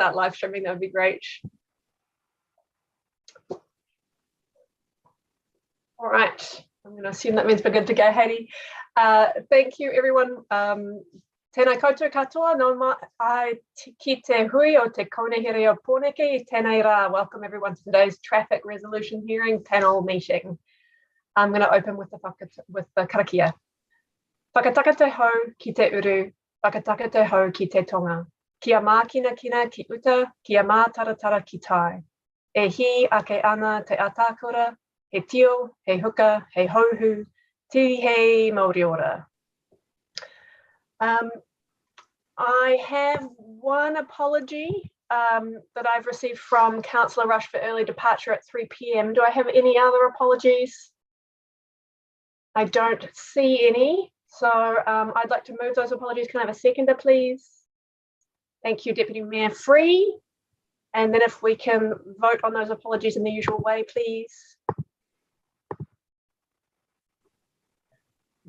start live streaming, that would be great. All right, I'm going to assume that means we're good to go, Hayley. Thank you, everyone. Tēnā koutou katoa, no mai ki te hui o te konehere o Pōneke, tēnei rā. Welcome everyone to today's traffic resolution hearing panel meeting. I'm going to open with the karakia. Whakataka te hau ki te uru, whakataka te hau ki te tonga. Kia mā kina kina ki uta, kia mā taratara ki tai. E hi ake ana te atakura, he tio, he huka, he hauhu, tiri hei Māori ora. I have one apology that I've received from Councillor Rush for early departure at 3 p.m. Do I have any other apologies? I don't see any, so I'd like to move those apologies. Can I have a seconder, please? Thank you, Deputy Mayor Free. And then if we can vote on those apologies in the usual way, please.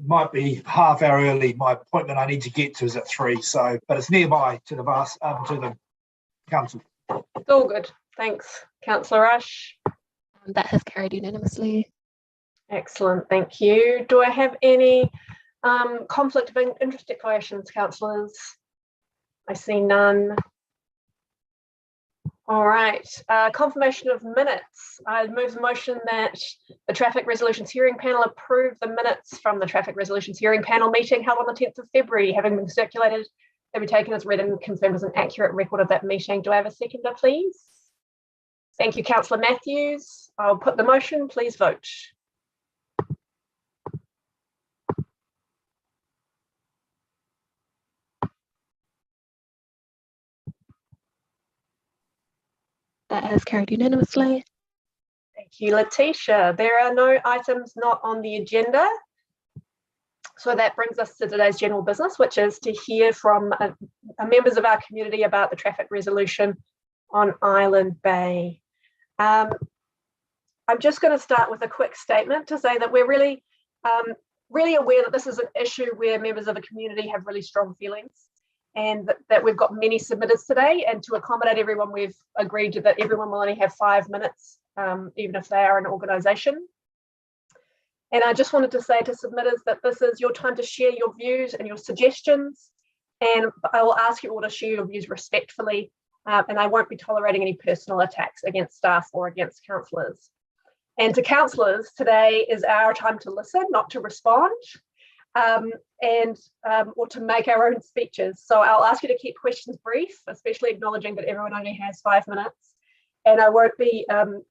Might be half hour early. My appointment I need to get to is at 3, so but it's nearby to the council. It's all good. Thanks, Councillor Rush. That has carried unanimously. Excellent, thank you. Do I have any conflict of interest declarations, councillors? I see none. All right, confirmation of minutes. I move the motion that the Traffic Resolutions Hearing Panel approve the minutes from the Traffic Resolutions Hearing Panel meeting held on the 10th of February, having been circulated, they be taken as read and confirmed as an accurate record of that meeting. Do I have a seconder, please? Thank you, Councillor Matthews. I'll put the motion, please vote. That has carried unanimously. Thank you, Letitia. There are no items not on the agenda. So that brings us to today's general business, which is to hear from members of our community about the traffic resolution on Island Bay. I'm just going to start with a quick statement to say that we're really aware that this is an issue where members of the community have really strong feelings, and that we've got many submitters today, and to accommodate everyone, we've agreed that everyone will only have 5 minutes, even if they are an organisation. And I just wanted to say to submitters that this is your time to share your views and your suggestions, and I will ask you all to share your views respectfully, and I won't be tolerating any personal attacks against staff or against councillors. And to councillors, today is our time to listen, not to respond. Or to make our own speeches. So I'll ask you to keep questions brief, especially acknowledging that everyone only has 5 minutes. And I won't be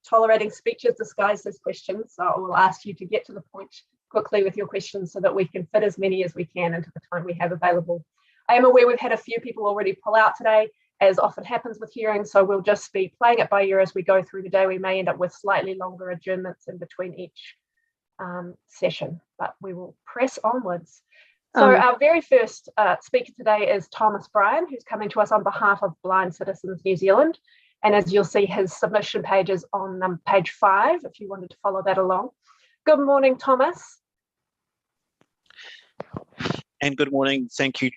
tolerating speeches disguised as questions. So I will ask you to get to the point quickly with your questions so that we can fit as many as we can into the time we have available. I am aware we've had a few people already pull out today, as often happens with hearings. So we'll just be playing it by ear as we go through the day. We may end up with slightly longer adjournments in between each session, but we will press onwards. So our very first speaker today is Thomas Bryan, who's coming to us on behalf of Blind Citizens New Zealand. And as you'll see, his submission page is on page 5, if you wanted to follow that along. Good morning, Thomas. And good morning. Thank you,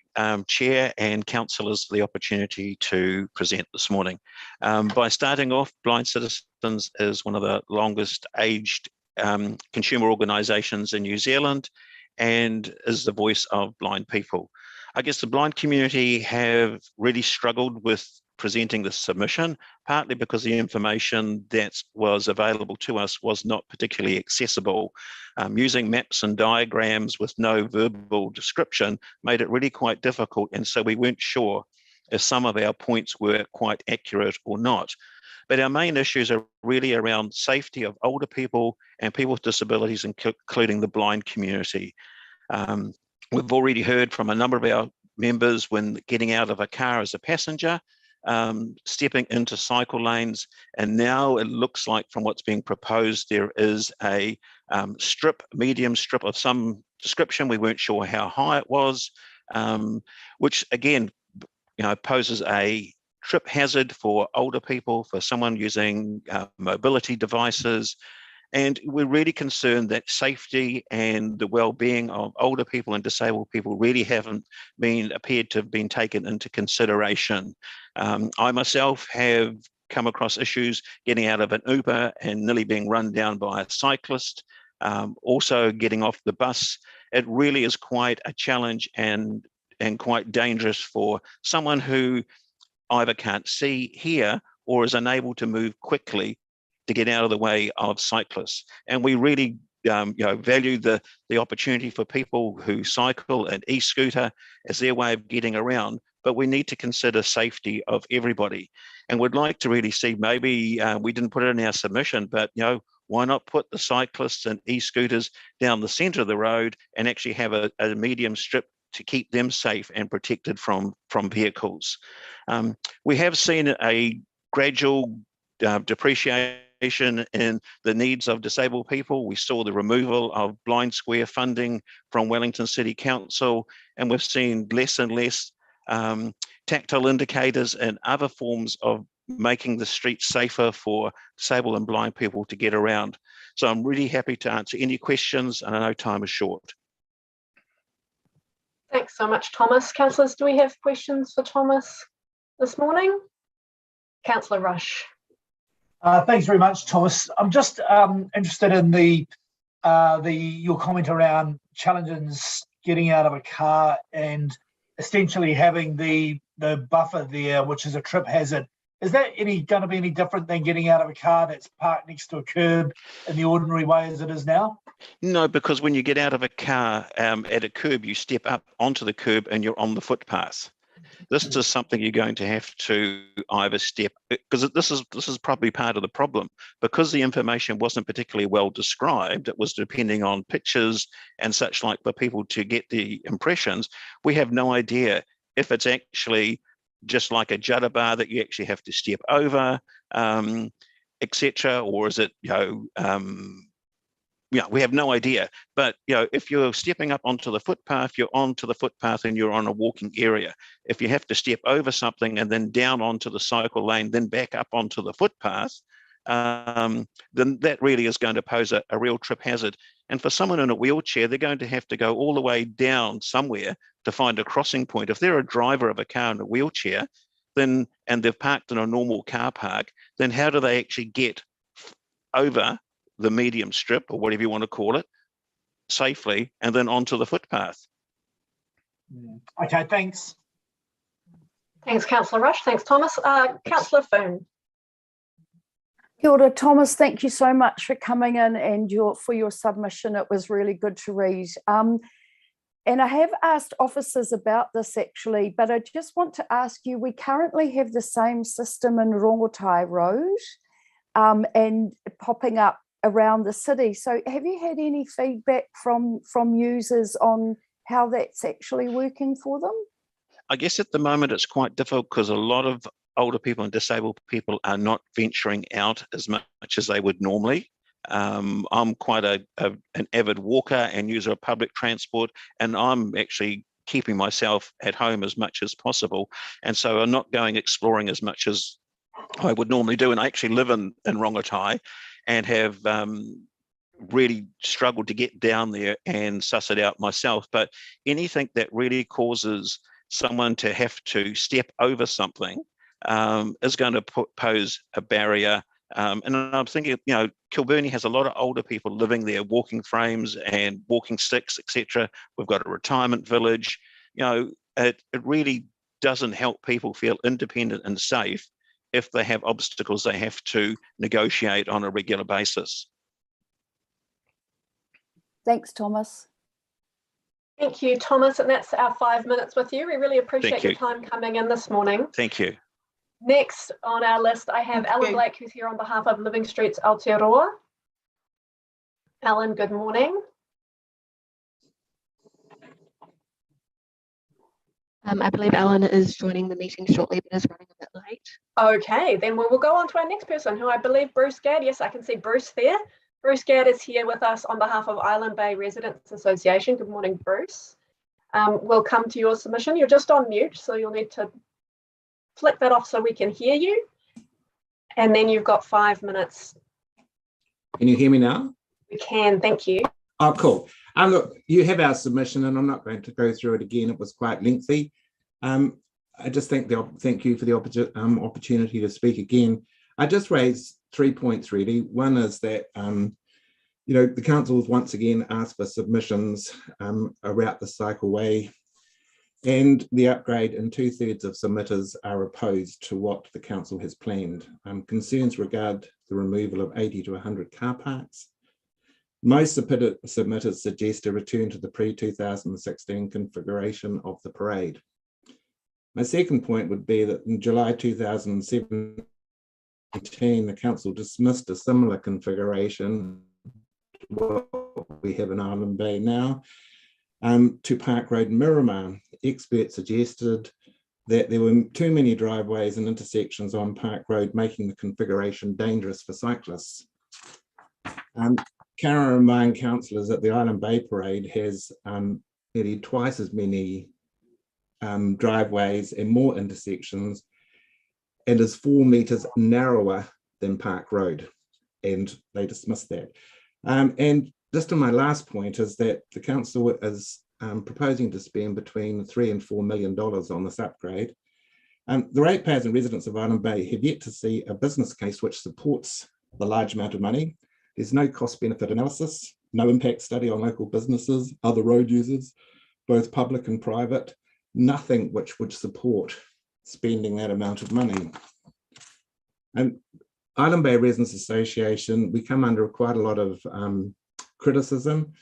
Chair and councillors, for the opportunity to present this morning. By starting off, Blind Citizens is one of the longest aged consumer organisations in New Zealand and is the voice of blind people. I guess the blind community have really struggled with presenting this submission, partly because the information that was available to us was not particularly accessible. Using maps and diagrams with no verbal description made it really quite difficult, and so we weren't sure if some of our points were quite accurate or not. But our main issues are really around safety of older people and people with disabilities, including the blind community. We've already heard from a number of our members when getting out of a car as a passenger, stepping into cycle lanes, and now it looks like from what's being proposed, there is a medium strip of some description. We weren't sure how high it was, which again, poses a trip hazard for older people, for someone using mobility devices, And we're really concerned that safety and the well-being of older people and disabled people really haven't appeared to have been taken into consideration. I myself have come across issues getting out of an Uber and nearly being run down by a cyclist, also getting off the bus. It really is quite a challenge and quite dangerous for someone who either can't see, hear, or is unable to move quickly to get out of the way of cyclists. And we really value the opportunity for people who cycle and e-scooter as their way of getting around, but we need to consider safety of everybody. And we'd like to really see, maybe we didn't put it in our submission, but why not put the cyclists and e-scooters down the centre of the road and actually have a medium strip to keep them safe and protected from vehicles. We have seen a gradual depreciation in the needs of disabled people. We saw the removal of blind square funding from Wellington City Council, and we've seen less and less tactile indicators and other forms of making the streets safer for disabled and blind people to get around. So I'm really happy to answer any questions, and I know time is short. Thanks so much, Thomas. Councillors, do we have questions for Thomas this morning? Councillor Rush. Thanks very much, Thomas. I'm just interested in your comment around challenges getting out of a car and essentially having the buffer there, which is a trip hazard. Is that going to be any different than getting out of a car that's parked next to a curb in the ordinary way as it is now? No, because when you get out of a car at a curb, you step up onto the curb and you're on the footpath. This is something you're going to have to either step, because this is probably part of the problem. Because the information wasn't particularly well described, it was depending on pictures and such like for people to get the impressions. We have no idea if it's actually just like a judder bar that you actually have to step over, etc., or is it, we have no idea. But if you're stepping up onto the footpath, you're onto the footpath and you're on a walking area. If you have to step over something and then down onto the cycle lane, then back up onto the footpath, then that really is going to pose a real trip hazard. And for someone in a wheelchair, they're going to have to go all the way down somewhere to find a crossing point. If they're a driver of a car in a wheelchair, and they've parked in a normal car park, then how do they actually get over the medium strip, or whatever you want to call it, safely, and then onto the footpath? Okay, thanks. Thanks, Councillor Rush. Thanks, Thomas. Councillor Foon. Kia ora, Thomas. Thank you so much for coming in and for your submission. It was really good to read. And I have asked officers about this actually, but I just want to ask you, we currently have the same system in Rongotai Road and popping up around the city. So have you had any feedback from users on how that's actually working for them? I guess at the moment it's quite difficult because a lot of older people and disabled people are not venturing out as much as they would normally. I'm quite an avid walker and user of public transport, and I'm actually keeping myself at home as much as possible. And so I'm not going exploring as much as I would normally do. And I actually live in Rongotai and have really struggled to get down there and suss it out myself. But anything that really causes someone to have to step over something is going to pose a barrier. And I'm thinking, Kilburnie has a lot of older people living there, walking frames and walking sticks, etc. We've got a retirement village. It really doesn't help people feel independent and safe if they have obstacles they have to negotiate on a regular basis. Thanks, Thomas. Thank you, Thomas. And that's our 5 minutes with you. We really appreciate your time coming in this morning. Thank you. Next on our list, I have Alan Blake, who's here on behalf of Living Streets Aotearoa. Alan, good morning. I believe Alan is joining the meeting shortly, but is running a bit late. Okay, then we will go on to our next person, who I believe Bruce Gadius. I can see Bruce there. Bruce Gadius is here with us on behalf of Island Bay Residents Association. Good morning, Bruce. We'll come to your submission. You're just on mute, so you'll need to flick that off so we can hear you. And then you've got 5 minutes Can you hear me now? We can, thank you. Oh, cool. Look, you have our submission, and I'm not going to go through it again. It was quite lengthy. I just thank you for the opportunity to speak again. I just raised 3 points really. One is that the council has once again asked for submissions around the cycleway, and the upgrade, and 2/3 of submitters are opposed to what the council has planned. Concerns regard the removal of 80 to 100 car parks. Most submitters suggest a return to the pre-2016 configuration of the parade. My second point would be that in July 2017, the council dismissed a similar configuration to what we have in Island Bay now to Park Road and Miramar. Experts suggested that there were too many driveways and intersections on Park Road, making the configuration dangerous for cyclists. Current Mine councillors at the Island Bay Parade has nearly twice as many driveways and more intersections, and is 4 metres narrower than Park Road, and they dismissed that. And just on my last point is that the council is proposing to spend between $3 and $4 million on this upgrade. The ratepayers and residents of Island Bay have yet to see a business case which supports the large amount of money. There's no cost benefit analysis, no impact study on local businesses, other road users, both public and private, nothing which would support spending that amount of money. And Island Bay Residents Association, we come under quite a lot of criticism,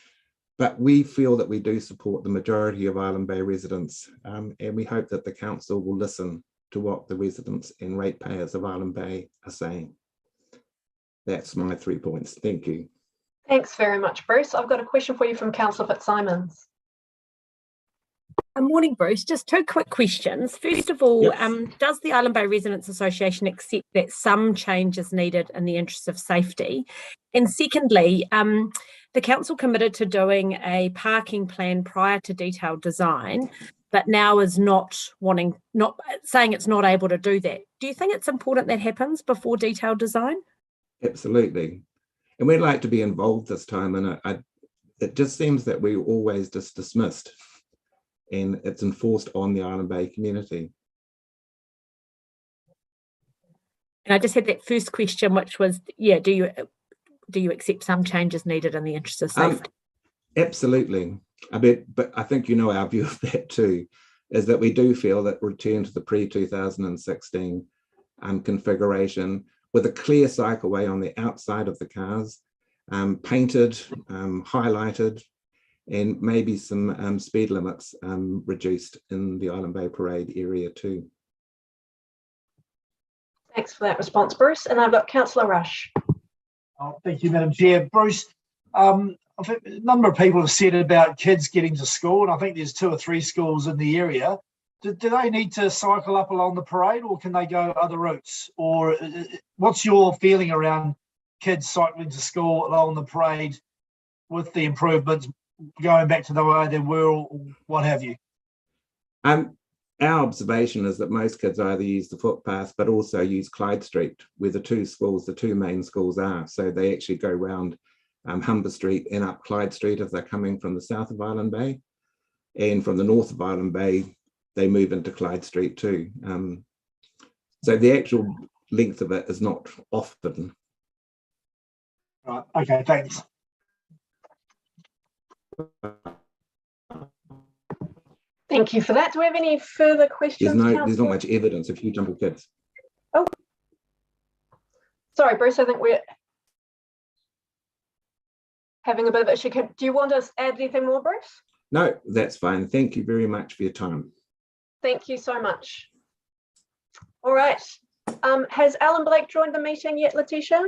but we feel that we do support the majority of Island Bay residents, and we hope that the council will listen to what the residents and ratepayers of Island Bay are saying. That's my 3 points. Thank you. Thanks very much, Bruce. I've got a question for you from Councillor Fitzsimons. Good morning, Bruce. Just 2 quick questions. First of all, Yes. Does the Island Bay Residents Association accept that some change is needed in the interests of safety? And secondly, the council committed to doing a parking plan prior to detailed design, but now is not saying it's not able to do that. Do you think it's important that happens before detailed design? Absolutely. And we'd like to be involved this time, and it just seems that we're always just dismissed, and it's enforced on the Island Bay community. And I just had that first question, which was, do you accept some changes needed in the interest of safety? Absolutely. But I think you know our view of that too, is that we do feel that return to the pre-2016 configuration with a clear cycleway on the outside of the cars, painted, highlighted, and maybe some speed limits reduced in the Island Bay Parade area too. Thanks for that response, Bruce. And I've got Councillor Rush. Oh, thank you, Madam Chair. Bruce, I think a number of people have said about kids getting to school, and I think there's 2 or 3 schools in the area. Do they need to cycle up along the parade, or can they go other routes? Or what's your feeling around kids cycling to school along the parade with the improvements, going back to the way they were, or what have you? Our observation is that most kids either use the footpath, but also use Clyde Street, where the 2 main schools are. So they actually go round Humber Street and up Clyde Street if they're coming from the south of Island Bay. And from the north of Island Bay, they move into Clyde Street too. So the actual length of it is not often. Right, okay, thanks. Thank you for that. Do we have any further questions? There's not much evidence of huge number of kids. Oh, sorry, Bruce, I think we're having a bit of an issue. Do you want to add anything more, Bruce? No, that's fine. Thank you very much for your time. Thank you so much. All right. Has Alan Blake joined the meeting yet, Letitia?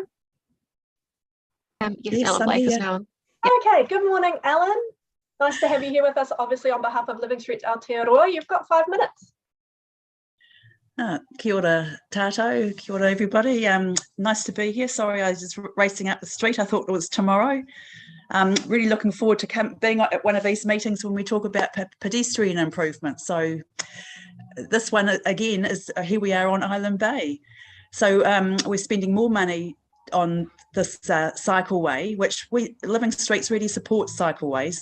Yes, Alan Blake is now on. Okay, good morning, Alan. Nice to have you here with us, obviously on behalf of Living Street Aotearoa. You've got 5 minutes. Kia ora tātou, kia ora everybody. Nice to be here. Sorry, I was just racing up the street. I thought it was tomorrow. Really looking forward to being at one of these meetings when we talk about pedestrian improvements. So this one again is here we are on Island Bay. So we're spending more money this cycleway, which Living Streets really supports cycleways.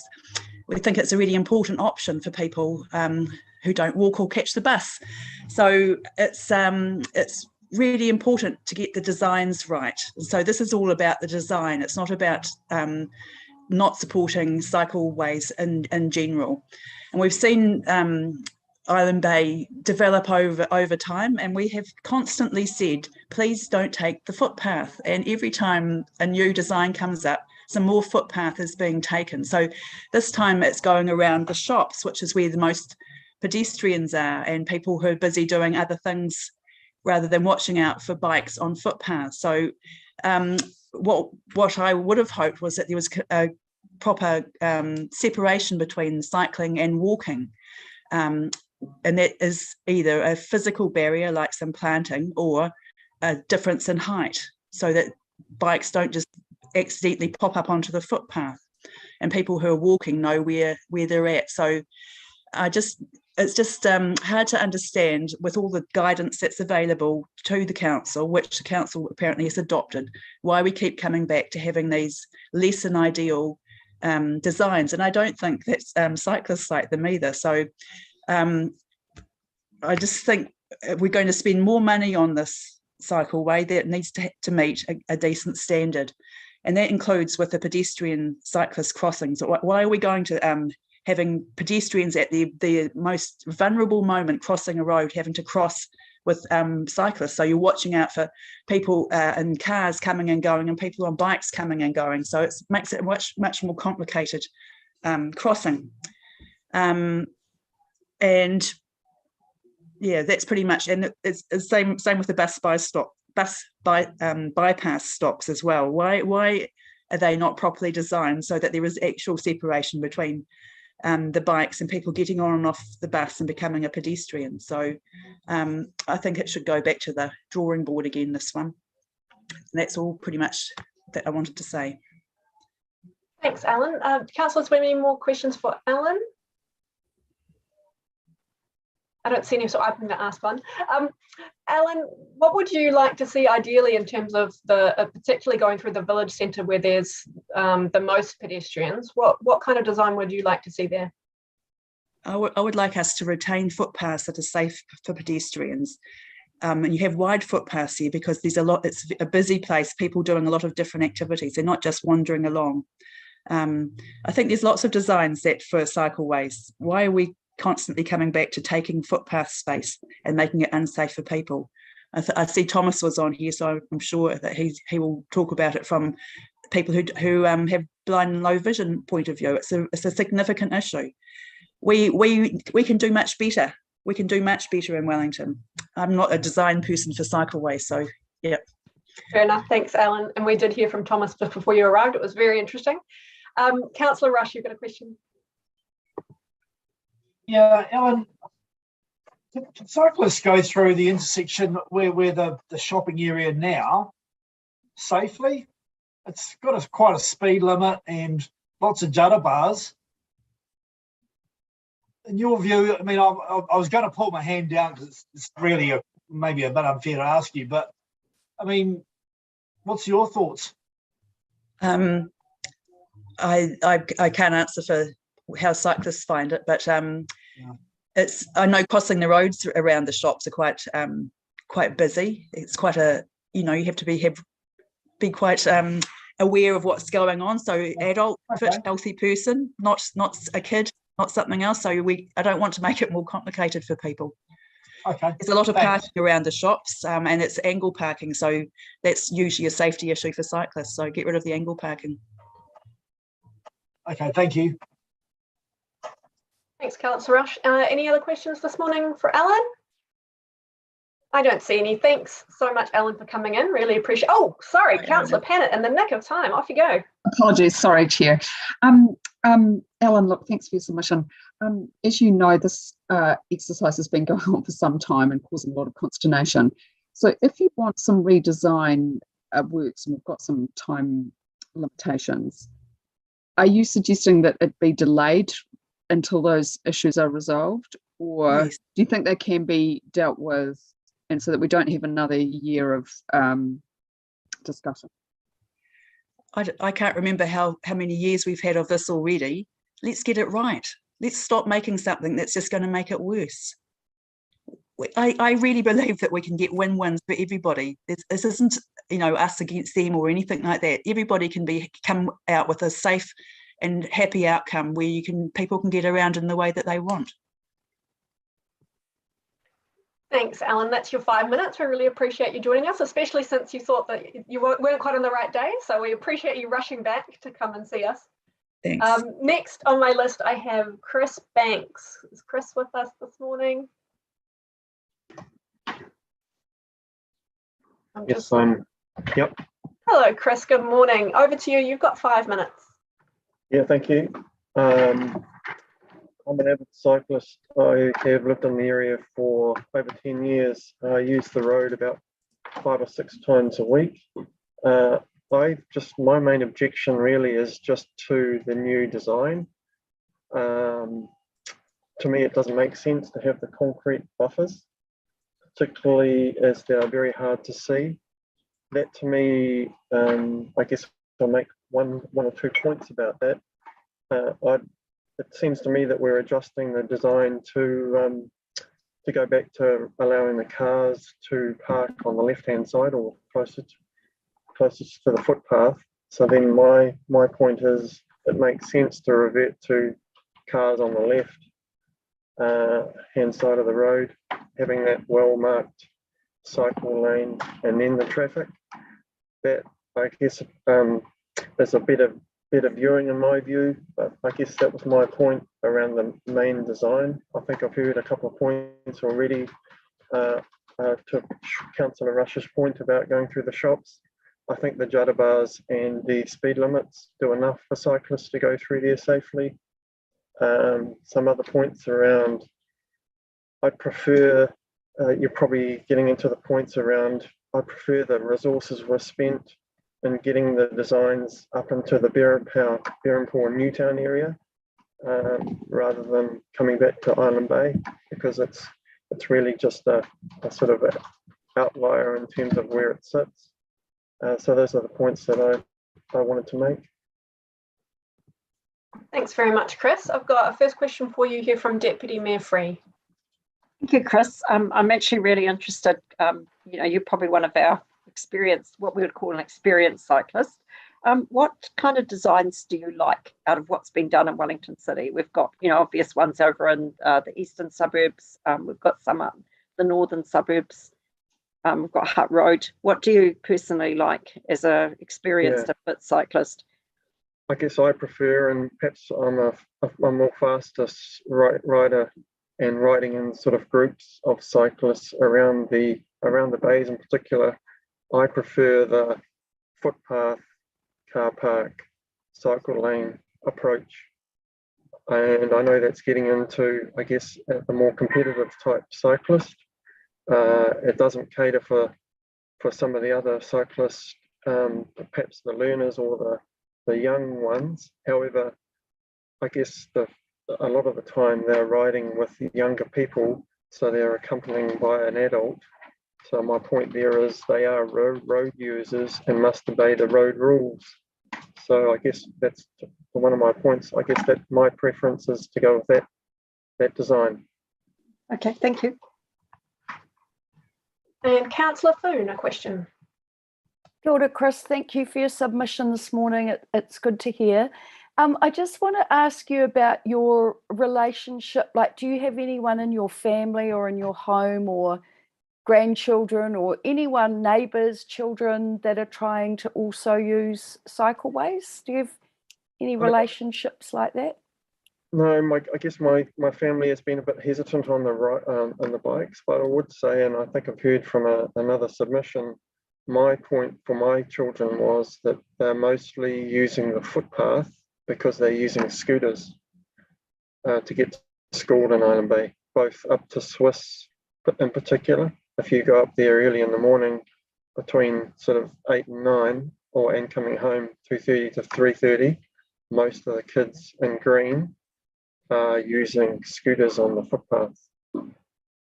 We think it's a really important option for people who don't walk or catch the bus. So it's really important to get the designs right. So this is all about the design. It's not about not supporting cycleways in general. And we've seen Island Bay develop over time, and we have constantly said, please don't take the footpath. And every time a new design comes up, some more footpath is being taken. So this time it's going around the shops, which is where the most pedestrians are and people who are busy doing other things rather than watching out for bikes on footpaths. So what I would have hoped was that there was a proper separation between cycling and walking. And that is either a physical barrier like some planting or a difference in height, so that bikes don't just accidentally pop up onto the footpath and people who are walking know where they're at. So it's just hard to understand with all the guidance that's available to the council, which the council apparently has adopted, why we keep coming back to having these less than ideal designs. And I don't think that cyclists like them either. So I just think we're going to spend more money on this cycleway that needs to meet a decent standard. And that includes with the pedestrian cyclist crossings. Why are we going to having pedestrians at the most vulnerable moment crossing a road, having to cross with cyclists? So you're watching out for people in cars coming and going and people on bikes coming and going. So it makes it a much more complicated crossing. And yeah, that's pretty much, and it's the same with the bypass stops as well. Why are they not properly designed so that there is actual separation between the bikes and people getting on and off the bus and becoming a pedestrian? So I think it should go back to the drawing board again, this one. And that's all pretty much that I wanted to say. Thanks, Alan. Councillors, do we have any more questions for Alan? I don't see any, so I'm going to ask one. Alan, what would you like to see ideally in terms of particularly going through the village centre where there's the most pedestrians? What kind of design would you like to see there? I would like us to retain footpaths that are safe for pedestrians. And you have wide footpaths here because it's a busy place, people doing a lot of different activities. They're not just wandering along. I think there's lots of designs set for cycleways. Why are we constantly coming back to taking footpath space and making it unsafe for people? I see Thomas was on here, so I'm sure that he will talk about it from people who have blind and low vision point of view. It's a significant issue. We can do much better. We can do much better in Wellington. I'm not a design person for cycleways, so yeah. Fair enough. Thanks, Alan. And we did hear from Thomas just before you arrived. It was very interesting. Councillor Rush, you've got a question. Yeah, Alan, can cyclists go through the intersection where the shopping area now safely? It's got quite a speed limit and lots of judder bars. In your view, I mean, I was going to pull my hand down because it's really maybe a bit unfair to ask you, but I mean, what's your thoughts? I can't answer for how cyclists find it, but I know crossing the roads around the shops are quite busy. It's quite you have to be quite aware of what's going on. So adult, fit, healthy person, not a kid, not something else. So I don't want to make it more complicated for people. Okay. There's a lot of parking around the shops, and it's angle parking, so that's usually a safety issue for cyclists. So get rid of the angle parking. Okay, thank you. Thanks, Councillor Rush. Any other questions this morning for Alan? I don't see any. Thanks so much, Alan, for coming in. Really appreciate. Oh, sorry, Councillor Pannett, in the nick of time. Off you go. Apologies, sorry, Chair. Alan, look, thanks for your submission. As you know, this exercise has been going on for some time and causing a lot of consternation. So if you want some redesign works, and we've got some time limitations, are you suggesting that it be delayed until those issues are resolved? Or Yes. do you think they can be dealt with, and so that we don't have another year of discussion. I can't remember how many years we've had of this already. Let's get it right. Let's stop making something that's just going to make it worse. I really believe that we can get win-wins for everybody. This isn't, us against them or anything like that. Everybody can come out with a safe and happy outcome where people can get around in the way that they want. Thanks, Alan. That's your 5 minutes. We really appreciate you joining us, especially since you thought that you weren't quite on the right day. So we appreciate you rushing back to come and see us. Thanks. Next on my list, I have Chris Banks. Is Chris with us this morning? Yep. Hello, Chris. Good morning. Over to you. You've got 5 minutes. Yeah, thank you. I'm an avid cyclist. I have lived in the area for over 10 years. I use the road about 5 or 6 times a week. My main objection really is just to the new design. To me, it doesn't make sense to have the concrete buffers, particularly as they are very hard to see. That to me, I guess I'll make one or 2 points about that. It seems to me that we're adjusting the design to go back to allowing the cars to park on the left-hand side or closest to the footpath. So then my point is it makes sense to revert to cars on the left hand side of the road, having that well-marked cycle lane and then the traffic. That, I guess, is a better viewing in my view, but I guess that was my point around the main design. I think I've heard a couple of points already to Councillor Rush's point about going through the shops. I think the judder bars and the speed limits do enough for cyclists to go through there safely. Some other points around, I prefer, you're probably getting into the points around, I prefer the resources were spent in getting the designs up into the Berrimpoor and Newtown area, rather than coming back to Island Bay, because it's really just a sort of an outlier in terms of where it sits. So those are the points that I wanted to make. Thanks very much, Chris. I've got a first question for you here from Deputy Mayor Free. Thank you, Chris. I'm actually really interested. You're probably one of our experienced, what we would call an experienced cyclist. What kind of designs do you like out of what's been done in Wellington City? We've got, obvious ones over in the eastern suburbs. We've got some up the northern suburbs. We've got Hutt Road. What do you personally like as a experienced fit cyclist? I guess I prefer, and perhaps I'm a more fastest rider and riding in sort of groups of cyclists around the bays in particular. I prefer the footpath, car park, cycle lane approach. And I know that's getting into, I guess, a more competitive type cyclist. It doesn't cater for some of the other cyclists, perhaps the learners or the young ones. However, I guess a lot of the time they're riding with younger people, so they're accompanied by an adult. So my point there is they are road users and must obey the road rules. So I guess that's one of my points. I guess that my preference is to go with that design. Okay, thank you. And Councillor Foon, a question. Kia ora, Chris. Thank you for your submission this morning. It's good to hear. I just want to ask you about your relationship. Like, do you have anyone in your family or in your home or grandchildren or anyone, neighbours, children that are trying to also use cycleways? Do you have any relationships like that? No, I guess my family has been a bit hesitant on the bikes, but I would say, and I think I've heard from another submission, my point for my children was that they're mostly using the footpath because they're using scooters to get to school in Island Bay, both up to Swiss in particular. If you go up there early in the morning between sort of 8 and 9 and coming home 2:30 to 3:30, most of the kids in green are using scooters on the footpath.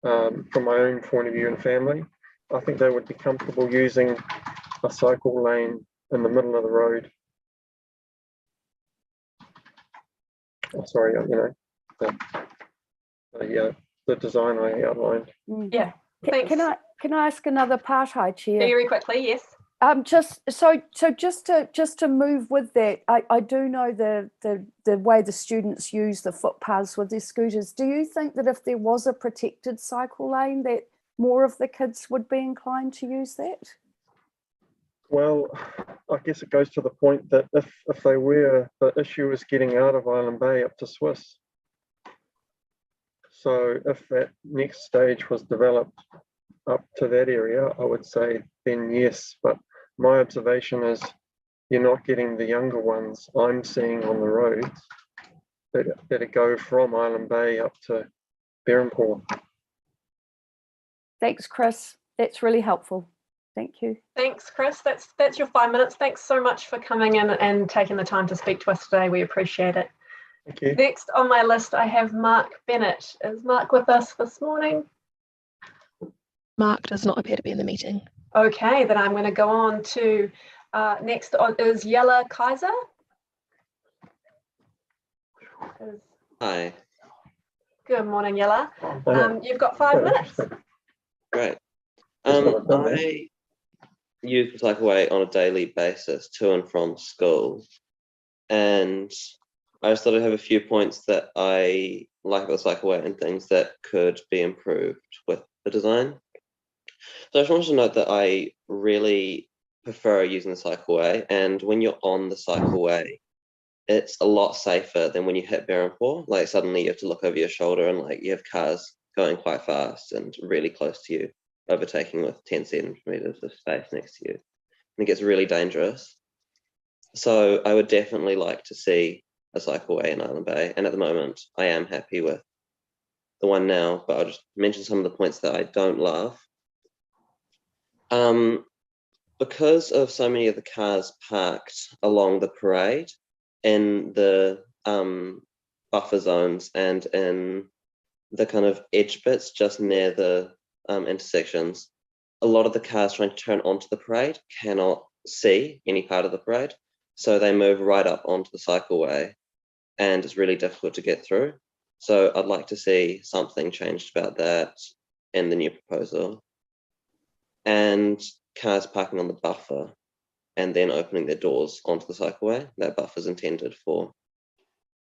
From my own point of view and family, I think they would be comfortable using a cycle lane in the middle of the road. Oh, sorry, the design I outlined. Yeah. Thanks. Can I ask another part, High Chair? Very quickly, yes. Just to move with that, I do know the way the students use the footpaths with their scooters. Do you think that if there was a protected cycle lane, that more of the kids would be inclined to use that? Well, I guess it goes to the point that if they were, the issue is getting out of Island Bay up to Swiss. So if that next stage was developed up to that area, I would say then yes. But my observation is you're not getting the younger ones I'm seeing on the roads that go from Island Bay up to Berrenport. Thanks, Chris. That's really helpful. Thank you. Thanks, Chris. That's your 5 minutes. Thanks so much for coming in and taking the time to speak to us today. We appreciate it. Thank you. Next on my list, I have Mark Bennett. Is Mark with us this morning? Mark does not appear to be in the meeting. Okay, then I'm going to go on to next is Yella Kaiser. Hi. Good morning, Yella. You've got 5 minutes. Great. I use the cycleway on a daily basis to and from school, and I just thought I'd have a few points that I like about the cycleway and things that could be improved with the design. So I just wanted to note that I really prefer using the cycleway, and when you're on the cycleway, it's a lot safer than when you hit Berrenport. Like suddenly you have to look over your shoulder and like you have cars going quite fast and really close to you, overtaking with 10 centimeters of space next to you. And it gets really dangerous. So I would definitely like to see a cycleway in Island Bay. And at the moment, I am happy with the one now, but I'll just mention some of the points that I don't love. Because of so many of the cars parked along the parade in the buffer zones and in the kind of edge bits just near the intersections, a lot of the cars trying to turn onto the parade cannot see any part of the parade. So they move right up onto the cycleway and it's really difficult to get through. So I'd like to see something changed about that in the new proposal. And cars parking on the buffer and then opening their doors onto the cycleway. That buffer is intended for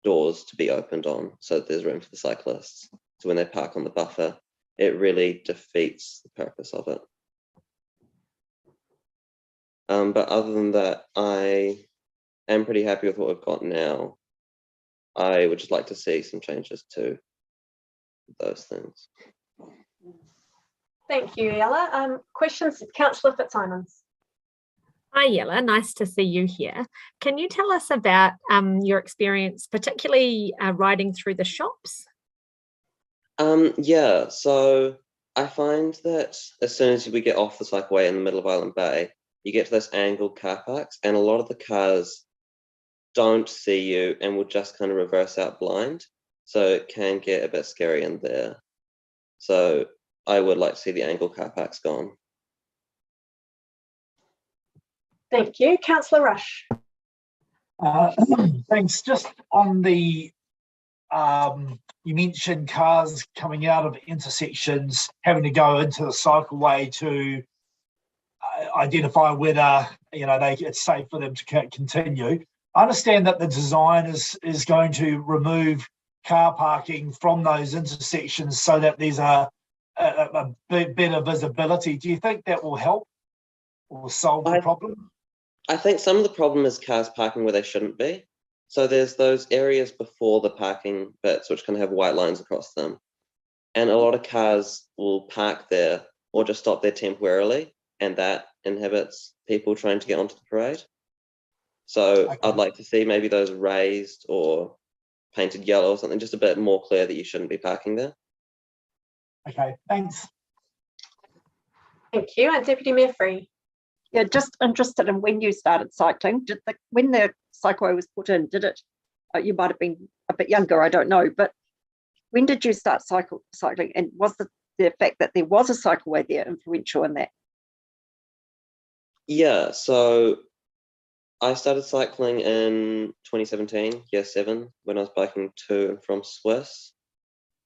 doors to be opened on so that there's room for the cyclists. So when they park on the buffer, it really defeats the purpose of it. But other than that, I am pretty happy with what we've got now. I would just like to see some changes to those things. Thank you, Yella. Questions, Councillor Fitzsimons. Hi, Yella. Nice to see you here. Can you tell us about your experience, particularly riding through the shops? Yeah, so I find that as soon as we get off the cycleway in the middle of Island Bay, you get to those angled car parks and a lot of the cars don't see you and will just kind of reverse out blind. So it can get a bit scary in there. So I would like to see the angled car parks gone. Thank you. Councillor Rush. Thanks. Just on the, you mentioned cars coming out of intersections, having to go into the cycleway to identify whether, it's safe for them to continue. I understand that the design is going to remove car parking from those intersections so that there's a better visibility. Do you think that will help or solve the problem? I think some of the problem is cars parking where they shouldn't be. So there's those areas before the parking bits which kind of have white lines across them. And a lot of cars will park there or just stop there temporarily, and that inhibits people trying to get onto the parade. So okay. I'd like to see maybe those raised or painted yellow or something, just a bit more clear that you shouldn't be parking there. Okay, thanks. Thank you. And Deputy Mayor Free. Yeah, just interested in when you started cycling. When the cycleway was put in, did it? You might have been a bit younger, I don't know, but when did you start cycling? And was the fact that there was a cycleway there influential in that? Yeah, so I started cycling in 2017, year 7, when I was biking to and from Swiss.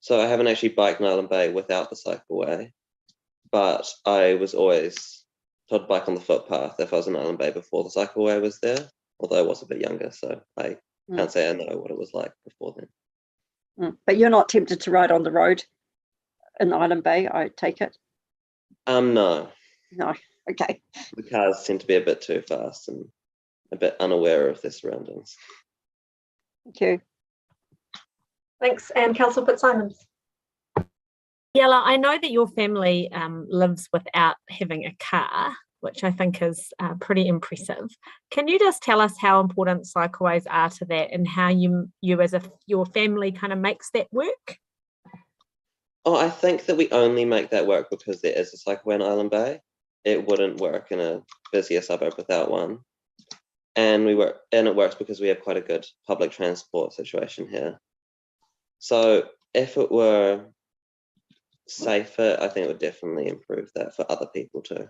So I haven't actually biked in Island Bay without the cycleway, but I was always told to bike on the footpath if I was in Island Bay before the cycleway was there, although I was a bit younger, so I can't say I know what it was like before then. But you're not tempted to ride on the road in Island Bay, I take it? No. No, okay. The cars tend to be a bit too fast and a bit unaware of their surroundings. Thank you. Thanks. And Councillor Fitzsimons. Yella, I know that your family lives without having a car, which I think is pretty impressive. Can you just tell us how important cycleways are to that and how you as your family kind of makes that work? Oh, I think that we only make that work because there is a cycleway in Island Bay. It wouldn't work in a busier suburb without one. And it works because we have quite a good public transport situation here. So if it were safer, I think it would definitely improve that for other people too.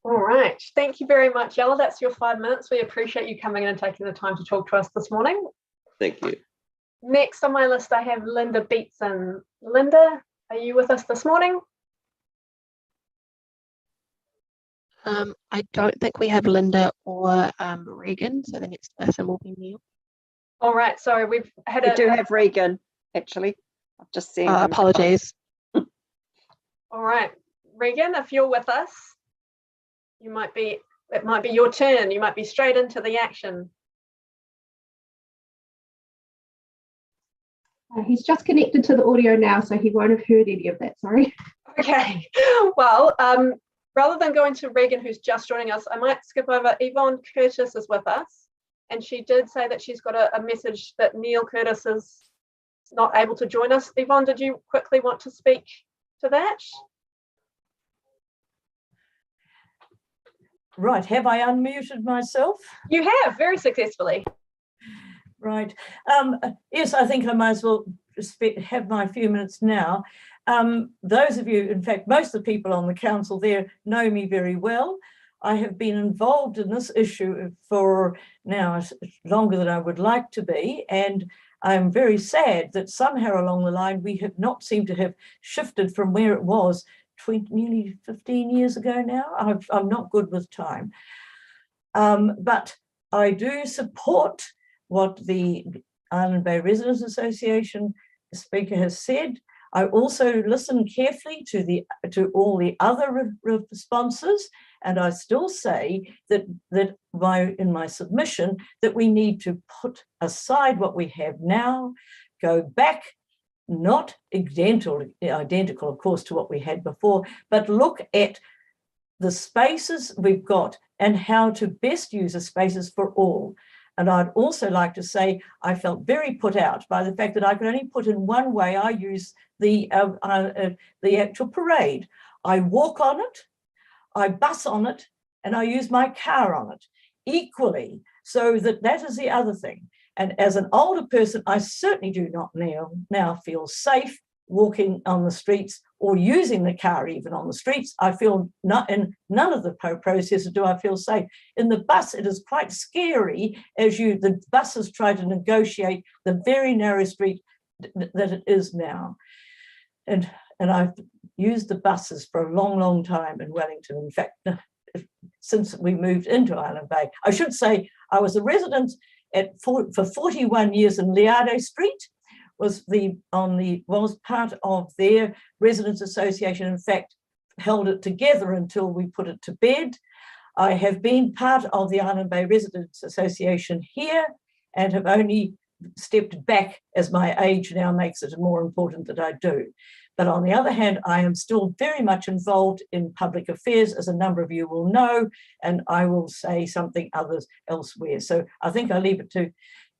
All right. Thank you very much, Yella. That's your 5 minutes. We appreciate you coming in and taking the time to talk to us this morning. Thank you. Next on my list, I have Linda Beatson. Linda, are you with us this morning? I don't think we have Linda or Reagan, so the next person will be Neil. All right, so we've had We do have Reagan, actually. I've just seen him. Apologies. All right, Reagan, if you're with us, it might be your turn. You might be straight into the action. He's just connected to the audio now, so he won't have heard any of that, sorry. Okay, well, rather than going to Reagan, who's just joining us, I might skip over. Yvonne Curtis is with us, and she did say that she's got a message that Neil Curtis is not able to join us. Yvonne, did you quickly want to speak to that? Right, have I unmuted myself? You have, very successfully. Right. Yes, I think I might as well have my few minutes now. Those of you, in fact, most of the people on the council there know me very well. I have been involved in this issue for now longer than I would like to be, and I'm very sad that somehow along the line we have not seemed to have shifted from where it was nearly 15 years ago now. I'm not good with time. But I do support what the Island Bay Residents Association speaker has said. I also listened carefully to all the other responses, and I still say that in my submission that we need to put aside what we have now, go back, not identical of course to what we had before, but look at the spaces we've got and how to best use the spaces for all. And I'd also like to say I felt very put out by the fact that I could only put in one way. I use the actual parade. I walk on it, I bus on it, and I use my car on it equally. So that is the other thing. And as an older person, I certainly do not now feel safe walking on the streets or using the car even on the streets. I feel not in none of the processes do I feel safe. In the bus, it is quite scary as the buses try to negotiate the very narrow street that it is now. And I've used the buses for a long, long time in Wellington. In fact, since we moved into Island Bay. I should say I was a resident for 41 years in Liardo Street, was part of their residents association. In fact, held it together until we put it to bed. I have been part of the Island Bay Residents Association here and have only stepped back as my age now makes it more important that I do. But on the other hand, I am still very much involved in public affairs, as a number of you will know, and I will say something elsewhere. So I think I'll leave it to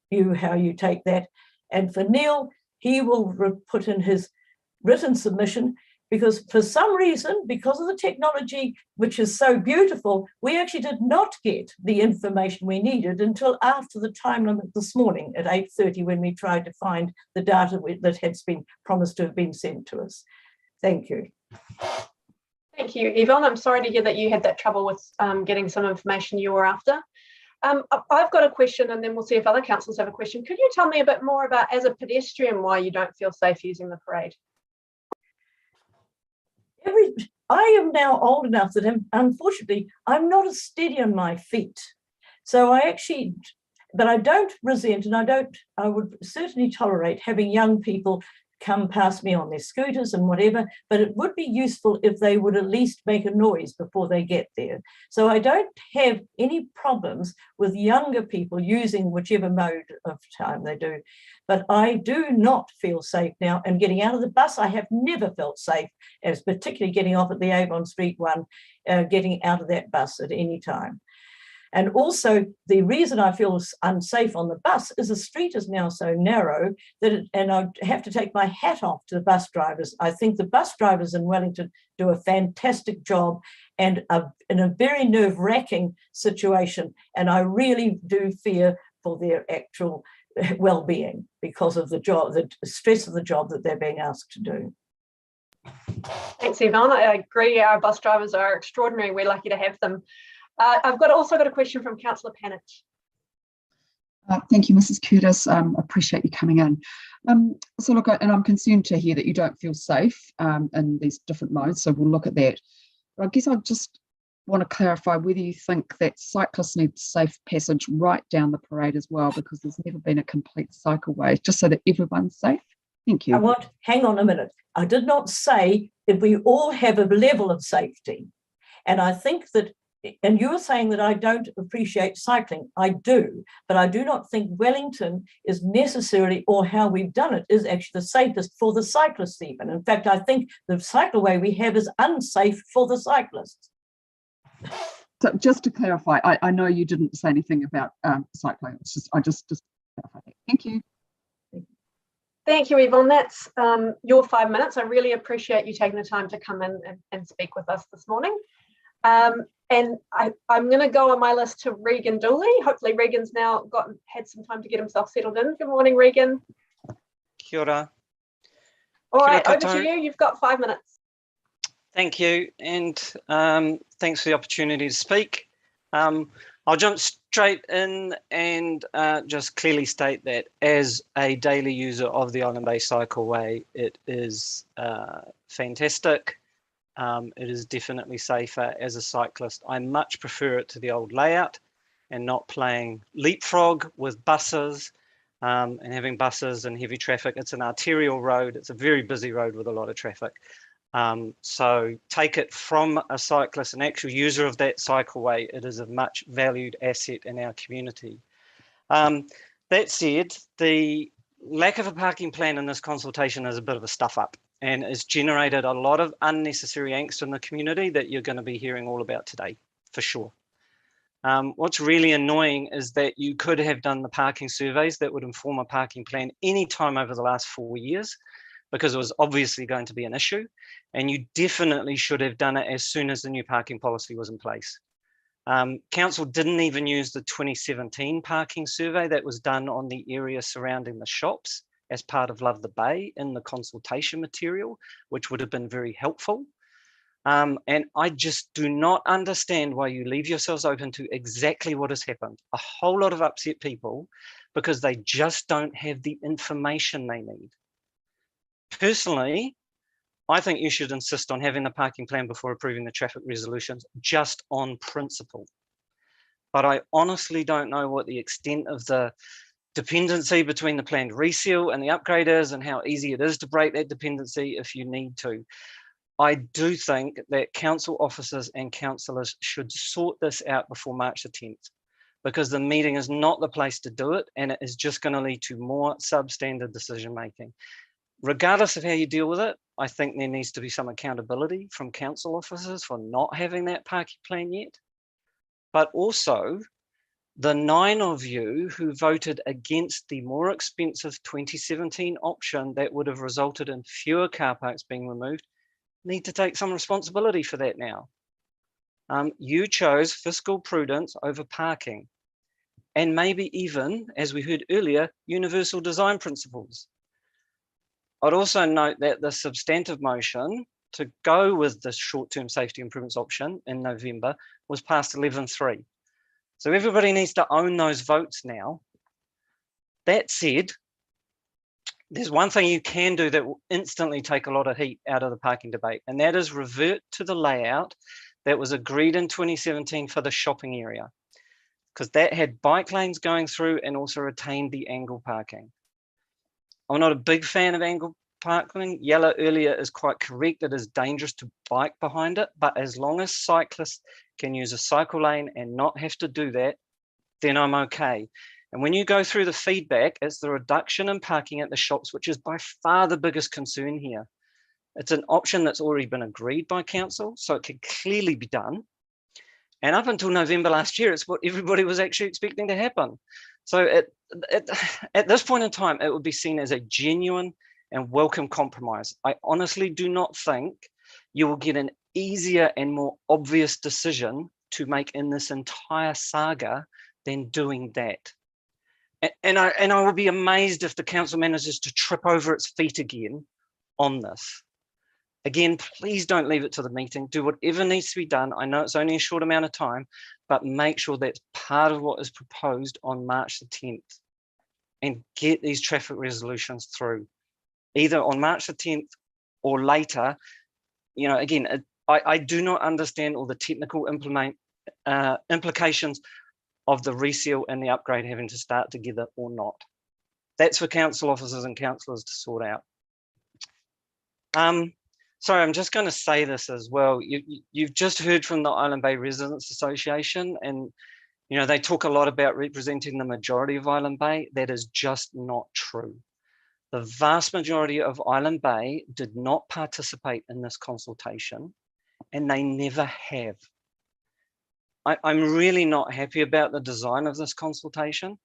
you how you take that. And for Neil, he will put in his written submission, because for some reason, because of the technology, which is so beautiful, we actually did not get the information we needed until after the time limit this morning at 8:30, when we tried to find the data that had been promised to have been sent to us. Thank you. Thank you, Yvonne. I'm sorry to hear that you had that trouble with getting some information you were after. I've got a question, and then we'll see if other councillors have a question. Could you tell me a bit more about, as a pedestrian, why you don't feel safe using the parade? I am now old enough that unfortunately I'm not as steady on my feet. So but I don't resent, and I would certainly tolerate having young people come past me on their scooters and whatever, but it would be useful if they would at least make a noise before they get there. So I don't have any problems with younger people using whichever mode of time they do, but I do not feel safe now. And getting out of the bus, I have never felt safe, as particularly getting off at the Avon Street one, getting out of that bus at any time. And also, the reason I feel unsafe on the bus is the street is now so narrow and I have to take my hat off to the bus drivers. I think the bus drivers in Wellington do a fantastic job and in a very nerve-wracking situation. And I really do fear for their actual well-being because of the job, the stress of the job that they're being asked to do. Thanks, Yvonne. I agree. Our bus drivers are extraordinary. We're lucky to have them. I've also got a question from Councillor Panic. Thank you, Mrs. Curtis. Appreciate you coming in. So look, and I'm concerned to hear that you don't feel safe in these different modes, so we'll look at that. But I guess I just want to clarify whether you think that cyclists need safe passage right down the parade as well, because there's never been a complete cycleway, just so that everyone's safe. Thank you. Hang on a minute. I did not say that we all have a level of safety. And I think that, and you're saying that I don't appreciate cycling. I do, but I do not think Wellington is necessarily, or how we've done it, is actually the safest for the cyclists even. In fact, I think the cycleway we have is unsafe for the cyclists. So just to clarify, I know you didn't say anything about cycling. It's just, I just clarify that. Thank you. Thank you, Yvonne. That's your 5 minutes. I really appreciate you taking the time to come in and speak with us this morning. And I'm going to go on my list to Reagan Dooley. Hopefully Reagan's now had some time to get himself settled in. Good morning, Reagan. Kia ora. All right, over to you. You've got 5 minutes. Thank you, and thanks for the opportunity to speak. I'll jump straight in and just clearly state that as a daily user of the Island Bay Cycleway, it is fantastic. It is definitely safer as a cyclist. I much prefer it to the old layout and not playing leapfrog with buses and having buses and heavy traffic. It's an arterial road. It's a very busy road with a lot of traffic. So take it from a cyclist, an actual user of that cycleway. It is a much valued asset in our community. That said, the lack of a parking plan in this consultation is a bit of a stuff up, and has generated a lot of unnecessary angst in the community that you're going to be hearing all about today, for sure. What's really annoying is that you could have done the parking surveys that would inform a parking plan any time over the last 4 years, because it was obviously going to be an issue, and you definitely should have done it as soon as the new parking policy was in place. Council didn't even use the 2017 parking survey that was done on the area surrounding the shops as part of Love the Bay in the consultation material, which would have been very helpful. And I just do not understand why you leave yourselves open to exactly what has happened. A whole lot of upset people because they just don't have the information they need. Personally, I think you should insist on having the parking plan before approving the traffic resolutions, just on principle. But I honestly don't know what the extent of the dependency between the planned reseal and the upgrade is, and how easy it is to break that dependency if you need to. I do think that council officers and councillors should sort this out before March the 10th, because the meeting is not the place to do it, and it is just going to lead to more substandard decision making. Regardless of how you deal with it, I think there needs to be some accountability from council officers for not having that parking plan yet. But also, the 9 of you who voted against the more expensive 2017 option that would have resulted in fewer car parks being removed need to take some responsibility for that now. You chose fiscal prudence over parking, and maybe even, as we heard earlier, universal design principles. I'd also note that the substantive motion to go with the short-term safety improvements option in November was passed 11-3. So everybody needs to own those votes now. That said, there's one thing you can do that will instantly take a lot of heat out of the parking debate, and that is revert to the layout that was agreed in 2017 for the shopping area, because that had bike lanes going through and also retained the angle parking. I'm not a big fan of angle parking. Yella earlier is quite correct. It is dangerous to bike behind it, but as long as cyclists can use a cycle lane and not have to do that, then I'm okay. And when you go through the feedback, it's the reduction in parking at the shops, which is by far the biggest concern here. It's an option that's already been agreed by council, so it can clearly be done. And up until November last year, it's what everybody was actually expecting to happen. So at this point in time, it would be seen as a genuine and welcome compromise. I honestly do not think you will get an easier and more obvious decision to make in this entire saga than doing that. And I will be amazed if the council manages to trip over its feet again on this. Again, please don't leave it to the meeting. Do whatever needs to be done. I know it's only a short amount of time, but make sure that's part of what is proposed on March the 10th and get these traffic resolutions through, either on March the 10th or later. You know, again, I do not understand all the technical implications of the reseal and the upgrade having to start together or not. That's for council officers and councillors to sort out. Sorry, I'm just going to say this as well. You've just heard from the Island Bay Residents Association, and you know they talk a lot about representing the majority of Island Bay. That is just not true. The vast majority of Island Bay did not participate in this consultation, and they never have. I'm really not happy about the design of this consultation,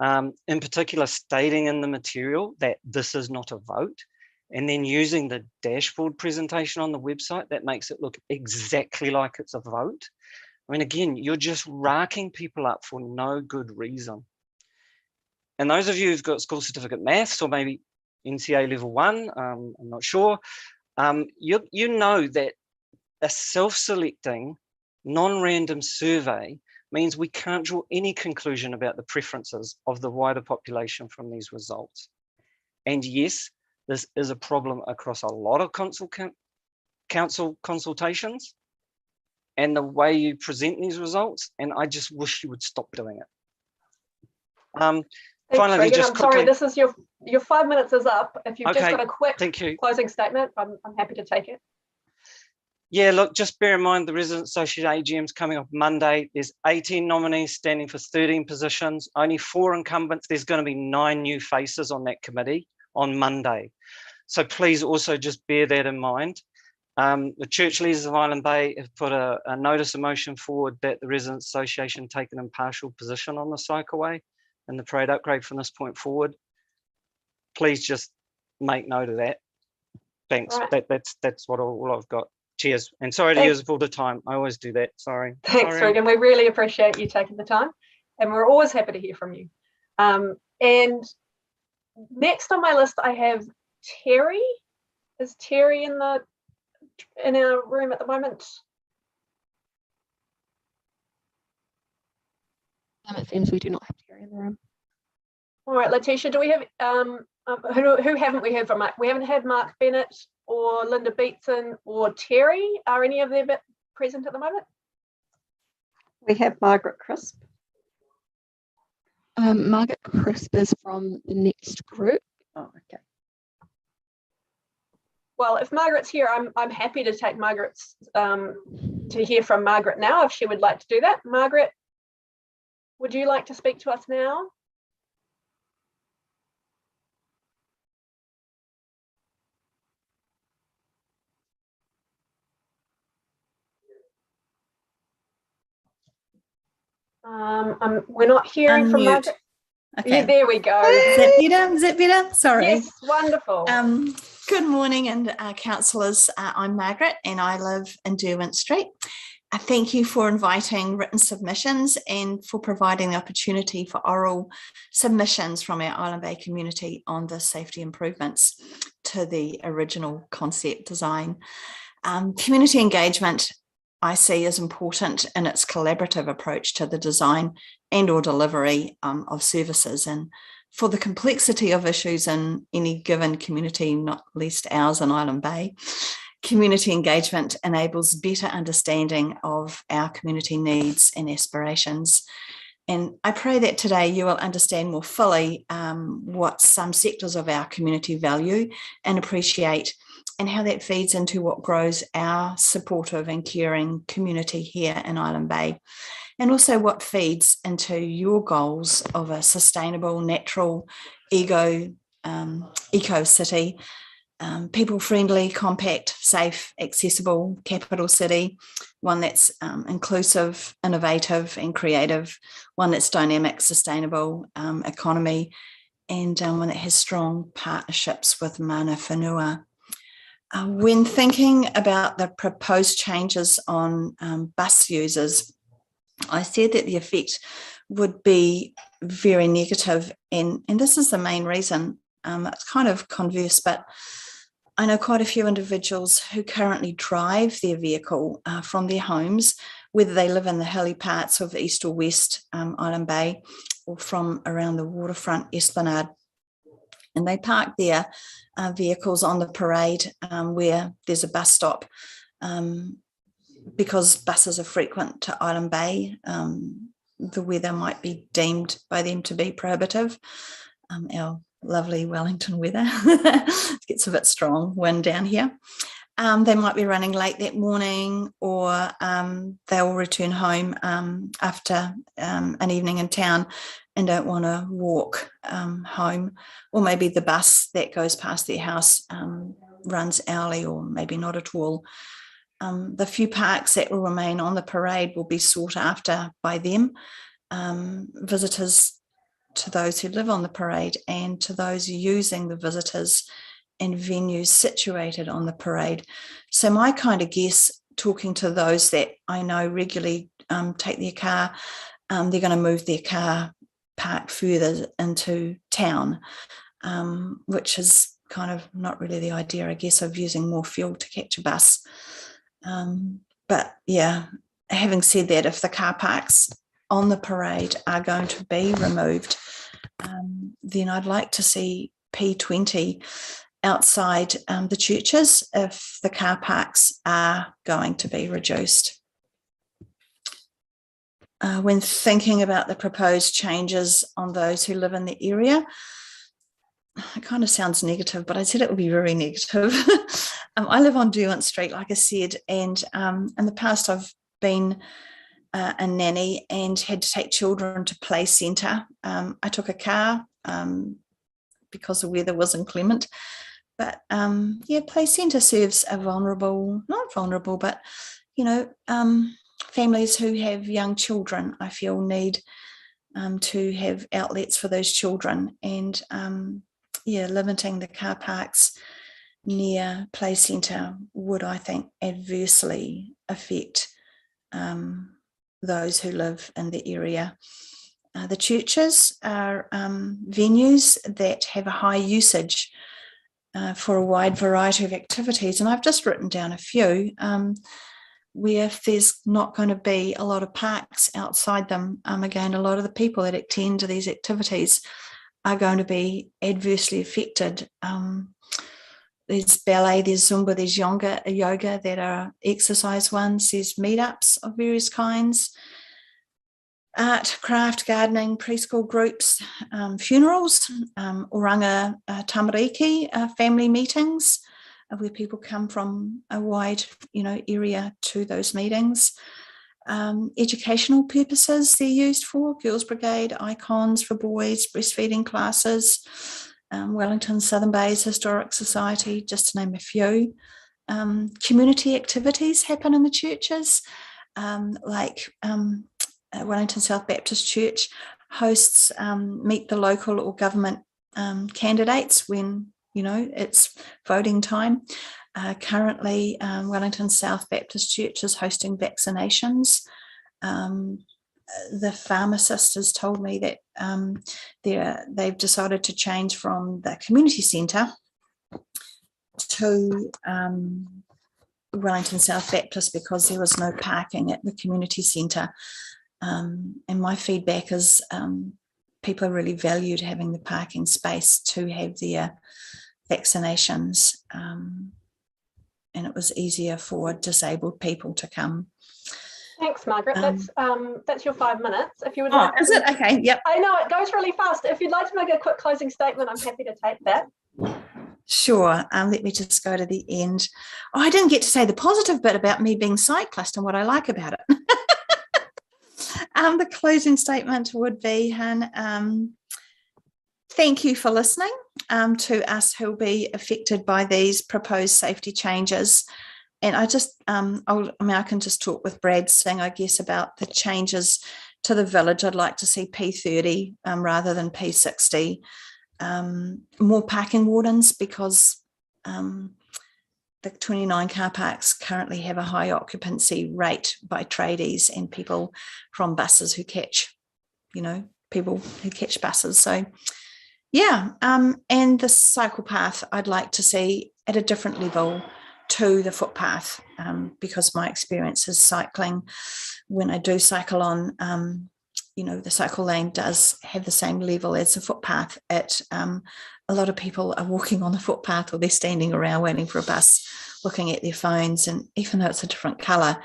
in particular stating in the material that this is not a vote, and then using the dashboard presentation on the website that makes it look exactly like it's a vote. I mean, again, you're just racking people up for no good reason. And those of you who've got school certificate maths or maybe NCA level 1, I'm not sure, you know that a self-selecting non-random survey means we can't draw any conclusion about the preferences of the wider population from these results. And yes, this is a problem across a lot of council consultations and the way you present these results, and I just wish you would stop doing it. Finally, Reagan, just I'm quickly, sorry, this is your 5 minutes is up. If you've just Okay, got a quick thank you. closing statement, I'm happy to take it. Yeah, look, just bear in mind the Residents Association AGM's coming up Monday. There's 18 nominees standing for 13 positions, only 4 incumbents. There's going to be 9 new faces on that committee on Monday. So please also just bear that in mind. The Church Leaders of Island Bay have put a notice of motion forward that the Residents Association take an impartial position on the cycleway and the parade upgrade from this point forward. Please just make note of that. Thanks. Right. That's what all I've got. Cheers. And sorry to use up all the time. I always do that. Sorry. Thanks, Sorry. Reagan. We really appreciate you taking the time, and we're always happy to hear from you. And next on my list, I have Terry. Is Terry in our room at the moment? It seems we do not have Terry in the room. All right, Letitia, do we have who haven't we heard from? We haven't had Mark Bennett or Linda Beatson or Terry. Are any of them present at the moment? We have Margaret Crisp. Margaret Crisp is from the next group. Oh, okay. Well, if Margaret's here, I'm happy to take Margaret's to hear from Margaret now if she would like to do that. Margaret, would you like to speak to us now? We're not hearing from Margaret. Okay. Yeah, there we go. Is that better? Is that better? Sorry. Yes, wonderful. Good morning, and councillors. I'm Margaret, and I live in Derwent Street. thank you for inviting written submissions and for providing the opportunity for oral submissions from our Island Bay community on the safety improvements to the original concept design. Community engagement I see as important in its collaborative approach to the design and or delivery of services, and for the complexity of issues in any given community, not least ours in Island Bay. Community engagement enables better understanding of our community needs and aspirations. And I pray that today you will understand more fully what some sectors of our community value and appreciate, and how that feeds into what grows our supportive and caring community here in Island Bay. And also what feeds into your goals of a sustainable, natural, eco city, people-friendly, compact, safe, accessible capital city, one that's inclusive, innovative and creative, one that's dynamic, sustainable economy, and one that has strong partnerships with mana whenua. When thinking about the proposed changes on bus users, I said that the effect would be very negative, and this is the main reason. It's kind of converse, but I know quite a few individuals who currently drive their vehicle from their homes, whether they live in the hilly parts of East or West Island Bay, or from around the waterfront Esplanade. And they park their vehicles on the parade where there's a bus stop, because buses are frequent to Island Bay. The weather might be deemed by them to be prohibitive. Our lovely Wellington weather gets a bit strong wind down here. They might be running late that morning, or they'll return home after an evening in town and don't want to walk home, or maybe the bus that goes past their house runs hourly or maybe not at all. The few parks that will remain on the parade will be sought after by them, visitors to those who live on the parade and to those using the visitors and venues situated on the parade. So my kind of guess, talking to those that I know regularly take their car, they're going to move their car park further into town, which is kind of not really the idea, I guess, of using more fuel to catch a bus. But yeah, having said that, if the car parks on the parade are going to be removed, then I'd like to see P20 outside the churches if the car parks are going to be reduced. When thinking about the proposed changes on those who live in the area, it kind of sounds negative, but I said it would be very negative. I live on Derwent Street, like I said, and in the past I've been a nanny and had to take children to play centre. I took a car because the weather was inclement, but yeah, play centre serves a vulnerable, not vulnerable, but families who have young children, I feel, need to have outlets for those children, and yeah, limiting the car parks near play centre would, I think, adversely affect those who live in the area. The churches are venues that have a high usage for a wide variety of activities, and I've just written down a few where there's not going to be a lot of parks outside them. Again, a lot of the people that attend to these activities are going to be adversely affected. There's ballet, there's Zumba, there's yoga that are exercise ones, there's meetups of various kinds, art, craft, gardening, preschool groups, funerals, oranga tamariki, family meetings, where people come from a wide area to those meetings. Educational purposes they're used for, Girls Brigade, icons for boys, breastfeeding classes, Wellington Southern Bays Historic Society, just to name a few. Community activities happen in the churches, like Wellington South Baptist Church hosts meet the local or government candidates when it's voting time. currently, Wellington South Baptist Church is hosting vaccinations. The pharmacist has told me that they've decided to change from the community centre to Wellington South Baptist because there was no parking at the community centre. And my feedback is people really valued having the parking space to have their vaccinations, and it was easier for disabled people to come. Thanks, Margaret. That's your 5 minutes. If you would like, is it? Okay, yep. I know it goes really fast. If you'd like to make a quick closing statement, I'm happy to take that. Sure. Let me just go to the end. Oh, I didn't get to say the positive bit about me being cyclist and what I like about it. The closing statement would be, Han, thank you for listening to us who'll be affected by these proposed safety changes. And I just, I can just talk with Brad Singh, I guess, about the changes to the village. I'd like to see P30 rather than P60. More parking wardens, because the 29 car parks currently have a high occupancy rate by tradies and people from buses who catch, people who catch buses. So, yeah, and the cycle path I'd like to see at a different level to the footpath, because my experience is cycling, when I do cycle on, the cycle lane does have the same level as the footpath. A lot of people are walking on the footpath, or they're standing around waiting for a bus, looking at their phones, and even though it's a different colour,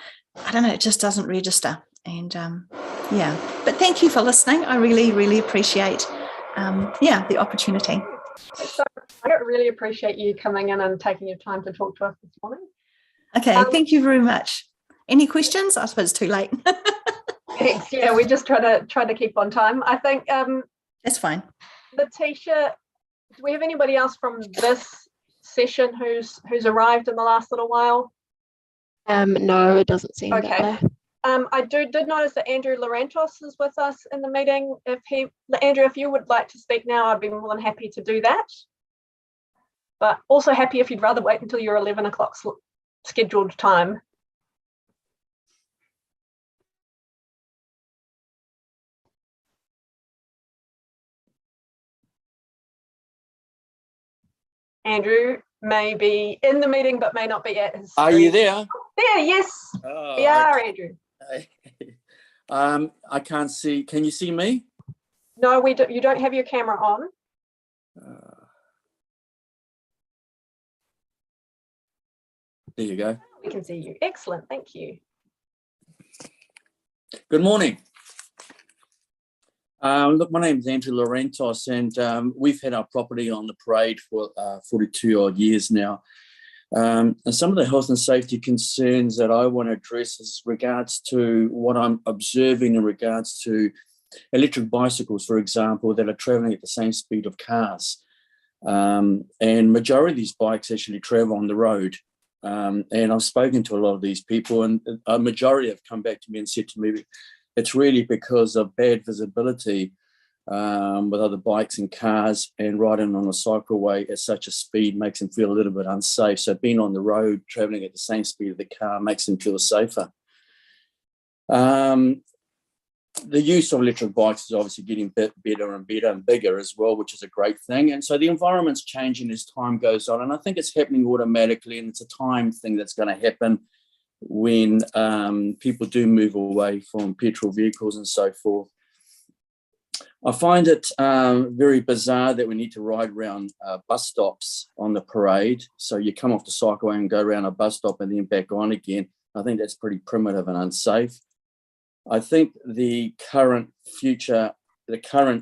I don't know, it just doesn't register. And yeah, but thank you for listening. I really, really appreciate the opportunity. So I really appreciate you coming in and taking your time to talk to us this morning. Okay, thank you very much. Any questions? I suppose it's too late. Thanks. Yeah, we just try to keep on time. I think that's fine. Letitia, do we have anybody else from this session who's arrived in the last little while? No, it doesn't seem okay. that way. I did notice that Andrew Lorentos is with us in the meeting. Andrew, if you would like to speak now, I'd be more than happy to do that. But also happy if you'd rather wait until your 11 o'clock scheduled time. Andrew may be in the meeting but may not be at his screen. Are you there? There, yes. Oh, we are, Andrew. I can't see. Can you see me? No, we do, you don't have your camera on. There you go. We can see you. Excellent. Thank you. Good morning. Look, my name is Andrew Lorentos, and we've had our property on the parade for 42 odd years now. And some of the health and safety concerns that I want to address is regards to what I'm observing in regards to electric bicycles, for example, that are travelling at the same speed of cars. And majority of these bikes actually travel on the road. And I've spoken to a lot of these people, and a majority have come back to me and said to me, it's really because of bad visibility with other bikes and cars, and riding on a cycleway at such a speed makes them feel a little bit unsafe. So being on the road, travelling at the same speed of the car makes them feel safer. The use of electric bikes is obviously getting better and better and bigger as well, which is a great thing. And so the environment's changing as time goes on, and I think it's happening automatically, and it's a time thing that's going to happen when people do move away from petrol vehicles and so forth. I find it very bizarre that we need to ride around bus stops on the parade. So you come off the cycleway and go around a bus stop and then back on again. I think that's pretty primitive and unsafe. I think the current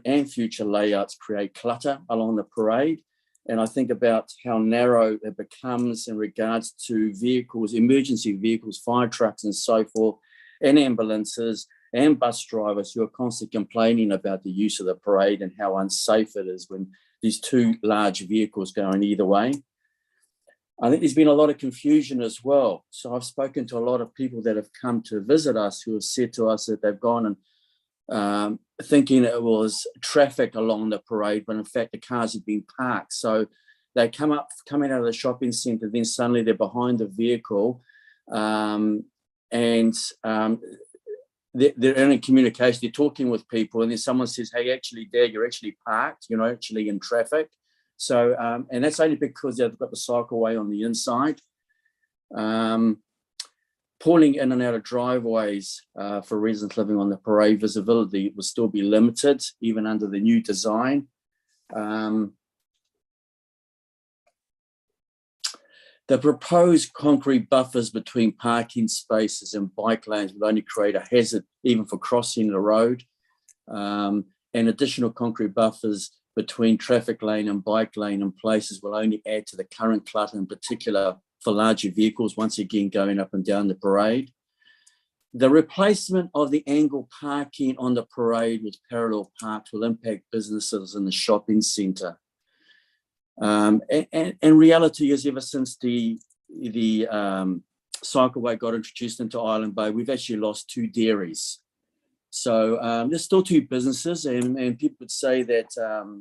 and future layouts create clutter along the parade. And I think about how narrow it becomes in regards to vehicles, emergency vehicles, fire trucks and so forth, and ambulances and bus drivers who are constantly complaining about the use of the parade and how unsafe it is when these two large vehicles go in either way. I think there's been a lot of confusion as well. So I've spoken to a lot of people that have come to visit us who have said to us that they've gone and thinking it was traffic along the parade, but in fact the cars had been parked. So They coming out of the shopping centre, then suddenly they're behind the vehicle, and they're in a communication, they're talking with people, and then someone says, hey, actually, Dad, you're actually parked, you're not actually in traffic. So, and that's only because they've got the cycleway on the inside. Pulling in and out of driveways for residents living on the parade, visibility will still be limited, even under the new design. The proposed concrete buffers between parking spaces and bike lanes will only create a hazard even for crossing the road. And additional concrete buffers between traffic lane and bike lane in places will only add to the current clutter, in particular for larger vehicles, once again going up and down the parade. The replacement of the angle parking on the parade with parallel parks will impact businesses in the shopping centre. And reality is, ever since the cycleway got introduced into Island Bay, we've actually lost 2 dairies. So there's still 2 businesses, and people would say that,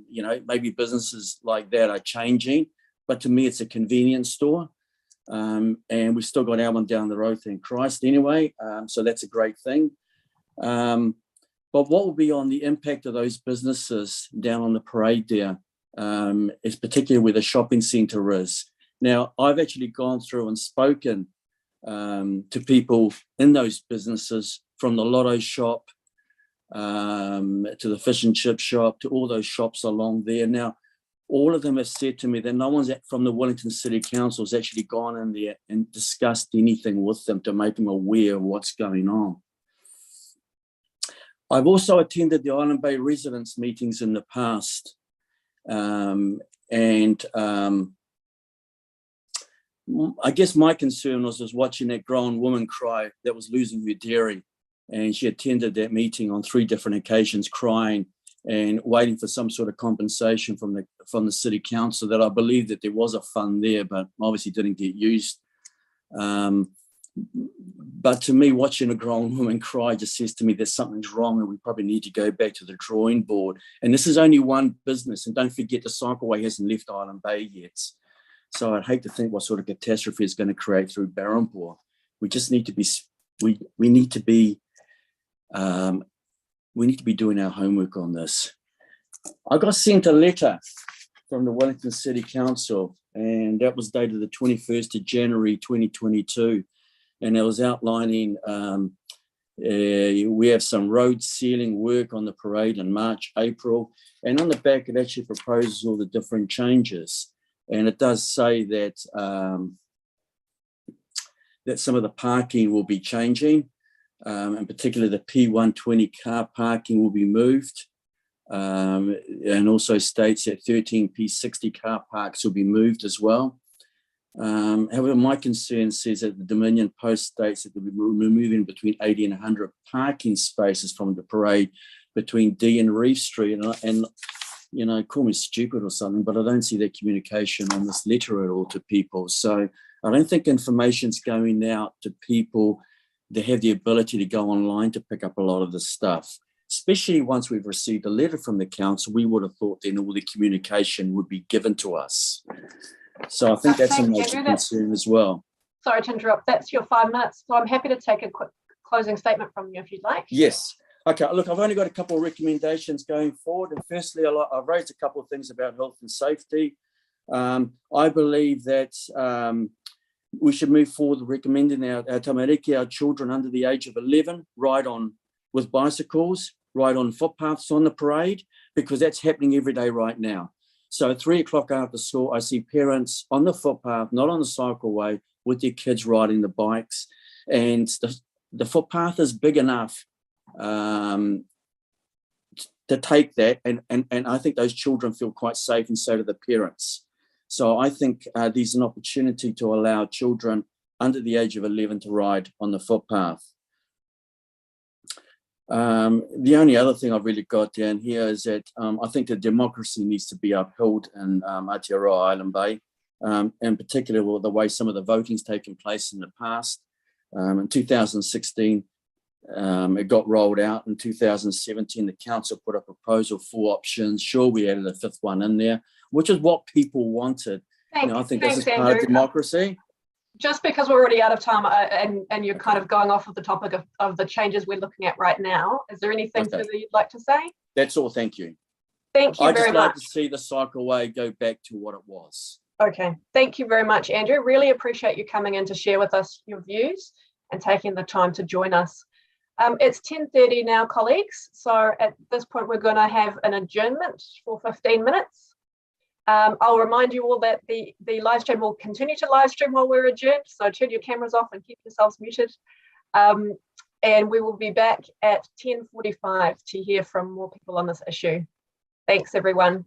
you know, maybe businesses like that are changing, but to me, it's a convenience store. And we've still got our one down the road, thank Christ, anyway. So that's a great thing. But what will be on the impact of those businesses down on the parade there? Is particularly where the shopping centre is. Now, I've actually gone through and spoken to people in those businesses, from the lotto shop to the fish and chip shop, to all those shops along there. Now, all of them have said to me that no one's from the Wellington City Council has actually gone in there and discussed anything with them to make them aware of what's going on. I've also attended the Island Bay residents meetings in the past. I guess my concern was watching that grown woman cry that was losing her dairy, and she attended that meeting on 3 different occasions, crying and waiting for some sort of compensation from the city council. That I believe that there was a fund there, but obviously didn't get used. But to me, watching a grown woman cry just says to me that something's wrong and we probably need to go back to the drawing board. And this is only one business. And don't forget, the cycleway hasn't left Island Bay yet. So I'd hate to think what sort of catastrophe it's going to create through Barrenpore. We just need to be, we need to be doing our homework on this. I got sent a letter from the Wellington City Council, and that was dated the 21st of January 2022. And it was outlining we have some road sealing work on the parade in March, April, and on the back it actually proposes all the different changes. And it does say that that some of the parking will be changing, in particular the P120 car parking will be moved, and also states that 13 P60 car parks will be moved as well. However, my concern says that the Dominion Post states that they'll be removing between 80 and 100 parking spaces from the parade between D and Reef Street. And you know, call me stupid or something, but I don't see that communication on this letter at all to people. So I don't think information's going out to people that have the ability to go online to pick up a lot of this stuff. Especially once we've received a letter from the council, we would have thought then all the communication would be given to us. So I think that's a major concern as well. Sorry to interrupt. That's your 5 minutes. So I'm happy to take a quick closing statement from you if you'd like. Yes. Okay. Look, I've only got a couple of recommendations going forward. And firstly, I've raised a couple of things about health and safety. I believe that we should move forward recommending our tamariki, our children under the age of 11, ride on with bicycles, ride on footpaths on the parade, because that's happening every day right now. So at 3 o'clock after school, I see parents on the footpath, not on the cycleway, with their kids riding the bikes. And the footpath is big enough to take that. And I think those children feel quite safe, and so do the parents. So I think there's an opportunity to allow children under the age of 11 to ride on the footpath. The only other thing I've really got down here is that I think the democracy needs to be upheld in Aotearoa Island Bay, in particular with the way some of the voting's taken place in the past. In 2016, it got rolled out. In 2017, the council put a proposal, 4 options. Sure, we added a 5th one in there. which is what people wanted. I think this is part Andrew. of democracy. Just because we're already out of time and you're kind of going off of the topic of the changes we're looking at right now, is there anything further you'd like to say? That's all. Thank you. Thank you very much. I'd just like to see the cycleway go back to what it was. Okay. Thank you very much, Andrew. Really appreciate you coming in to share with us your views and taking the time to join us. It's 10:30 now, colleagues. So at this point, we're going to have an adjournment for 15 minutes. I'll remind you all that the live stream will continue to live stream while we're adjourned. So turn your cameras off and keep yourselves muted. And we will be back at 10:45 to hear from more people on this issue. Thanks, everyone.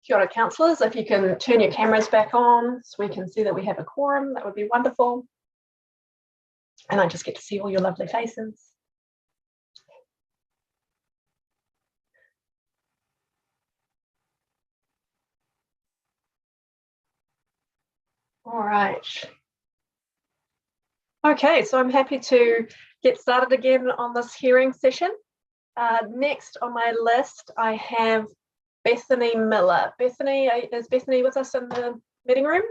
Kia ora, councillors. If you can turn your cameras back on so we can see that we have a quorum, that would be wonderful. And I just get to see all your lovely faces. All right. Okay, so I'm happy to get started again on this hearing session. Next on my list, I have Bethany Miller. Bethany, is Bethany with us in the meeting room?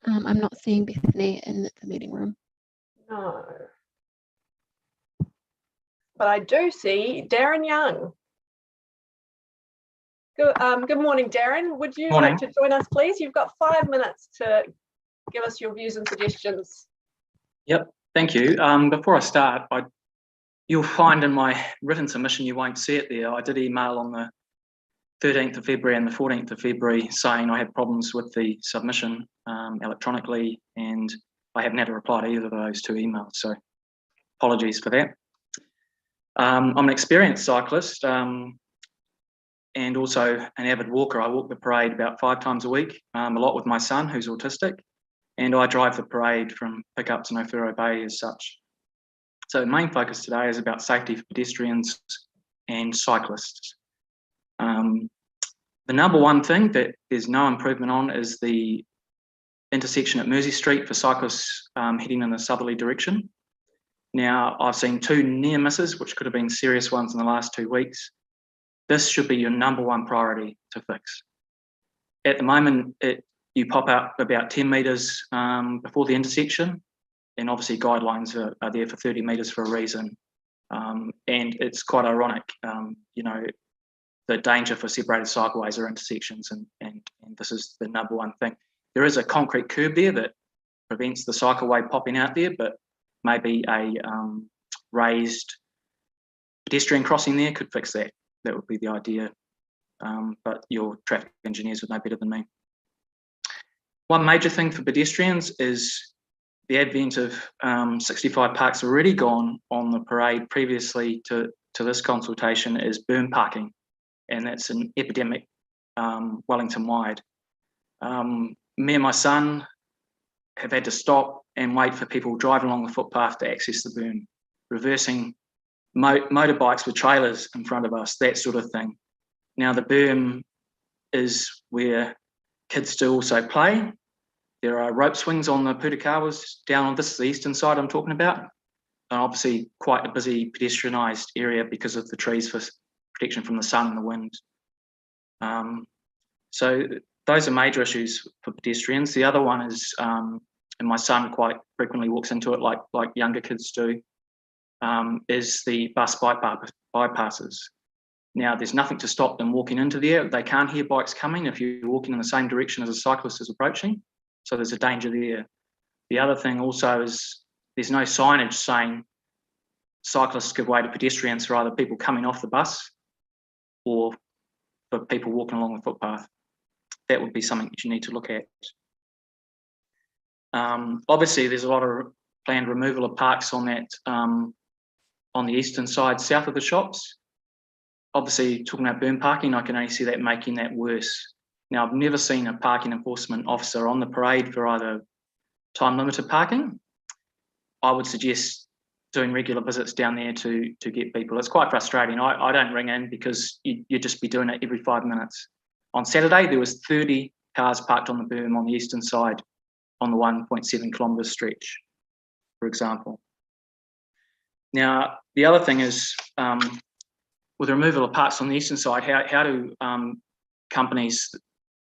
I'm not seeing Bethany in the meeting room. No. But I do see Darren Young. Good morning, Darren. Would you like to join us, please? You've got 5 minutes to give us your views and suggestions. Yep, thank you. Before I start, you'll find in my written submission, you won't see it there. I did email on the 13th of February and the 14th of February saying I had problems with the submission electronically, and I haven't had a reply to either of those two emails, so apologies for that. I'm an experienced cyclist and also an avid walker. I walk the parade about 5 times a week, a lot with my son who's autistic, and I drive the parade from pickup to Nofuro Bay as such. So the main focus today is about safety for pedestrians and cyclists. The number one thing that there's no improvement on is the intersection at Mersey Street for cyclists heading in a southerly direction. Now, I've seen 2 near misses, which could have been serious ones in the last 2 weeks. This should be your number one priority to fix. At the moment, you pop up about 10 metres before the intersection, and obviously guidelines are there for 30 metres for a reason. And it's quite ironic, you know, the danger for separated cycleways are intersections, and this is the number one thing. There is a concrete curb there that prevents the cycleway popping out there, but maybe a raised pedestrian crossing there could fix that. That would be the idea, but your traffic engineers would know better than me. One major thing for pedestrians is the advent of 65 parks already gone on the parade previously to this consultation is berm parking, and that's an epidemic Wellington-wide. Me and my son have had to stop and wait for people driving along the footpath to access the berm, reversing motorbikes with trailers in front of us, that sort of thing. Now the berm is where kids do also play. There are rope swings on the Putakawas down on this is the eastern side I'm talking about, and obviously quite a busy pedestrianised area because of the trees for protection from the sun and the wind. So those are major issues for pedestrians. The other one is, and my son quite frequently walks into it like younger kids do, is the bus bypasses. Now, there's nothing to stop them walking into there. They can't hear bikes coming if you're walking in the same direction as a cyclist is approaching. So there's a danger there. The other thing also is there's no signage saying cyclists give way to pedestrians for either people coming off the bus or for people walking along the footpath. That would be something that you need to look at. Obviously, there's a lot of planned removal of parks on that on the eastern side, south of the shops. Obviously, talking about berm parking, I can only see that making that worse. Now, I've never seen a parking enforcement officer on the parade for either time-limited parking. I would suggest doing regular visits down there to get people. It's quite frustrating. I don't ring in because you'd just be doing it every 5 minutes. On Saturday, there was 30 cars parked on the berm on the eastern side on the 1.7 kilometre stretch, for example. Now, the other thing is, with the removal of parks on the eastern side, how do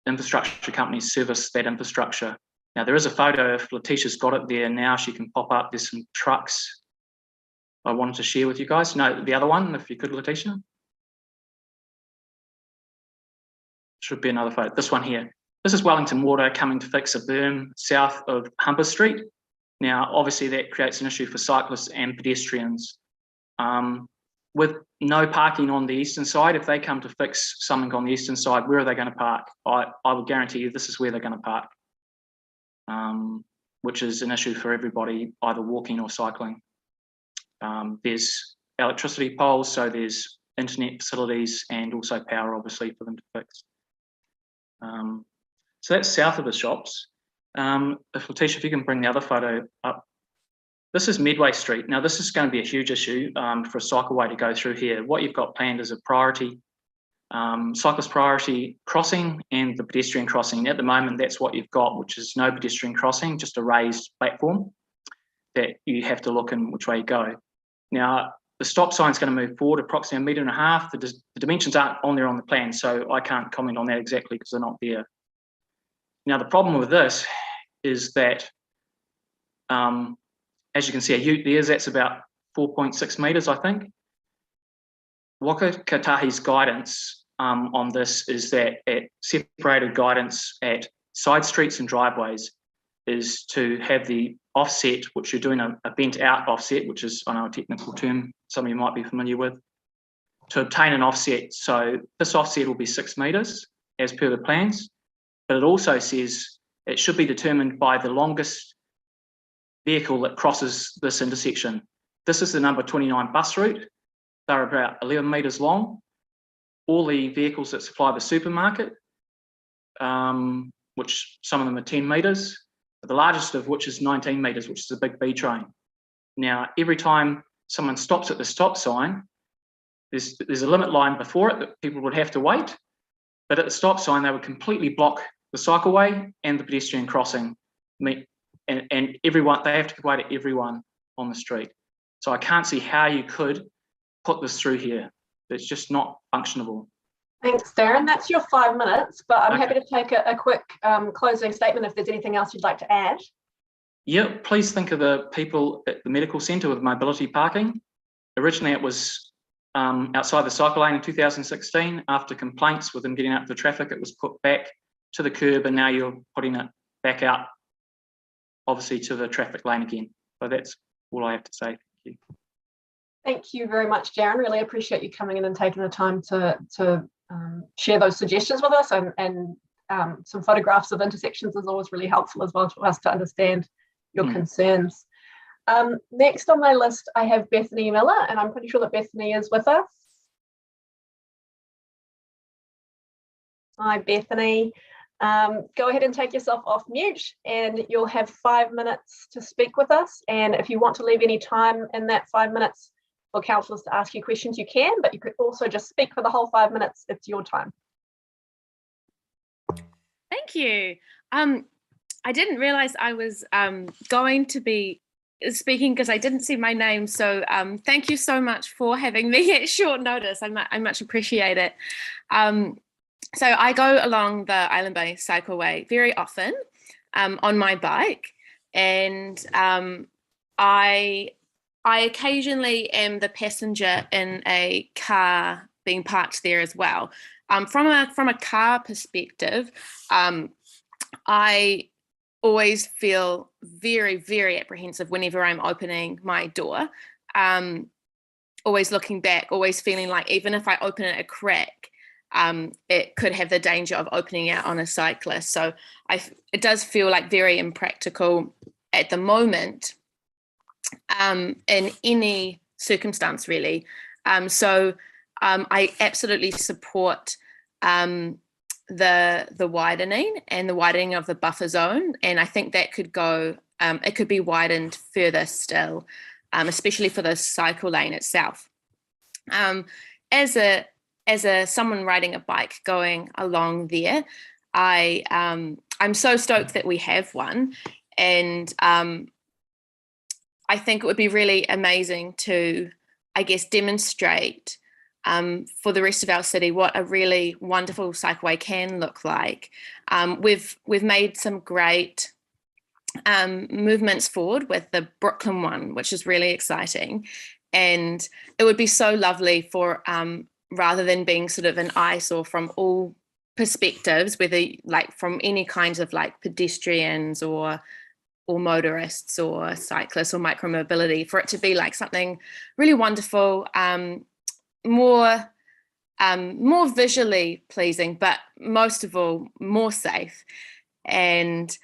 infrastructure companies service that infrastructure? Now, there is a photo, if Letitia's got it there now, she can pop up, there's some trucks I wanted to share with you guys. No, the other one, if you could, Letitia. Should be another photo, this one here. This is Wellington Water coming to fix a berm south of Humber Street. Now, obviously that creates an issue for cyclists and pedestrians. With no parking on the eastern side, if they come to fix something on the eastern side, where are they going to park? I would guarantee you this is where they're going to park, which is an issue for everybody, either walking or cycling. There's electricity poles, so there's internet facilities and also power, obviously, for them to fix. So that's south of the shops. If Letitia, if you can bring the other photo up. This is Medway Street. Now, this is going to be a huge issue for a cycleway to go through here. What you've got planned is a priority, cyclist priority crossing and the pedestrian crossing. At the moment, that's what you've got, which is no pedestrian crossing, just a raised platform that you have to look in which way you go. Now, the stop sign is going to move forward approximately 1.5 meters. The dimensions aren't on there on the plan, so I can't comment on that exactly because they're not there. Now, the problem with this is that, as you can see, a ute there, that's about 4.6 metres, I think. Waka Katahi's guidance on this is that separated guidance at side streets and driveways is to have the offset, which you're doing a bent out offset, which is, I know, a technical term some of you might be familiar with, to obtain an offset. So this offset will be 6 metres as per the plans, but it also says it should be determined by the longest vehicle that crosses this intersection. This is the number 29 bus route. They're about 11 metres long. All the vehicles that supply the supermarket, which some of them are 10 metres, the largest of which is 19 metres, which is a big B train. Now, every time someone stops at the stop sign, there's a limit line before it that people would have to wait, but at the stop sign, they would completely block the cycleway and the pedestrian crossing, and everyone, they have to wait at everyone on the street. So I can't see how you could put this through here. It's just not functionable. Thanks, Darren. That's your 5 minutes, but I'm happy to take a quick closing statement if there's anything else you'd like to add. Yeah, please think of the people at the medical centre with mobility parking. Originally, it was outside the cycle lane in 2016. After complaints with them getting out the traffic, it was put back to the curb, and now you're putting it back out, obviously, to the traffic lane again. So that's all I have to say. Thank you. Thank you very much, Darren. Really appreciate you coming in and taking the time to share those suggestions with us, and some photographs of intersections is always really helpful as well for us to understand your concerns. Next on my list, I have Bethany Miller, and I'm pretty sure that Bethany is with us. Hi, Bethany. Go ahead and take yourself off mute, and you'll have 5 minutes to speak with us. And if you want to leave any time in that 5 minutes for councillors to ask you questions, you can, but you could also just speak for the whole 5 minutes. It's your time. Thank you. I didn't realise I was going to be speaking because I didn't see my name. So thank you so much for having me at short notice. I much appreciate it. So I go along the Island Bay Cycleway very often on my bike, and I occasionally am the passenger in a car being parked there as well. From a car perspective, I always feel very, very apprehensive whenever I'm opening my door. Always looking back, always feeling like even if I open it a crack, it could have the danger of opening out on a cyclist. So it does feel like very impractical at the moment in any circumstance, really. So I absolutely support the widening and the widening of the buffer zone, and I think that could go. It could be widened further still, especially for the cycle lane itself. As a someone riding a bike going along there, I'm so stoked that we have one, and I think it would be really amazing to, I guess, demonstrate for the rest of our city what a really wonderful cycleway can look like. We've made some great movements forward with the Brooklyn one, which is really exciting, and it would be so lovely for rather than being sort of an eyesore from all perspectives, whether like from any kinds of like pedestrians or motorists or cyclists or micromobility, for it to be like something really wonderful, more visually pleasing, but most of all more safe. And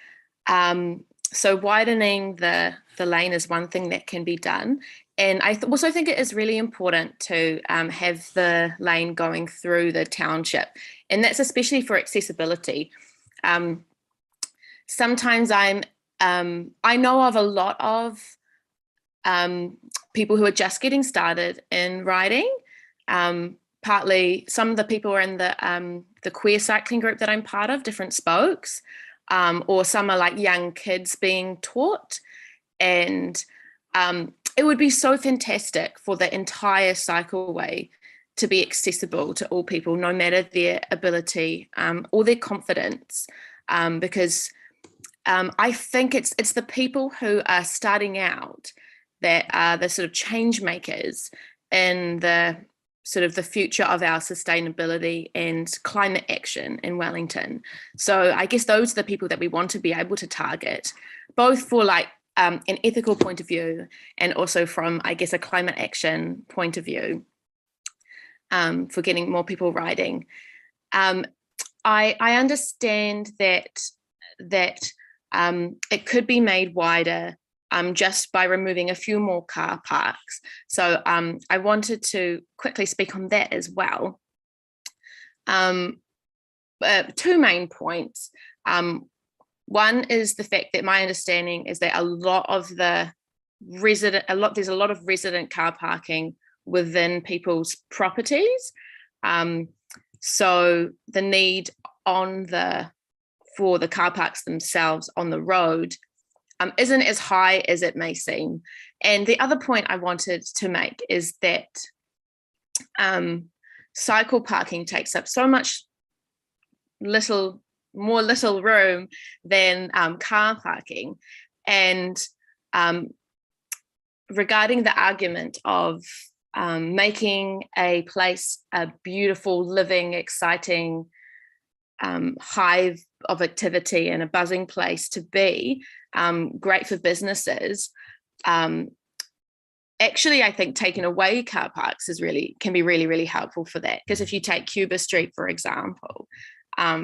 so widening the lane is one thing that can be done, And I also think it is really important to have the lane going through the township, and that's especially for accessibility. Sometimes I know of a lot of people who are just getting started in riding. Partly, some of the people are in the queer cycling group that I'm part of, different spokes, or some are like young kids being taught. And it would be so fantastic for the entire cycleway to be accessible to all people, no matter their ability or their confidence, because I think it's the people who are starting out that are the sort of change makers in the sort of the future of our sustainability and climate action in Wellington. So I guess those are the people that we want to be able to target, both for like an ethical point of view and also from, I guess, a climate action point of view, for getting more people riding. I understand that it could be made wider just by removing a few more car parks. So I wanted to quickly speak on that as well. Two main points. One is the fact that my understanding is that there's a lot of resident car parking within people's properties. So the need for the car parks themselves on the road isn't as high as it may seem. And the other point I wanted to make is that cycle parking takes up so much more room than car parking. And regarding the argument of making a place a beautiful, living, exciting hive of activity and a buzzing place to be, great for businesses. Actually, I think taking away car parks can be really, really helpful for that. Because if you take Cuba Street, for example,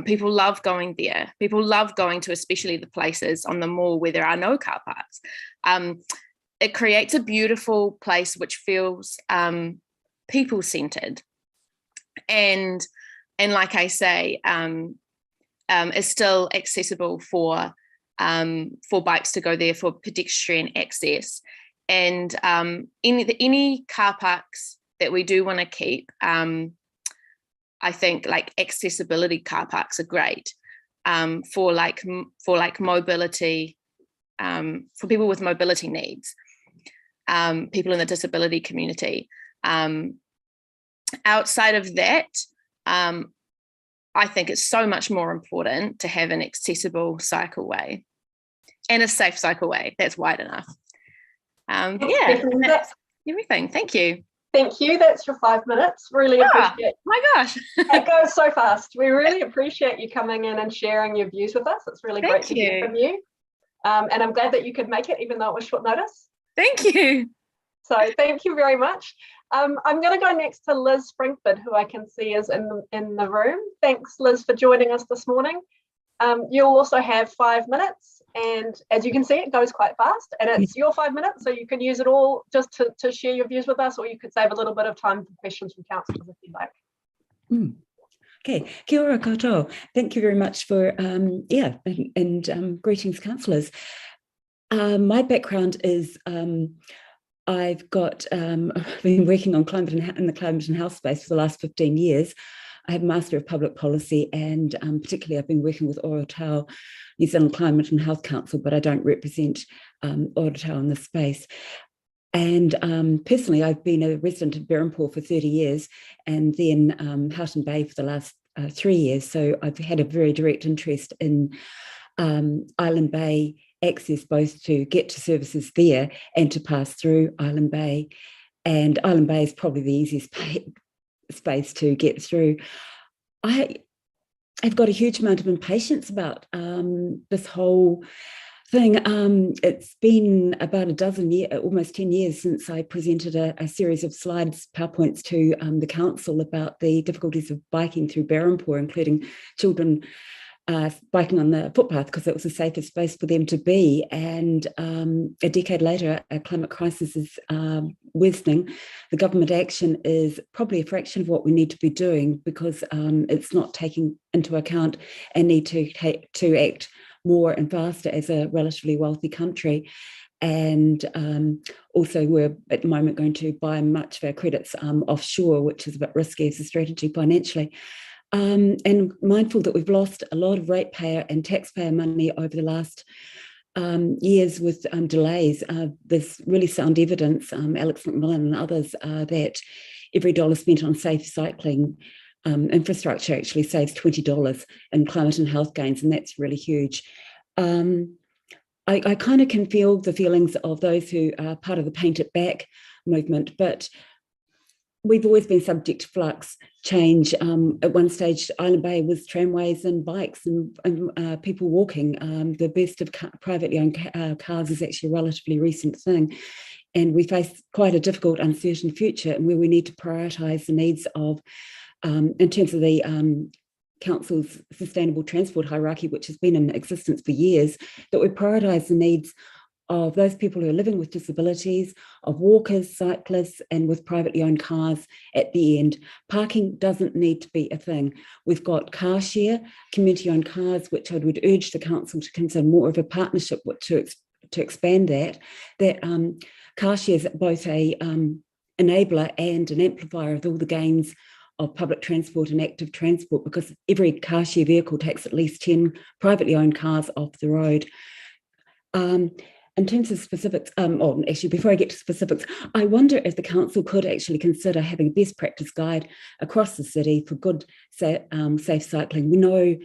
people love going there. People love going to especially the places on the mall where there are no car parks. It creates a beautiful place which feels people-centered. And like I say, is still accessible for bikes to go there, for pedestrian access. And any car parks that we do want to keep, I think like accessibility car parks are great for mobility, for people with mobility needs, people in the disability community. Outside of that, I think it's so much more important to have an accessible cycleway and a safe cycleway that's wide enough. That's everything. Thank you. Thank you. That's your 5 minutes. Really appreciate it. My gosh. It goes so fast. We really appreciate you coming in and sharing your views with us. It's really great to hear from you. And I'm glad that you could make it, even though it was short notice. Thank you. So thank you very much. I'm going to go next to Liz Springfield, who I can see is in the room. Thanks, Liz, for joining us this morning. You'll also have 5 minutes, and as you can see, it goes quite fast, and it's your 5 minutes, so you can use it all just to share your views with us, or you could save a little bit of time for questions from councillors if you like. Okay, kia ora koutou. Thank you very much for, greetings, councillors. My background is I've been working on in the climate and health space for the last 15 years. I have a Master of Public Policy, and particularly I've been working with Orotau New Zealand Climate and Health Council, but I don't represent Orotau in this space. And personally, I've been a resident of Berempore for 30 years, and then Houghton Bay for the last 3 years. So I've had a very direct interest in Island Bay access, both to get to services there and to pass through Island Bay. And Island Bay is probably the easiest space to get through. I've got a huge amount of impatience about this whole thing. It's been about almost 10 years since I presented a series of slides, PowerPoints to the council about the difficulties of biking through Berempore, including children biking on the footpath because it was a safer space for them to be. And a decade later, a climate crisis is worsening. The government action is probably a fraction of what we need to be doing because it's not taking into account a need to act more and faster as a relatively wealthy country. And also we're at the moment going to buy much of our credits offshore, which is a bit risky as a strategy financially. And mindful that we've lost a lot of ratepayer and taxpayer money over the last years with delays. There's really sound evidence, Alex McMillan and others, that every dollar spent on safe cycling infrastructure actually saves $20 in climate and health gains, and that's really huge. I kind of can feel the feelings of those who are part of the Paint It Back movement, but we've always been subject to flux, change. At one stage, Island Bay was tramways and bikes and people walking. The burst of privately owned cars is actually a relatively recent thing. And we face quite a difficult, uncertain future and where we need to prioritise the needs of, in terms of the Council's sustainable transport hierarchy, which has been in existence for years, that we prioritise the needs of those people who are living with disabilities, of walkers, cyclists, and with privately owned cars at the end. Parking doesn't need to be a thing. We've got car share, community-owned cars, which I would urge the council to consider more of a partnership to expand that car share is both a enabler and an amplifier of all the gains of public transport and active transport, because every car share vehicle takes at least 10 privately owned cars off the road. In terms of specifics, or actually before I get to specifics, I wonder if the council could actually consider having a best practice guide across the city for good, safe cycling. We know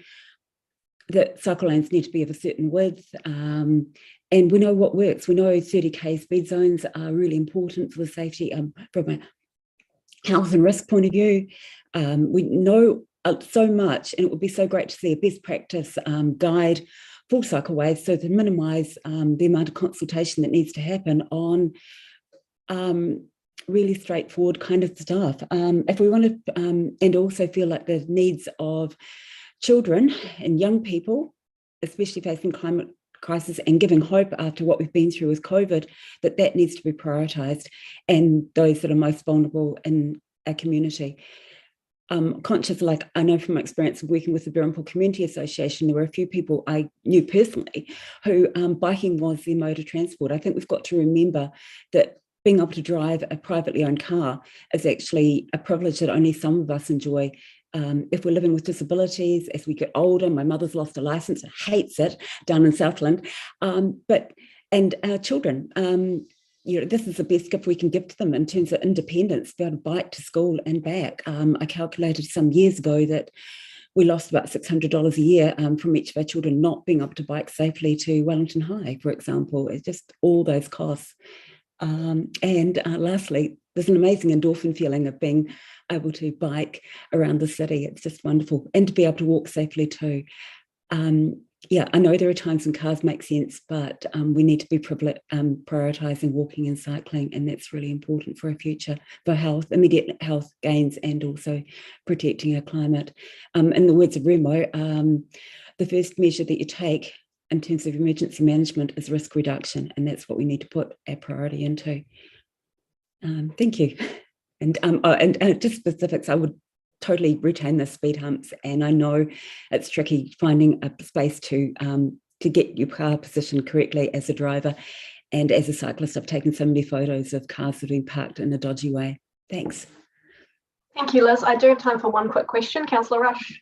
that cycle lanes need to be of a certain width, and we know what works. We know 30k speed zones are really important for the safety from a health and risk point of view. We know so much, and it would be so great to see a best practice guide for cycleways so to minimise the amount of consultation that needs to happen on really straightforward kind of stuff. If we want to, and also feel like the needs of children and young people, especially facing climate crisis and giving hope after what we've been through with COVID, that needs to be prioritised, and those that are most vulnerable in our community. Conscious, like I know from my experience of working with the Birrempore Community Association, there were a few people I knew personally who biking was their mode of transport. I think we've got to remember that being able to drive a privately owned car is actually a privilege that only some of us enjoy. If we're living with disabilities, as we get older, my mother's lost a licence, hates it down in Southland, and our children, this is the best gift we can give to them in terms of independence, be able to bike to school and back. I calculated some years ago that we lost about $600 a year from each of our children not being able to bike safely to Wellington High, for example. It's just all those costs. And lastly, there's an amazing endorphin feeling of being able to bike around the city. It's just wonderful. And to be able to walk safely too. I know there are times when cars make sense, but we need to be prioritising walking and cycling, and that's really important for our future, for health, immediate health gains, and also protecting our climate. In the words of Remo, the first measure that you take in terms of emergency management is risk reduction, and that's what we need to put our priority into. Thank you. And just specifics, I would totally retain the speed humps, and I know it's tricky finding a space to get your car positioned correctly as a driver, and as a cyclist I've taken so many photos of cars that have been parked in a dodgy way. Thanks. Thank you, Liz. I do have time for one quick question. Councillor Rush.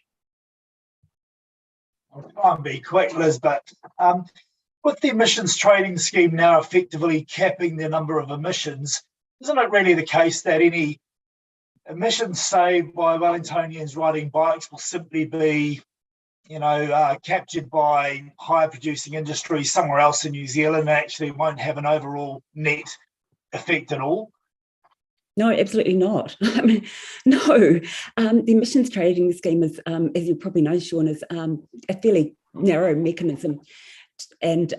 I'll try and be quick, Liz, but with the emissions trading scheme now effectively capping the number of emissions, isn't it really the case that any emissions saved by Wellingtonians riding bikes will simply be, captured by higher producing industries somewhere else in New Zealand and actually won't have an overall net effect at all? No, absolutely not. I mean, no. The emissions trading scheme is, as you probably know, Sean, is a fairly narrow mechanism, and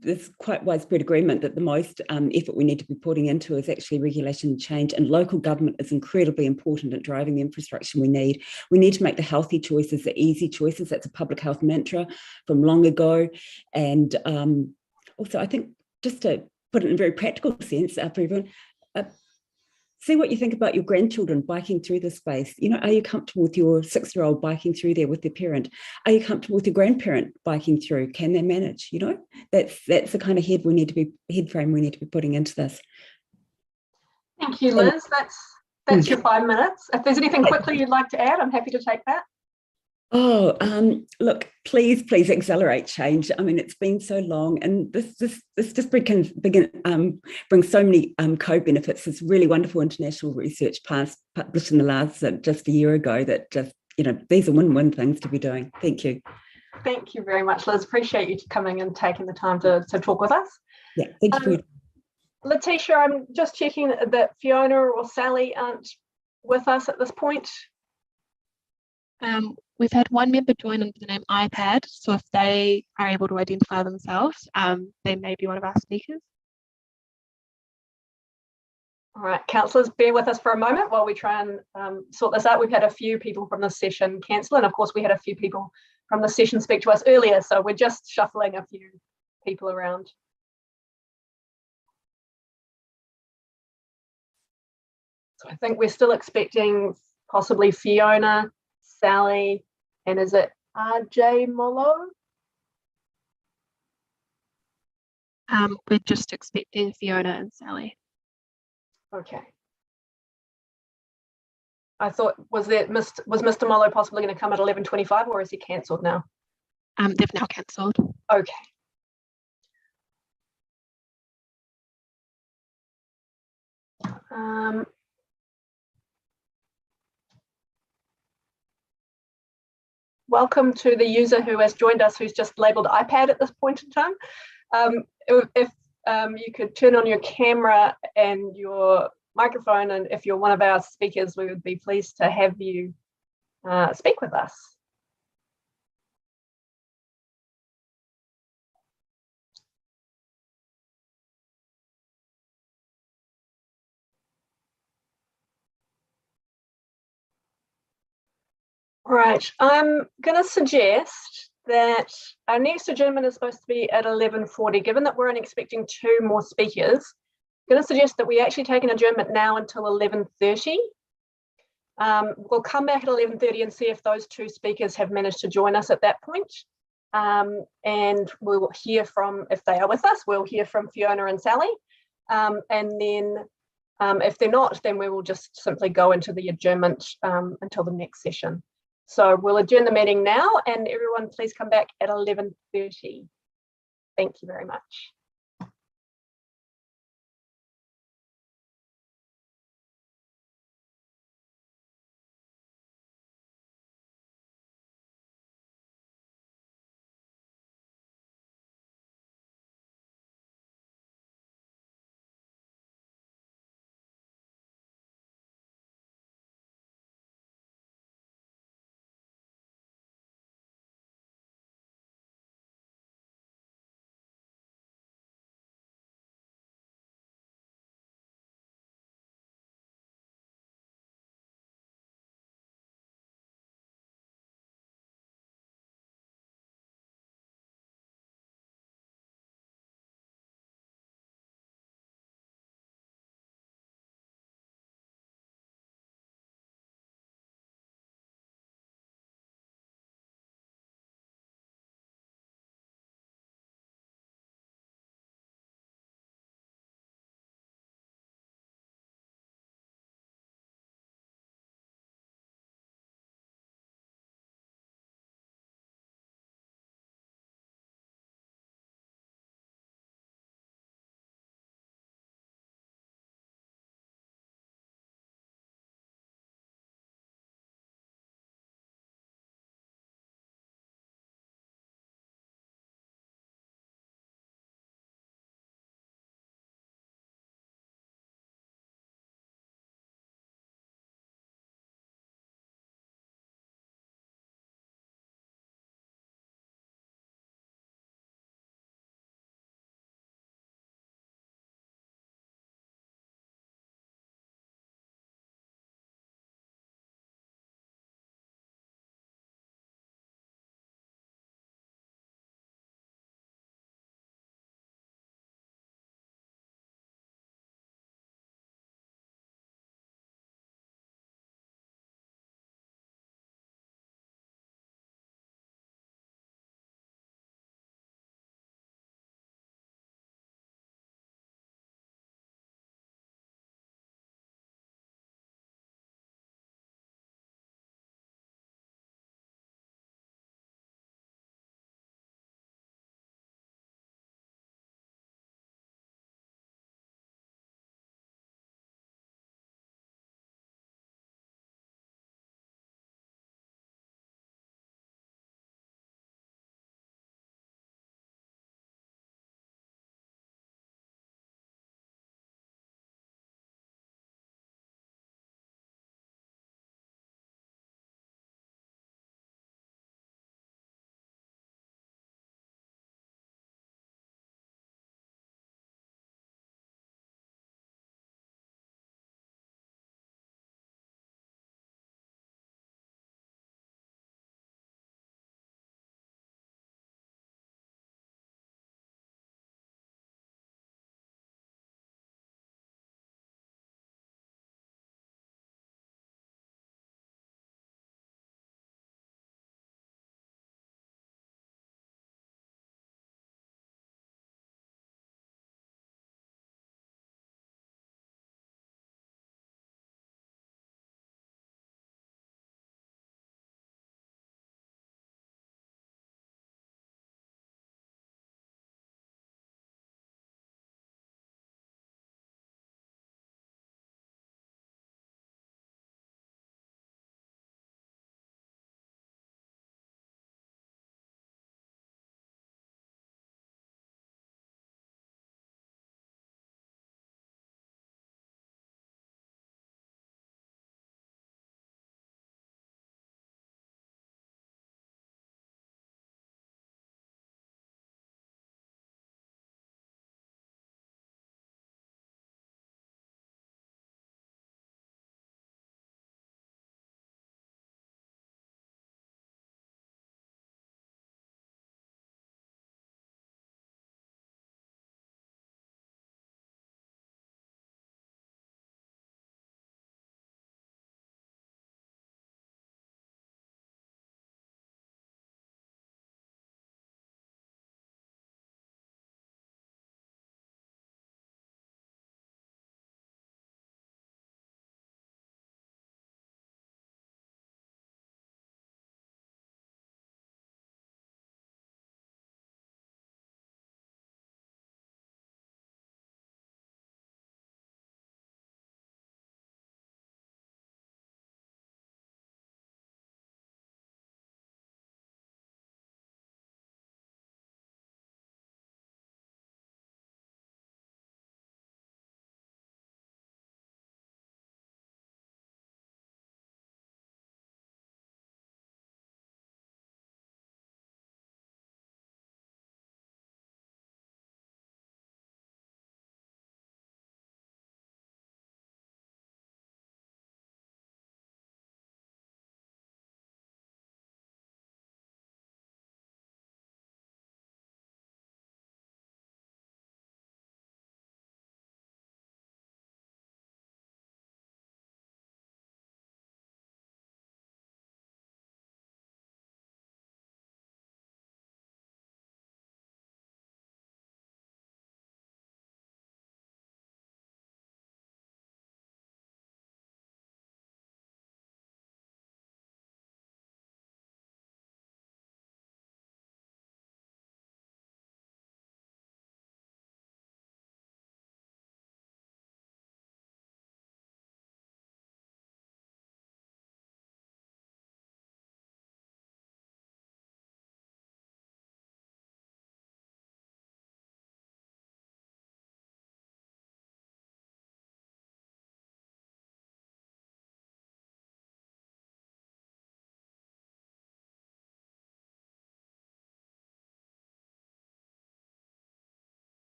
there's quite widespread agreement that the most effort we need to be putting into is actually regulation change, and local government is incredibly important at driving the infrastructure we need. We need to make the healthy choices, the easy choices. That's a public health mantra from long ago. And also, I think, just to put it in a very practical sense for everyone, see what you think about your grandchildren biking through the space. You know, are you comfortable with your 6-year-old biking through there with their parent? Are you comfortable with your grandparent biking through? Can they manage? You know, that's the kind of head frame we need to be putting into this. Thank you, Liz. That's your 5 minutes. If there's anything quickly you'd like to add, I'm happy to take that. Oh, look, please accelerate change. I mean, it's been so long, and this just brings so many co-benefits. It's really wonderful international research published in the last just a year ago that just, you know, these are win-win things to be doing. Thank you. Thank you very much, Liz. Appreciate you coming and taking the time to talk with us. Yeah, thank you for your Letitia, I'm just checking that Fiona or Sally aren't with us at this point. We've had one member join under the name iPad, so if they are able to identify themselves, they may be one of our speakers. All right, councillors, bear with us for a moment while we try and sort this out. We've had a few people from this session cancel, and of course we had a few people from the session speak to us earlier, so we're just shuffling a few people around. So I think we're still expecting possibly Fiona, Sally, and is it RJ Mollo? We're just expecting Fiona and Sally. Okay. I thought, was Mr. Mollo possibly going to come at 11:25, or is he cancelled now? They've now cancelled. Okay. Welcome to the user who has joined us, who's just labelled iPad at this point in time. If you could turn on your camera and your microphone, and if you're one of our speakers, we would be pleased to have you speak with us. Right, I'm going to suggest that our next adjournment is supposed to be at 11:40. Given that we're only expecting 2 more speakers, I'm going to suggest that we actually take an adjournment now until 11:30. We'll come back at 11:30 and see if those 2 speakers have managed to join us at that point. And we will hear from, if they are with us, we'll hear from Fiona and Sally. And then if they're not, then we will just simply go into the adjournment until the next session. So we'll adjourn the meeting now, and everyone please come back at 11:30. Thank you very much.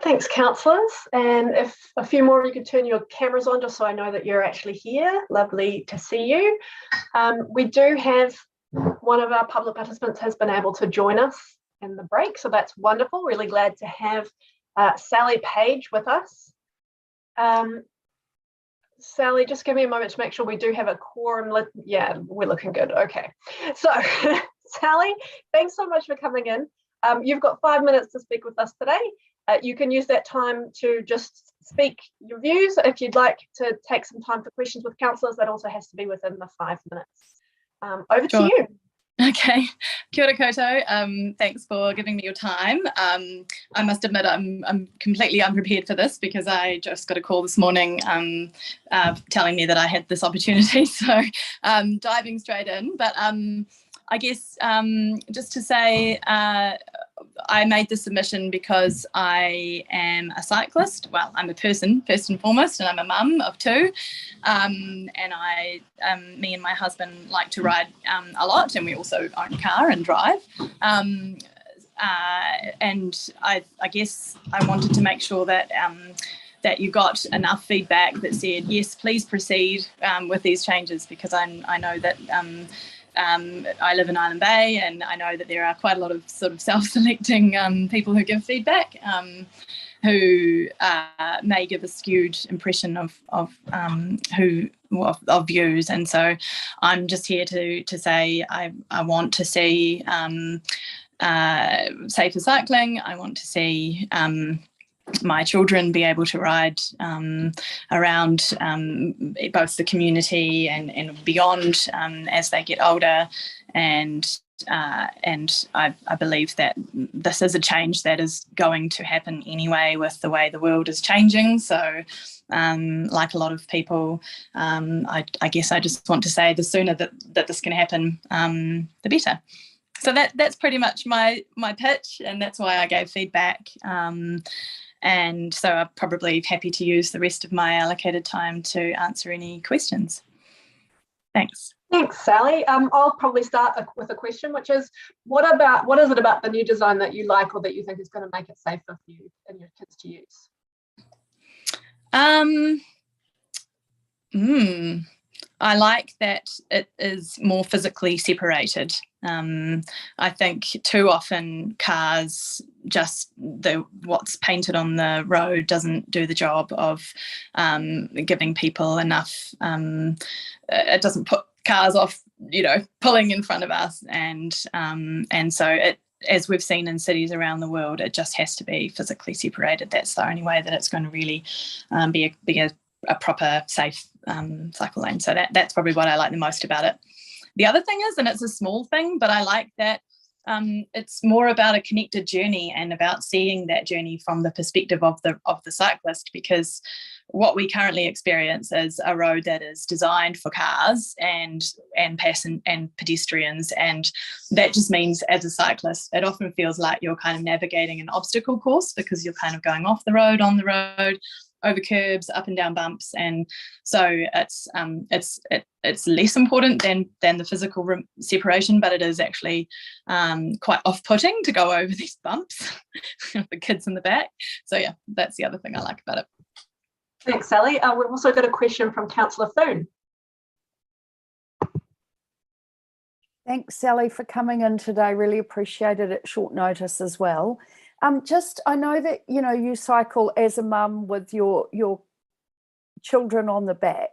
Thanks, councillors. And if a few more of you could turn your cameras on, just so I know that you're actually here. Lovely to see you. We do have one of our public participants has been able to join us in the break, so that's wonderful. Really glad to have Sally Page with us. Sally, just give me a moment to make sure we do have a quorum. Yeah, we're looking good. Okay. So, Sally, thanks so much for coming in. You've got 5 minutes to speak with us today. You can use that time to just speak your views. If you'd like to take some time for questions with councillors, that also has to be within the 5 minutes. Over to you. Okay, kia ora koutou. Thanks for giving me your time. I must admit I'm completely unprepared for this because I just got a call this morning telling me that I had this opportunity, so diving straight in. But I guess just to say, I made the submission because I am a cyclist. Well, I'm a person first and foremost, and I'm a mum of two. And me and my husband like to ride a lot, and we also own a car and drive. And I guess I wanted to make sure that that you got enough feedback that said, yes, please proceed with these changes, because I know that I live in Island Bay, and I know that there are quite a lot of sort of self-selecting people who give feedback, who may give a skewed impression of views. And so I'm just here to say I want to see safer cycling. I want to see my children be able to ride around both the community and beyond as they get older, and I believe that this is a change that is going to happen anyway with the way the world is changing. So like a lot of people, I guess I just want to say the sooner that this can happen, the better. So that's pretty much my pitch, and that's why I gave feedback. And so I'm probably happy to use the rest of my allocated time to answer any questions. Thanks. Thanks, Sally. I'll probably start with a question, which is, what is it about the new design that you like, or that you think is going to make it safer for you and your kids to use? I like that it is more physically separated. I think too often cars, just what's painted on the road doesn't do the job of giving people enough. It doesn't put cars off, pulling in front of us, and so it, as we've seen in cities around the world, it just has to be physically separated. That's the only way that it's going to really be a proper, safe cycle lane. So that's probably what I like the most about it. The other thing is, and it's a small thing, but I like that it's more about a connected journey and about seeing that journey from the perspective of the cyclist, because what we currently experience is a road that is designed for cars and pedestrians, and that just means, as a cyclist, it often feels like you're kind of navigating an obstacle course, because you're kind of going off the road, on the road, over curbs, up and down bumps, and so it's less important than the physical separation, but it is actually quite off-putting to go over these bumps with the kids in the back. So yeah, that's the other thing I like about it. Thanks, Sally. We've also got a question from Councillor Foon. Thanks, Sally, for coming in today. Really appreciate it at short notice as well. I know that you cycle as a mum with your children on the back.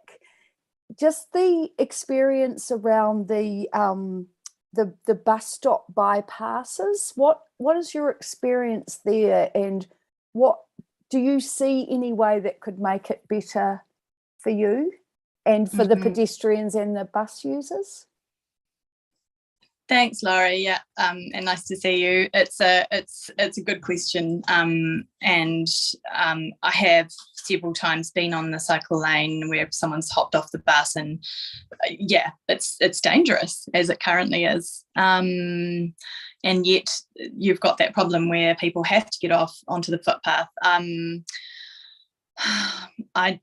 Just the experience around the bus stop bypasses. What is your experience there, and what do you see any way that could make it better for you and for the pedestrians and the bus users? Thanks, Laurie. Yeah, and nice to see you. It's a good question, and I have several times been on the cycle lane where someone's hopped off the bus, and yeah, it's dangerous as it currently is. And yet you've got that problem where people have to get off onto the footpath. I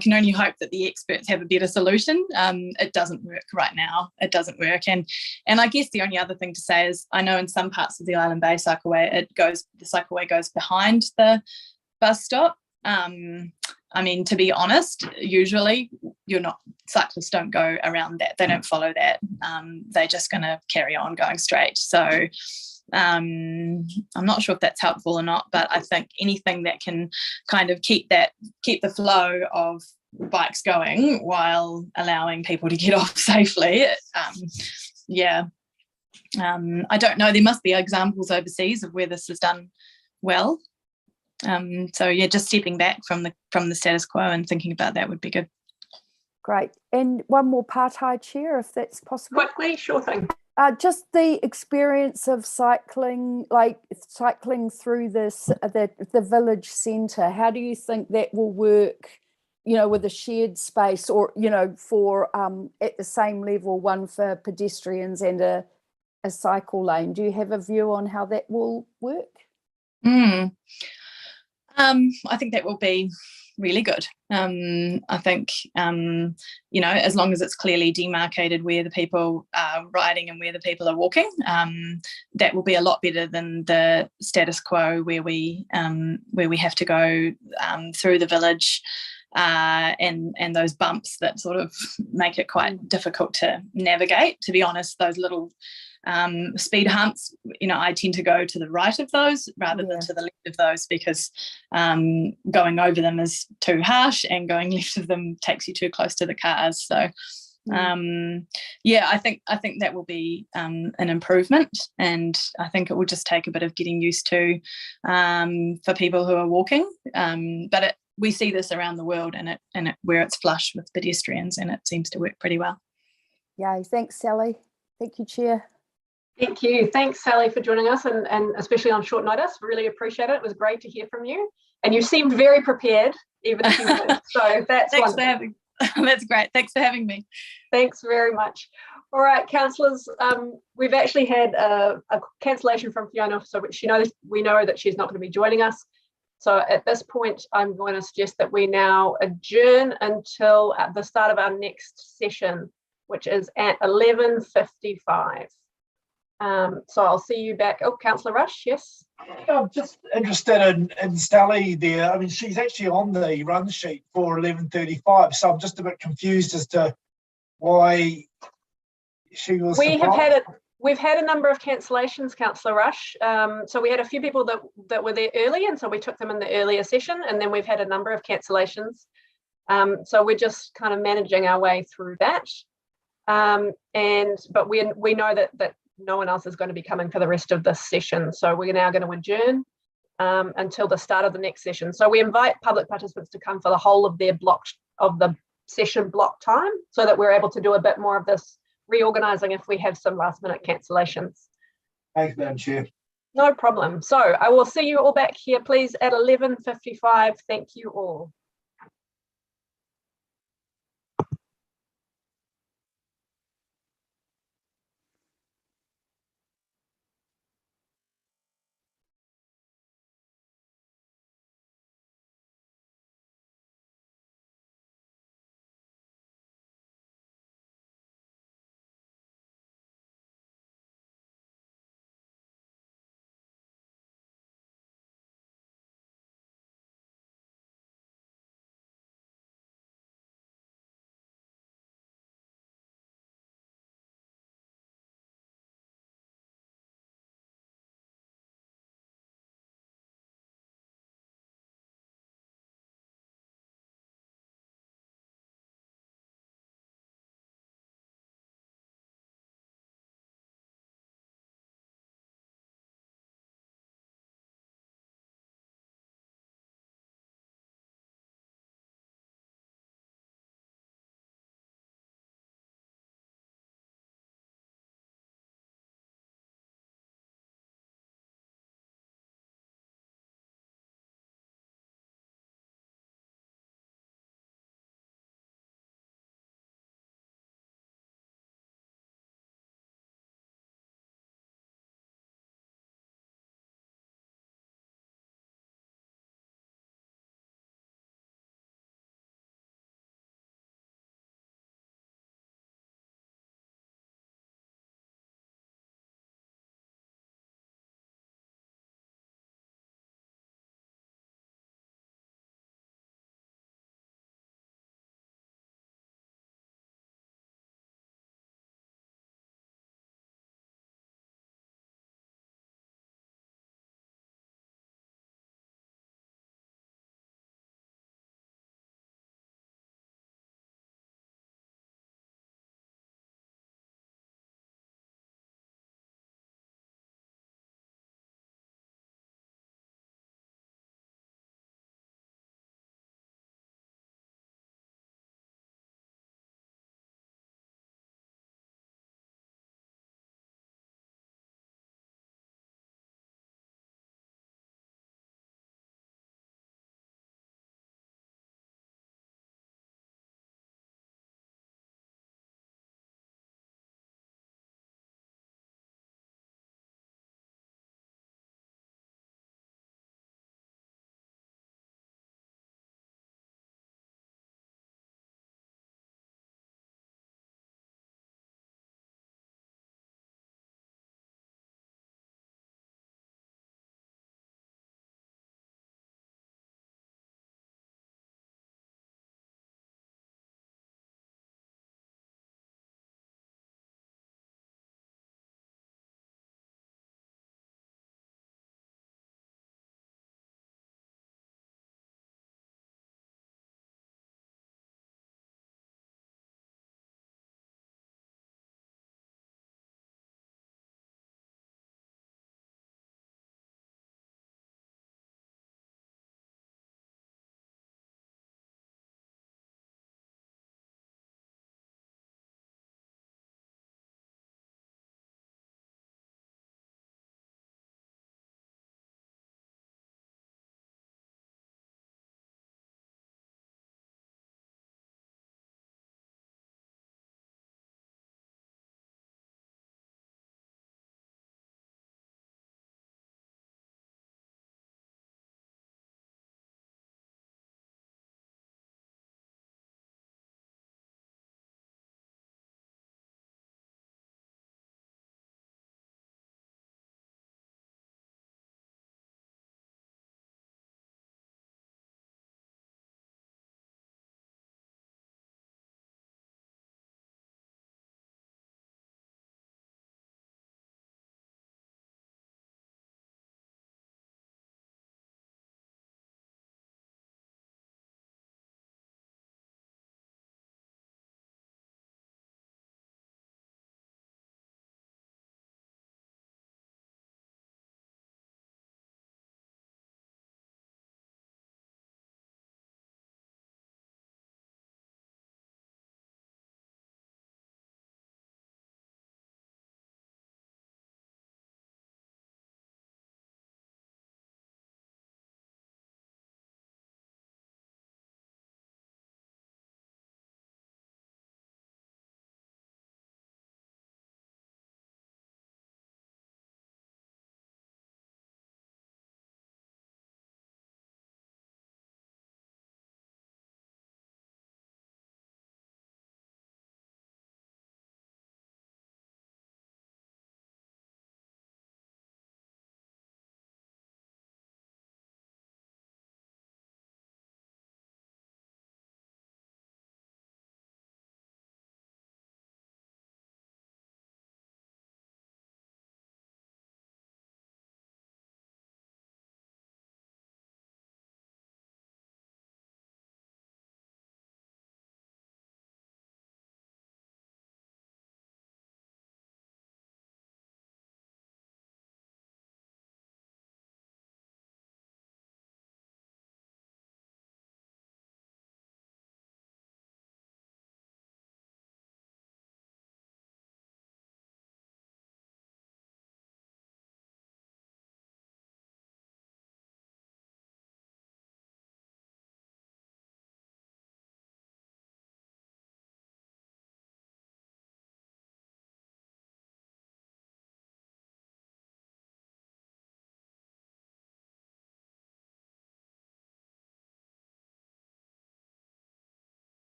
can only hope that the experts have a better solution. It doesn't work right now. It doesn't work. And I guess the only other thing to say is I know in some parts of the Island Bay cycleway, the cycleway goes behind the bus stop. I mean, to be honest, usually cyclists don't go around that. They don't follow that. They're just going to carry on going straight. So I'm not sure if that's helpful or not, but I think anything that can kind of keep the flow of bikes going while allowing people to get off safely. I don't know. There must be examples overseas of where this is done well. Just stepping back from the status quo and thinking about that would be good. Great. And one more part-time chair, if that's possible. Quickly, sure thing. Just the experience of cycling through the village centre. How do you think that will work, with a shared space or, for at the same level, one for pedestrians and a cycle lane? Do you have a view on how that will work? I think that will be really good. I think, as long as it's clearly demarcated where the people are riding and where the people are walking, that will be a lot better than the status quo where we have to go through the village and those bumps that sort of make it quite difficult to navigate. To be honest, those little speed humps, I tend to go to the right of those rather than to the left of those because going over them is too harsh and going left of them takes you too close to the cars. So I think that will be an improvement, and I think it will just take a bit of getting used to for people who are walking. But we see this around the world, and where it's flush with pedestrians, and it seems to work pretty well. Yeah, thanks, Sally. Thank you, Chair. Thank you. Thanks, Sally, for joining us, and especially on short notice. Really appreciate it. It was great to hear from you. And you seemed very prepared, even if you weren't. So that's Thanks for having. That's great. Thanks for having me. Thanks very much. All right, councillors, we've actually had a cancellation from Fiona, so we know that she's not going to be joining us. So at this point, I'm going to suggest that we now adjourn until at the start of our next session, which is at 11:55. So I'll see you back. Oh, Councillor Rush, yes. I'm just interested in Sally there. I mean, she's actually on the run sheet for 11:35, so I'm just a bit confused as to why she was. We've had a number of cancellations, Councillor Rush. So we had a few people that were there early, and so we took them in the earlier session, and then we've had a number of cancellations. So we're just kind of managing our way through that. But we know that no one else is going to be coming for the rest of this session. So we're now going to adjourn until the start of the next session. So we invite public participants to come for the whole of the session block time so that we're able to do a bit more of this reorganising if we have some last minute cancellations. Thanks, Madam Chair. No problem. So I will see you all back here, please, at 11:55. Thank you all.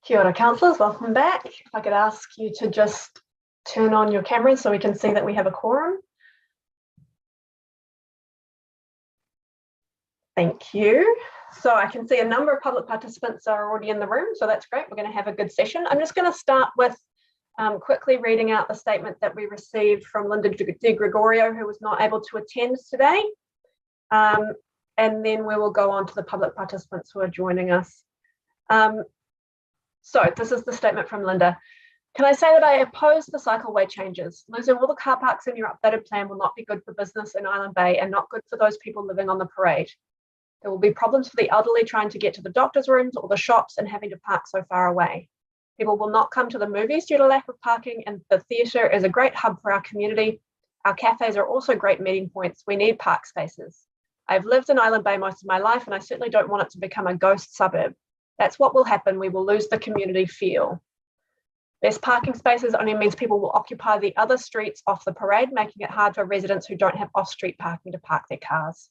Kia ora, councillors, welcome back. If I could ask you to just turn on your cameras so we can see that we have a quorum. Thank you. So I can see a number of public participants are already in the room, so that's great. We're going to have a good session. I'm just going to start with quickly reading out the statement that we received from Linda De Gregorio, who was not able to attend today. And then we will go on to the public participants who are joining us. So this is the statement from Linda. Can I say that I oppose the cycleway changes? Losing all the car parks in your updated plan will not be good for business in Island Bay and not good for those people living on the parade. There will be problems for the elderly trying to get to the doctor's rooms or the shops and having to park so far away. People will not come to the movies due to lack of parking, and the theatre is a great hub for our community. Our cafes are also great meeting points. We need park spaces. I've lived in Island Bay most of my life, and I certainly don't want it to become a ghost suburb. That's what will happen. We will lose the community feel. Less parking spaces only means people will occupy the other streets off the parade, making it hard for residents who don't have off-street parking to park their cars.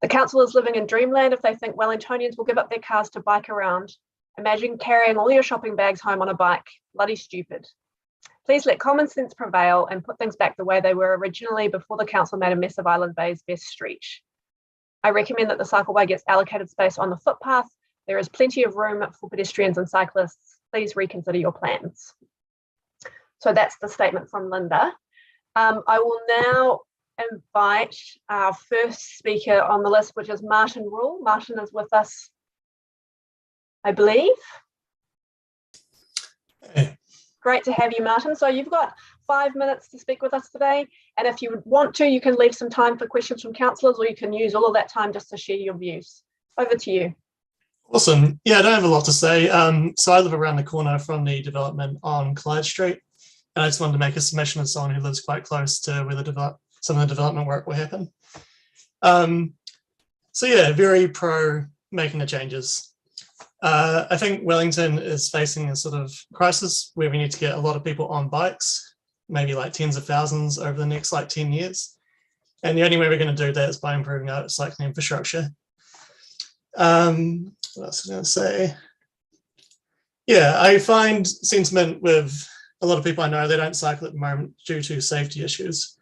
The council is living in dreamland if they think Wellingtonians will give up their cars to bike around. Imagine carrying all your shopping bags home on a bike. Bloody stupid. Please let common sense prevail and put things back the way they were originally before the council made a mess of Island Bay's best street. I recommend that the cycleway gets allocated space on the footpath. There is plenty of room for pedestrians and cyclists. Please reconsider your plans. So that's the statement from Linda. I will now invite our first speaker on the list, which is Martin Rule. Martin is with us, I believe. Hey. Great to have you, Martin. So you've got 5 minutes to speak with us today. And if you want to, you can leave some time for questions from councillors, or you can use all of that time just to share your views. Over to you. Awesome. Yeah, I don't have a lot to say. So I live around the corner from the development on Clyde Street. And I just wanted to make a submission as someone who lives quite close to where some of the development work will happen. So yeah, very pro making the changes. I think Wellington is facing a sort of crisis where we need to get a lot of people on bikes, maybe like tens of thousands over the next like 10 years. And the only way we're going to do that is by improving our cycling infrastructure. What else was I going to say? Yeah, I find sentiment with a lot of people I know, they don't cycle at the moment due to safety issues.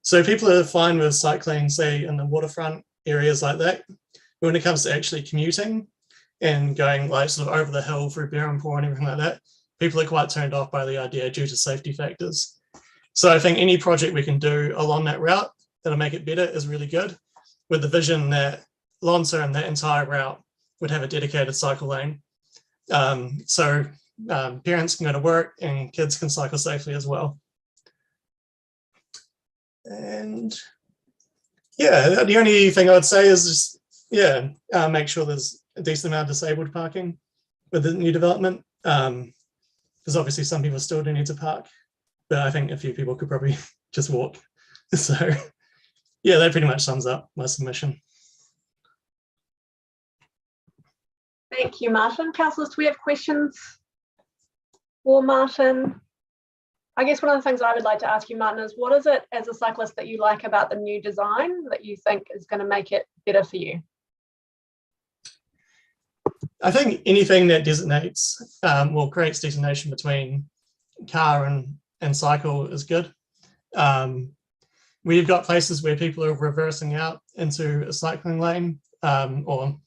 So people are fine with cycling, say, in the waterfront areas like that. But when it comes to actually commuting and going like sort of over the hill through Berrinpore and everything like that, people are quite turned off by the idea due to safety factors. So I think any project we can do along that route that'll make it better is really good, with the vision that Lonsa and that entire route would have a dedicated cycle lane. So parents can go to work and kids can cycle safely as well. And yeah, the only thing I would say is just, yeah, make sure there's a decent amount of disabled parking with the new development. Because obviously some people still do need to park, but I think a few people could probably just walk. So yeah, that pretty much sums up my submission. Thank you, Martin. Councillors, do we have questions for Martin? I guess one of the things I would like to ask you, Martin, is what is it as a cyclist that you like about the new design that you think is going to make it better for you? I think anything that designates or creates designation between car and cycle is good. We've got places where people are reversing out into a cycling lane or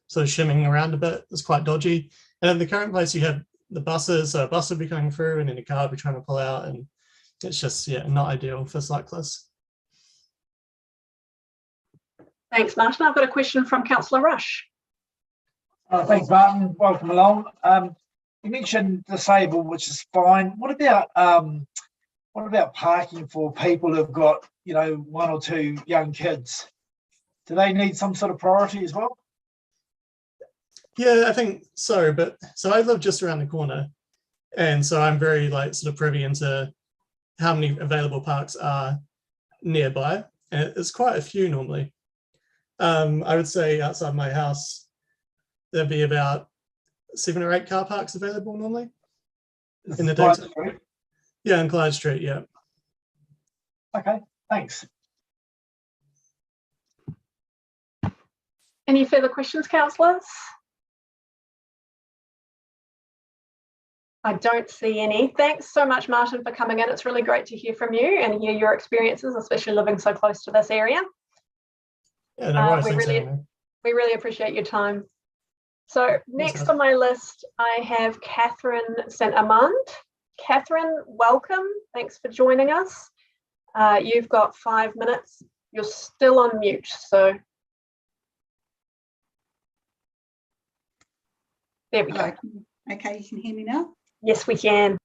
sort of shimming around a bit. It's quite dodgy. And in the current place, you have the buses, so a bus will be coming through and then a car will be trying to pull out, and it's just, yeah, not ideal for cyclists. Thanks, Martin. I've got a question from Councillor Rush. Thanks, Martin. Welcome along. You mentioned disabled, which is fine. What about parking for people who've got, you know, 1 or 2 young kids? Do they need some sort of priority as well? Yeah, I think so. But so I live just around the corner, and so I'm very like sort of privy into how many available parks are nearby, and it's quite a few normally. I would say outside my house there'd be about 7 or 8 car parks available normally in the daytime. Yeah, in Clyde Street, yeah. Okay, thanks. Any further questions, councillors? I don't see any. Thanks so much, Martin, for coming in. It's really great to hear from you and hear your experiences, especially living so close to this area. Yeah, no worries. We really appreciate your time. So next on my list, I have Catherine Santamand. Catherine, welcome. Thanks for joining us. You've got 5 minutes. You're still on mute, so there we go. Okay, you can hear me now? Yes, we can.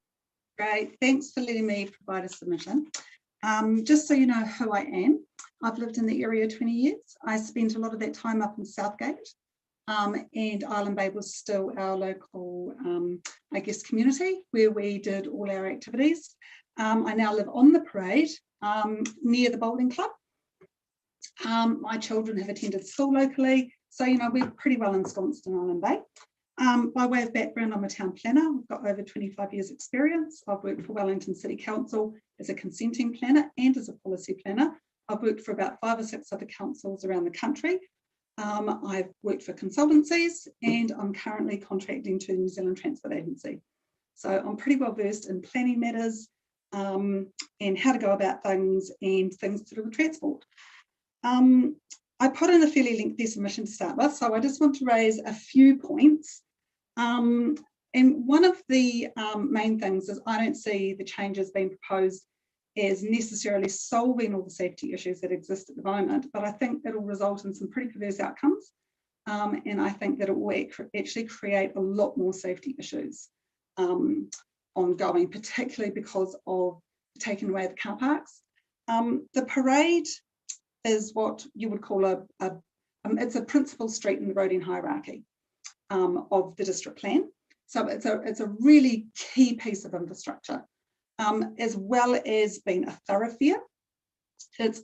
Great, thanks for letting me provide a submission. Just so you know who I am, I've lived in the area 20 years. I spent a lot of that time up in Southgate, and Island Bay was still our local, I guess, community where we did all our activities. I now live on the parade near the bowling club. My children have attended school locally, so you know we're pretty well ensconced in Island Bay. By way of background, I'm a town planner. I've got over 25 years experience. I've worked for Wellington City Council as a consenting planner and as a policy planner. I've worked for about 5 or 6 other councils around the country. I've worked for consultancies, and I'm currently contracting to the New Zealand Transport Agency. So I'm pretty well versed in planning matters and how to go about things and things to do with transport. I put in a fairly lengthy submission to start with, so I just want to raise a few points. And one of the main things is I don't see the changes being proposed as necessarily solving all the safety issues that exist at the moment, but I think it'll result in some pretty perverse outcomes. And I think that it will actually create a lot more safety issues ongoing, particularly because of taking away the car parks. The parade is what you would call it's a principal street in the roading hierarchy of the district plan. So it's a really key piece of infrastructure, as well as being a thoroughfare. It's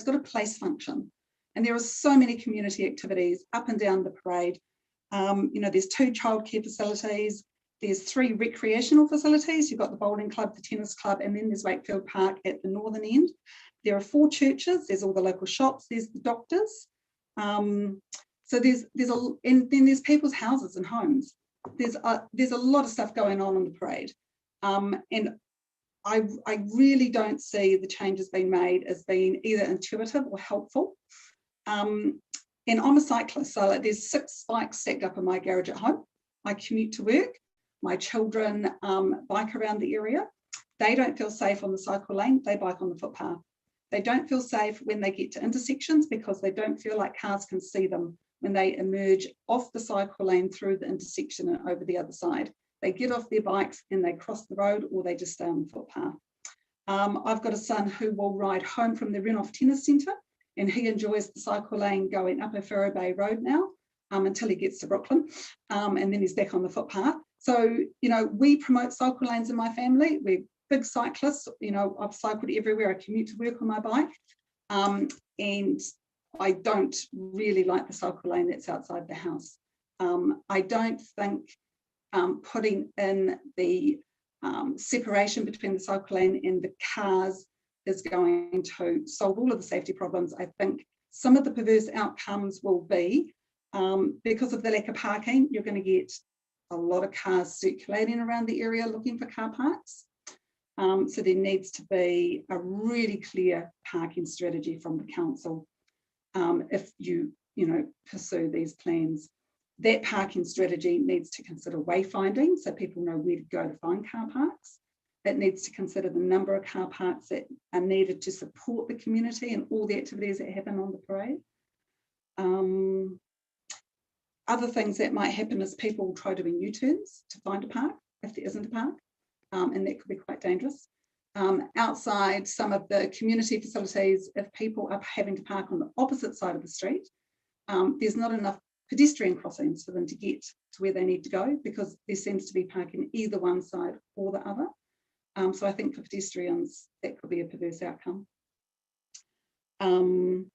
got a place function, and there are so many community activities up and down the parade. You know, there's 2 childcare facilities, there's 3 recreational facilities. You've got the bowling club, the tennis club, and then there's Wakefield Park at the northern end. There are 4 churches, there's all the local shops, there's the doctors. So and then there's people's houses and homes. There's a lot of stuff going on the parade. And I really don't see the changes being made as being either intuitive or helpful. And I'm a cyclist, so there's 6 bikes stacked up in my garage at home. I commute to work. My children bike around the area. They don't feel safe on the cycle lane, they bike on the footpath. They don't feel safe when they get to intersections because they don't feel like cars can see them when they emerge off the cycle lane through the intersection and over the other side. They get off their bikes and they cross the road, or they just stay on the footpath. I've got a son who will ride home from the Renoff Tennis Centre, and he enjoys the cycle lane going up Whero Bay Road now until he gets to Brooklyn, and then he's back on the footpath. So, you know, we promote cycle lanes in my family. We're big cyclists. You know, I've cycled everywhere. I commute to work on my bike, and I don't really like the cycle lane that's outside the house. I don't think putting in the separation between the cycle lane and the cars is going to solve all of the safety problems. I think some of the perverse outcomes will be because of the lack of parking, you're going to get a lot of cars circulating around the area looking for car parks. So there needs to be a really clear parking strategy from the council if you pursue these plans. That parking strategy needs to consider wayfinding, so people know where to go to find car parks. It needs to consider the number of car parks that are needed to support the community and all the activities that happen on the parade. Other things that might happen is people will try doing U-turns to find a park if there isn't a park, and that could be quite dangerous. Outside some of the community facilities, if people are having to park on the opposite side of the street, there's not enough pedestrian crossings for them to get to where they need to go, because there seems to be parking either one side or the other. So I think for pedestrians, that could be a perverse outcome. What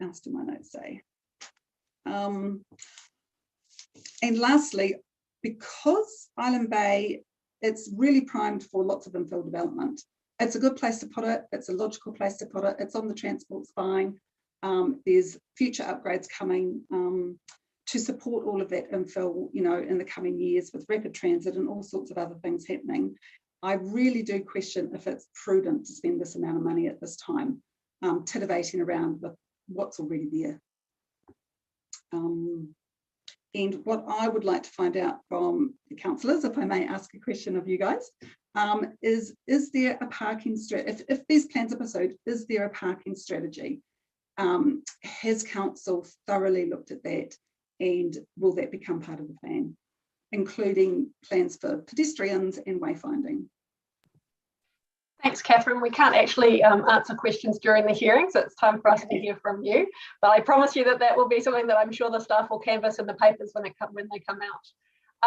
else do my notes say? And lastly, because Island Bay, it's really primed for lots of infill development. It's a good place to put it. It's a logical place to put it. It's on the transport spine. There's future upgrades coming to support all of that infill, you know, in the coming years with rapid transit and all sorts of other things happening, I really do question if it's prudent to spend this amount of money at this time, titivating around with what's already there. And what I would like to find out from the councillors, if I may ask a question of you guys, is there a parking strategy? If these plans are pursued, is there a parking strategy? Has council thoroughly looked at that, and will that become part of the plan, including plans for pedestrians and wayfinding? Thanks, Catherine. We can't actually answer questions during the hearing, so it's time for us to hear from you. But I promise you that will be something that I'm sure the staff will canvass in the papers when they come out.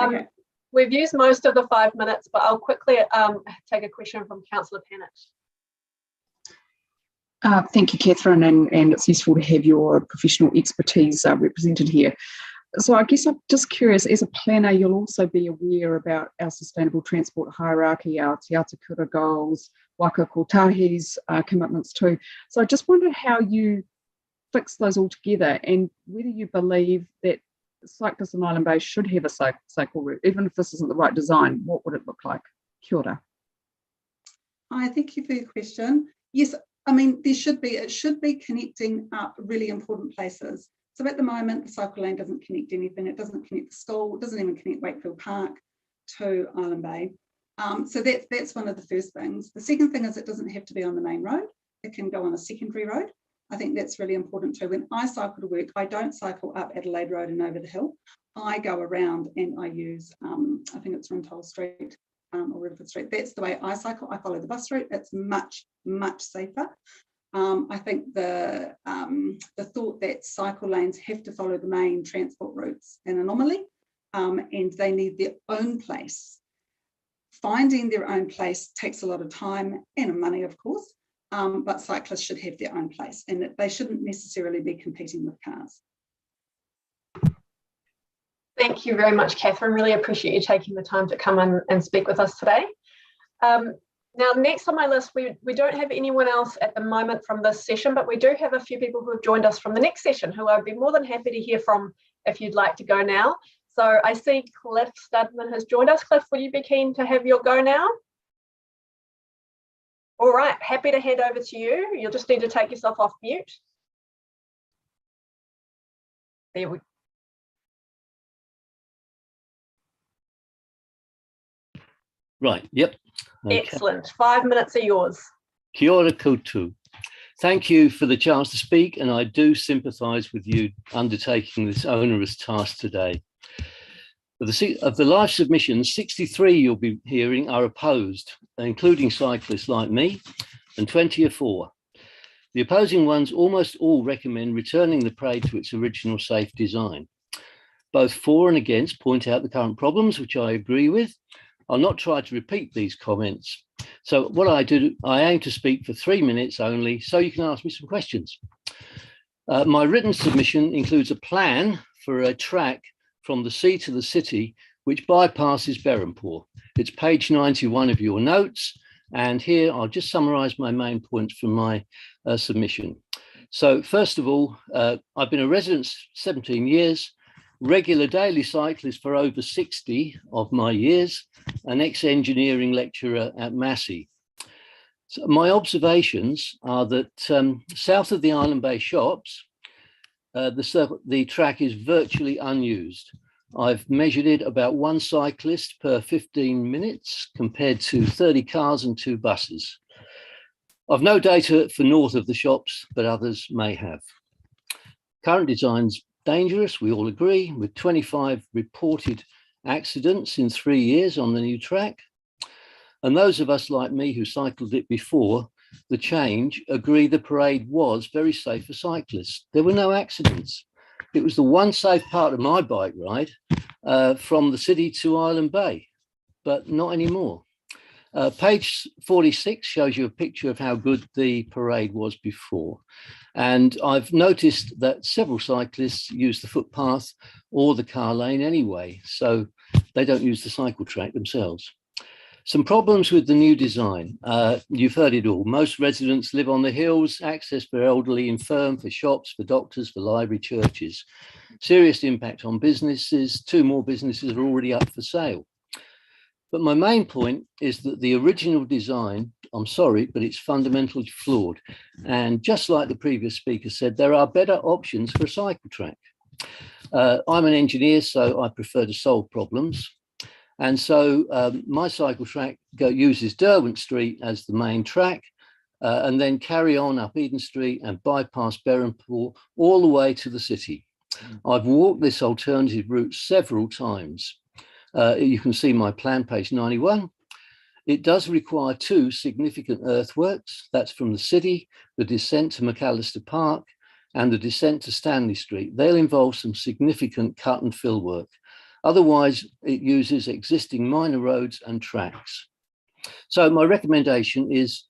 Okay. We've used most of the 5 minutes, but I'll quickly take a question from Councillor Pennant. Thank you, Catherine, and it's useful to have your professional expertise represented here. So I guess I'm just curious, as a planner, you'll also be aware about our sustainable transport hierarchy, our Te Atakura goals, Waka Kotahi's commitments too. So I just wondered how you fix those all together, and whether you believe that cyclists in Island Bay should have a cycle route, even if this isn't the right design. What would it look like? Kia ora. Hi, thank you for your question. Yes, I mean, it should be connecting up really important places. So at the moment, the cycle lane doesn't connect anything. It doesn't connect the school. It doesn't even connect Wakefield Park to Island Bay. So that's one of the first things. The second thing is it doesn't have to be on the main road. It can go on a secondary road. I think that's really important too. When I cycle to work, I don't cycle up Adelaide Road and over the hill. I go around and I use, I think it's Rintoul Street or Riverford Street. That's the way I cycle. I follow the bus route. It's much, much safer. I think the thought that cycle lanes have to follow the main transport routes an anomaly, and they need their own place. Finding their own place takes a lot of time and money, of course, but cyclists should have their own place, and they shouldn't necessarily be competing with cars. Thank you very much, Catherine. Really appreciate you taking the time to come in and speak with us today. Now, next on my list, we don't have anyone else at the moment from this session, but we do have a few people who have joined us from the next session who I'd be more than happy to hear from if you'd like to go now. So I see Cliff Studman has joined us. Cliff, would you be keen to have your go now? All right, happy to hand over to you. You'll just need to take yourself off mute. There we go. Right, yep. Okay. Excellent. 5 minutes are yours. Kia ora koutou. Thank you for the chance to speak, and I do sympathise with you undertaking this onerous task today. Of the live submissions, 63 you'll be hearing are opposed, including cyclists like me, and 20 are for. The opposing ones almost all recommend returning the parade to its original safe design. Both for and against point out the current problems, which I agree with. I'll not try to repeat these comments. So what I do, I aim to speak for 3 minutes only, so you can ask me some questions. My written submission includes a plan for a track from the sea to the city, which bypasses Berhampore. It's page 91 of your notes. And here I'll just summarise my main points from my submission. So first of all, I've been a resident 17 years, regular daily cyclist for over 60 of my years, an ex-engineering lecturer at Massey. So my observations are that south of the Island Bay shops, the track is virtually unused. I've measured it about 1 cyclist per 15 minutes compared to 30 cars and 2 buses. I've no data for north of the shops, but others may have. Current design's dangerous, we all agree, with 25 reported accidents in 3 years on the new track. And those of us like me who cycled it before the change agree the parade was very safe for cyclists. There were no accidents. It was the one safe part of my bike ride from the city to Island Bay, but not anymore. Page 46 shows you a picture of how good the parade was before. And I've noticed that several cyclists use the footpath or the car lane anyway, so they don't use the cycle track themselves. Some problems with the new design. You've heard it all. Most residents live on the hills, access for elderly, infirm, for shops, for doctors, for library, churches. Serious impact on businesses. 2 more businesses are already up for sale. But my main point is that the original design, I'm sorry, but it's fundamentally flawed. And just like the previous speaker said, there are better options for a cycle track. I'm an engineer, so I prefer to solve problems. And so my cycle track uses Derwent Street as the main track, and then carry on up Eden Street and bypass Berrenport all the way to the city. I've walked this alternative route several times. You can see my plan, page 91. It does require 2 significant earthworks. That's from the city, the descent to McAllister Park, and the descent to Stanley Street. They'll involve some significant cut and fill work. Otherwise, it uses existing minor roads and tracks. So my recommendation is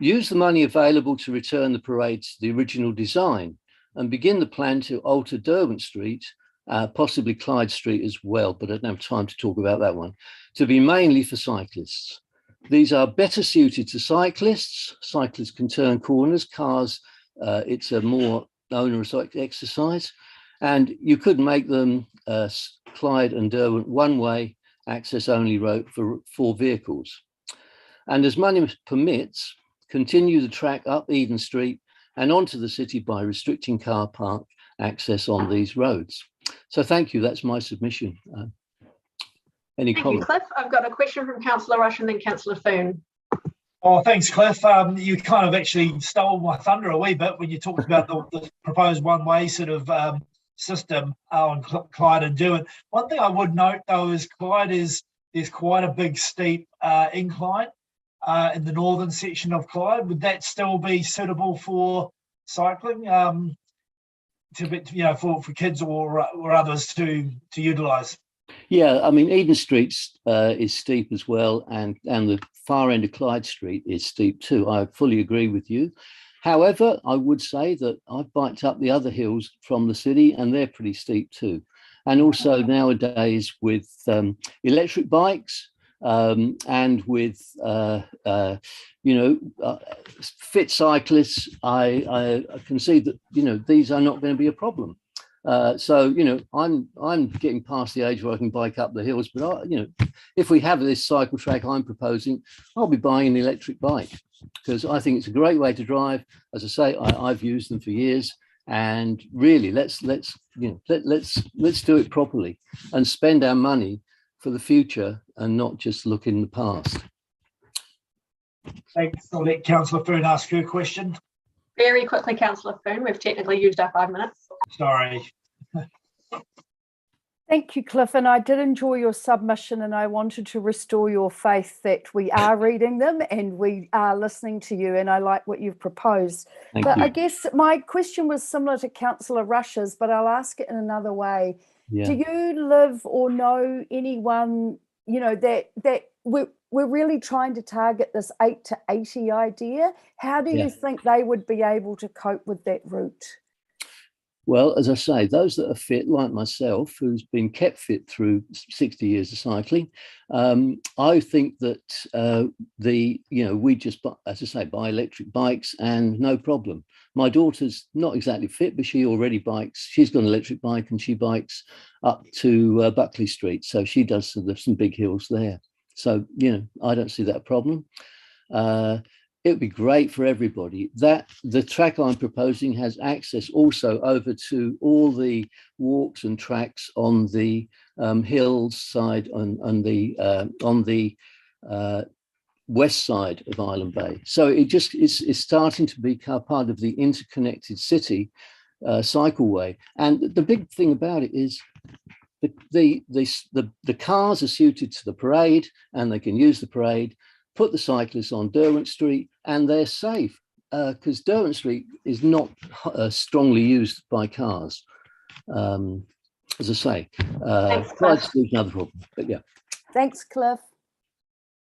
use the money available to return the parade to the original design and begin the plan to alter Derwent Street, possibly Clyde Street as well, but I don't have time to talk about that one, to be mainly for cyclists. These are better suited to cyclists. Cyclists can turn corners, cars, it's a more onerous exercise. And you could make them Clyde and Derwent one-way access only road for vehicles. And as money permits, continue the track up Eden Street and onto the city by restricting car park access on these roads. So thank you, that's my submission. Any comments? Thank you, Cliff. I've got a question from Councillor Rush and then Councillor Foon. Oh, thanks, Cliff. You kind of actually stole my thunder a wee bit when you talked about the proposed one-way sort of system on Clyde and Derwent. One thing I would note, though, is there's quite a big steep incline in the northern section of Clyde. Would that still be suitable for cycling, for kids or others to utilise? Yeah, I mean, Eden Street is steep as well, and the far end of Clyde Street is steep too. I fully agree with you. However, I would say that I've biked up the other hills from the city and they're pretty steep too. And also nowadays with electric bikes and with, fit cyclists, I can see that, these are not going to be a problem. I'm getting past the age where I can bike up the hills, but if we have this cycle track I'm proposing, I'll be buying an electric bike because I think it's a great way to drive. As I say, I've used them for years, and really let's do it properly and spend our money for the future and not just look in the past. Thanks. I'll let Councillor Foon ask you a question. Very quickly, Councillor Foon, we've technically used our 5 minutes. Sorry. Thank you, Cliff. And I did enjoy your submission, and I wanted to restore your faith that we are reading them and we are listening to you. And I like what you've proposed. Thank you. I guess my question was similar to Councillor Rush's, but I'll ask it in another way. Yeah. Do you live or know anyone, that we're really trying to target this 8 to 80 idea? How do you think they would be able to cope with that route? Well, as I say, those that are fit, like myself, who's been kept fit through 60 years of cycling, I think that we just, as I say, buy electric bikes and no problem. My daughter's not exactly fit, but she already bikes. She's got an electric bike and she bikes up to Buckley Street. So she does some big hills there. So, I don't see that problem. It would be great for everybody. That the track I'm proposing has access also over to all the walks and tracks on the hills side on the west side of Island Bay. So it just is starting to become part of the interconnected city cycleway. And the big thing about it is the cars are suited to the parade and they can use the parade. Put the cyclists on Derwent Street and they're safe because Derwent Street is not strongly used by cars. As I say, Clyde Street's another problem, but yeah. Thanks, Cliff.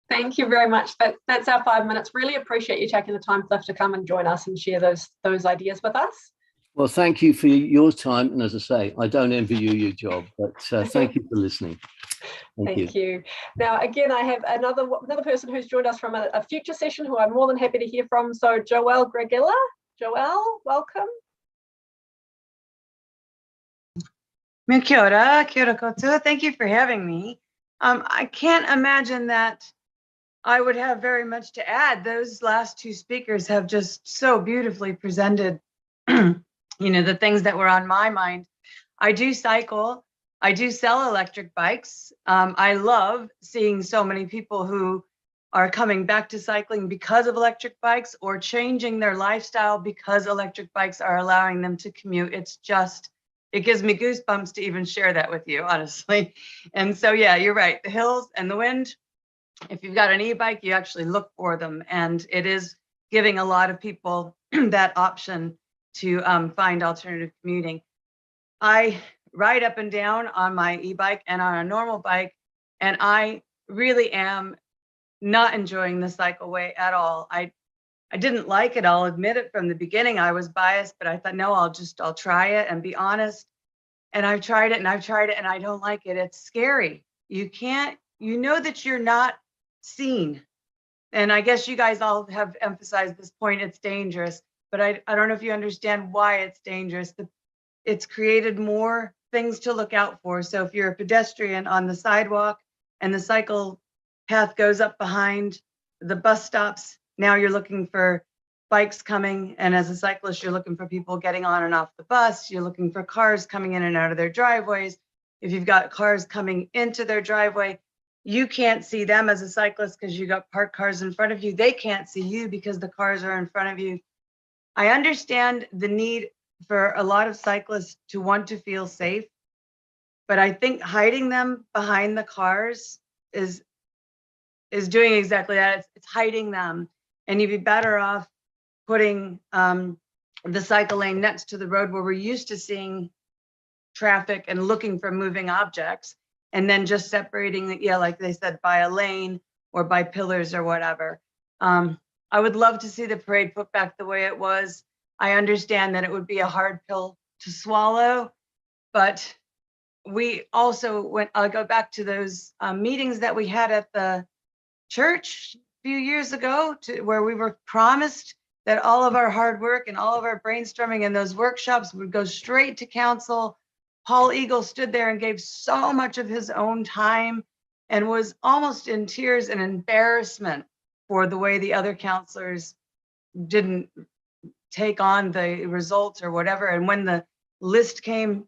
Thank you very much. That's our 5 minutes. Really appreciate you taking the time, Cliff, to come and join us and share those ideas with us. Well, thank you for your time. And as I say, I don't envy you your job, but thank you for listening. Thank you. Now, again, I have another person who's joined us from a future session who I'm more than happy to hear from. So, Joelle Gregilla. Joelle, welcome. Kia ora koutou. Thank you for having me. I can't imagine that I would have very much to add. Those last two speakers have just so beautifully presented, the things that were on my mind. I do cycle. I do sell electric bikes. I love seeing so many people who are coming back to cycling because of electric bikes or changing their lifestyle because electric bikes are allowing them to commute. It gives me goosebumps to even share that with you, honestly. And so, yeah, you're right. The hills and the wind, if you've got an e-bike, you actually look for them. And it is giving a lot of people that option to find alternative commuting. I ride up and down on my e-bike and on a normal bike, and I really am not enjoying the cycleway at all. I didn't like it. I'll admit it from the beginning. I was biased, but I thought, no, I'll try it and be honest. And I've tried it and I don't like it. It's scary. You know that you're not seen. And I guess you guys all have emphasized this point, it's dangerous, but I don't know if you understand why it's dangerous. It's created more things to look out for. So if you're a pedestrian on the sidewalk and the cycle path goes up behind the bus stops, now you're looking for bikes coming. And as a cyclist, you're looking for people getting on and off the bus. You're looking for cars coming in and out of their driveways. If you've got cars coming into their driveway, you can't see them as a cyclist because you got parked cars in front of you. They can't see you because the cars are in front of you. I understand the need for a lot of cyclists to want to feel safe, but I think hiding them behind the cars is doing exactly that. It's hiding them, and you'd be better off putting the cycle lane next to the road where we're used to seeing traffic and looking for moving objects, and then just separating it, like they said, by a lane or by pillars or whatever. I would love to see the parade put back the way it was. I understand that it would be a hard pill to swallow, but we also I'll go back to those meetings that we had at the church a few years ago, where we were promised that all of our hard work and all of our brainstorming and those workshops would go straight to council. Paul Eagle stood there and gave so much of his own time and was almost in tears and embarrassment for the way the other councilors didn't take on the results or whatever. And when the list came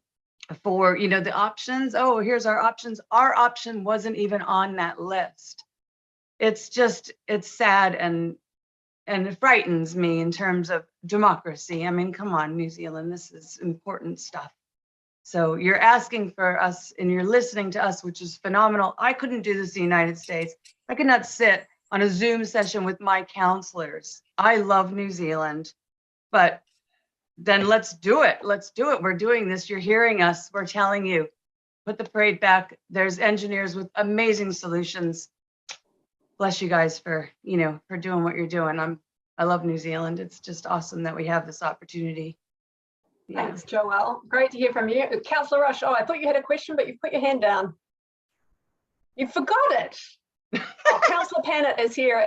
for, the options, oh, here's our options. Our option wasn't even on that list. It's sad and it frightens me in terms of democracy. I mean, come on, New Zealand, this is important stuff. So you're asking for us and you're listening to us, which is phenomenal. I couldn't do this in the United States. I could not sit on a Zoom session with my counselors. I love New Zealand, but then let's do it. Let's do it. We're doing this. You're hearing us. We're telling you, put the parade back. There's engineers with amazing solutions. Bless you guys for doing what you're doing. I love New Zealand. It's just awesome that we have this opportunity. Yeah. Thanks, Joelle. Great to hear from you. Councillor Rush, I thought you had a question, but you put your hand down. You forgot it. Councillor Pannett is here,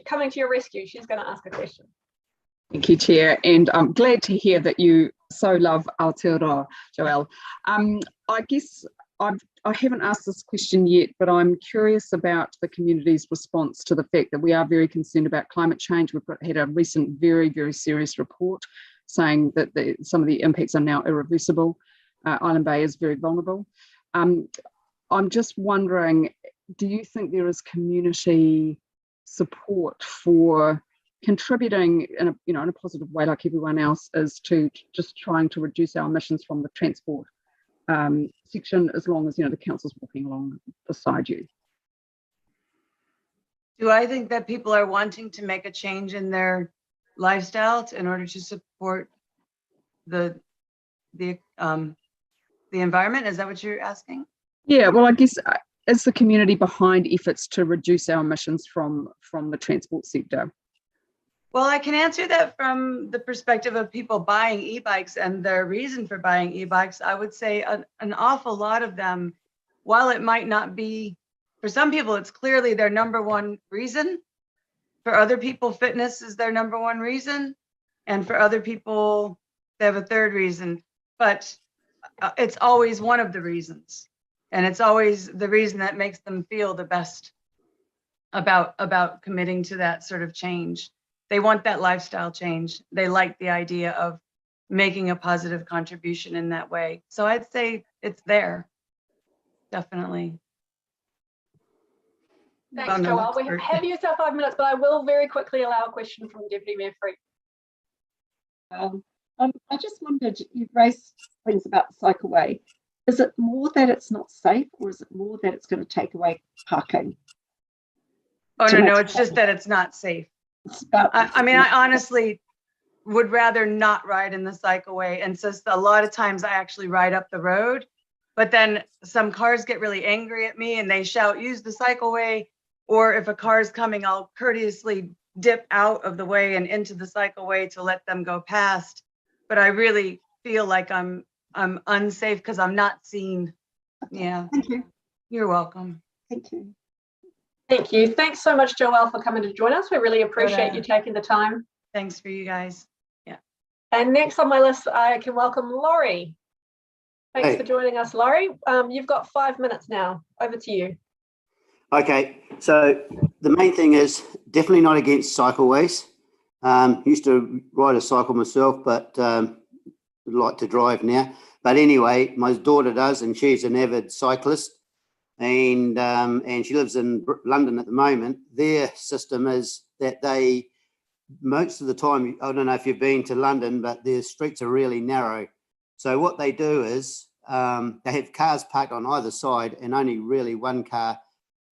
coming to your rescue. She's going to ask a question. Thank you, Chair, and I'm glad to hear that you so love Aotearoa, Joelle. I guess I haven't asked this question yet, but I'm curious about the community's response to the fact that we are very concerned about climate change. We've had a recent very, very serious report saying that some of the impacts are now irreversible. Island Bay is very vulnerable. I'm just wondering, do you think there is community support for contributing in a positive way, like everyone else is, to just trying to reduce our emissions from the transport section, as long as the council's walking along beside you? Do I think that people are wanting to make a change in their lifestyle in order to support the environment? Is that what you're asking? Yeah, well, I guess is the community behind efforts to reduce our emissions from the transport sector? Well, I can answer that from the perspective of people buying e-bikes and their reason for buying e-bikes. I would say an awful lot of them while it might not be, for some people, it's clearly their number one reason. For other people, fitness is their number one reason. And for other people, they have a third reason. But it's always one of the reasons. And it's always the reason that makes them feel the best about committing to that sort of change. They want that lifestyle change. They like the idea of making a positive contribution in that way. So I'd say it's there, definitely. Thanks, Joelle. We have used our 5 minutes, but I will very quickly allow a question from Deputy Mayor Freak. I just wondered, you've raised things about the cycleway. Is it more that it's not safe, or is it more that it's going to take away parking? Oh, no, it's just that it's not safe. I mean, I honestly would rather not ride in the cycleway. And so a lot of times I actually ride up the road, but then some cars get really angry at me and they shout, use the cycleway. Or if a car is coming, I'll courteously dip out of the way and into the cycleway to let them go past. But I really feel like I'm unsafe because I'm not seen. Yeah. Thank you. You're welcome. Thank you. Thank you. Thanks so much, Joelle, for coming to join us. We really appreciate you taking the time. Thanks for you guys. Yeah. And next on my list, I can welcome Laurie. Thanks for joining us, Laurie. You've got 5 minutes now. Over to you. Okay, so the main thing is definitely not against cycleways. Used to ride a cycle myself, but like to drive now. But anyway, my daughter does, and she's an avid cyclist, and she lives in London at the moment. Their system is that they, most of the time, I don't know if you've been to London, but their streets are really narrow. So what they do is they have cars parked on either side, and only really one car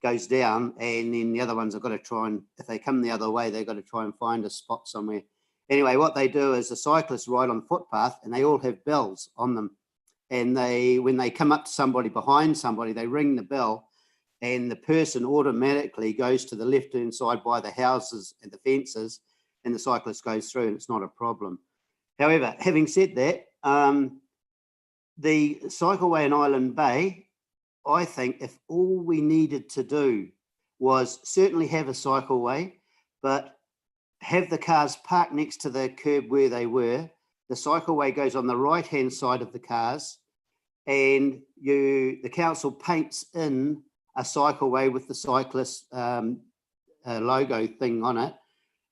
goes down, and then the other ones have got to try and, if they come the other way, they've got to try and find a spot somewhere. Anyway, what they do is the cyclists ride on footpath, and they all have bells on them. And when they come up to somebody behind somebody, they ring the bell, and the person automatically goes to the left-hand side by the houses and the fences, and the cyclist goes through, and it's not a problem. However, having said that, the cycleway in Island Bay, I think if all we needed to do was certainly have a cycleway, but have the cars parked next to the curb where they were. The cycleway goes on the right-hand side of the cars, and the council paints in a cycleway with the cyclist logo thing on it.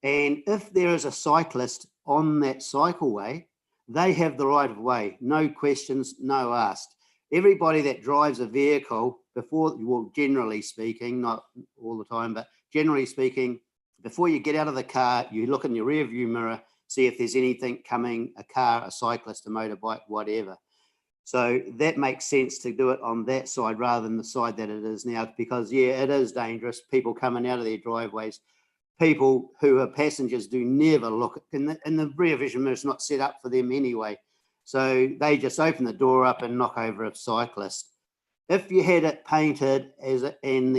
And if there is a cyclist on that cycleway, they have the right of way, no questions, no asked. Everybody that drives a vehicle before, well, generally speaking, not all the time, but generally speaking, before you get out of the car, you look in your rear view mirror, see if there's anything coming, a car, a cyclist, a motorbike, whatever. So that makes sense to do it on that side rather than the side that it is now, because yeah, it is dangerous. People coming out of their driveways, people who are passengers do never look, and the rear vision mirror is not set up for them anyway. So they just open the door up and knock over a cyclist. If you had it painted and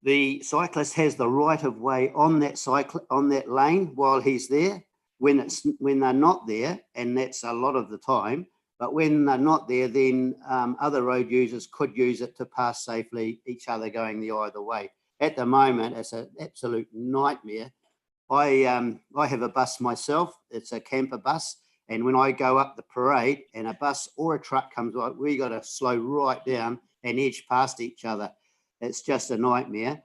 the cyclist has the right of way on that lane while he's there, when they're not there, and that's a lot of the time, but when they're not there, then other road users could use it to pass safely, each other going the either way. At the moment, it's an absolute nightmare. I have a bus myself. It's a camper bus. And when I go up the parade and a bus or a truck comes by, we got to slow right down and edge past each other. It's just a nightmare.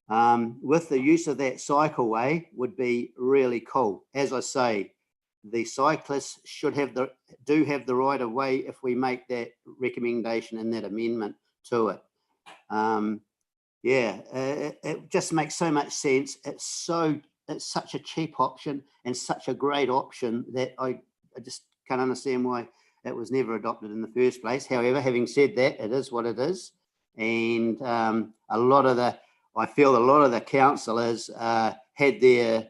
With the use of that cycleway would be really cool. As I say, the cyclists do have the right of way if we make that recommendation and that amendment to it. It just makes so much sense. It's such a cheap option and such a great option that I just can't understand why it was never adopted in the first place. However, having said that, it is what it is. And I feel a lot of the councillors had their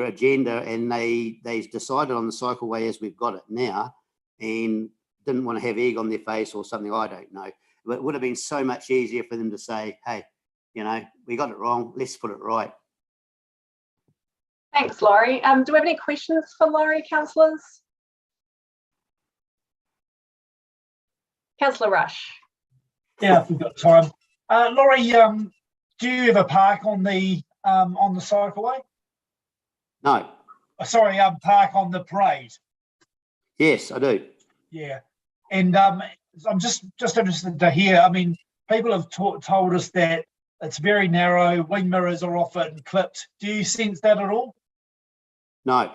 agenda, and they decided on the cycleway as we've got it now, and didn't want to have egg on their face or something, I don't know. But it would have been so much easier for them to say, hey, we got it wrong, let's put it right. Thanks, Laurie. Do we have any questions for Laurie, councillors? Councillor Rush. Yeah, if we've got time. Laurie, do you ever park on the cycleway? No. Sorry, park on the parade. Yes, I do. Yeah, and I'm just interested to hear. I mean, people have told us that it's very narrow. Wing mirrors are often clipped. Do you sense that at all? No.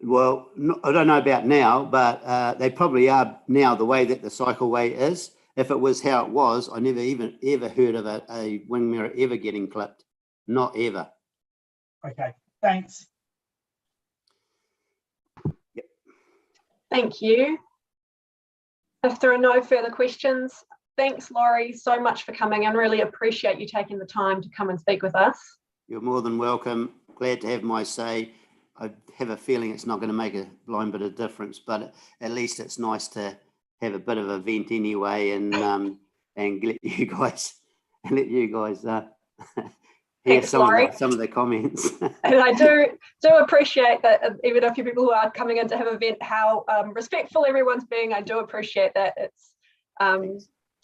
Well, I don't know about now, but they probably are now the way that the cycleway is. If it was how it was, I never even ever heard of a wing mirror ever getting clipped. Not ever. Okay, thanks. Yep. Thank you. If there are no further questions, thanks, Laurie, so much for coming and really appreciate you taking the time to come and speak with us. You're more than welcome. Glad to have my say. I have a feeling it's not going to make a blind bit of difference, but at least it's nice to have a bit of a vent anyway, and let you guys hear Thanks, some Laurie. of the comments. And I do appreciate that, even a few people who are coming in to have a vent, how respectful everyone's being. I do appreciate that. It's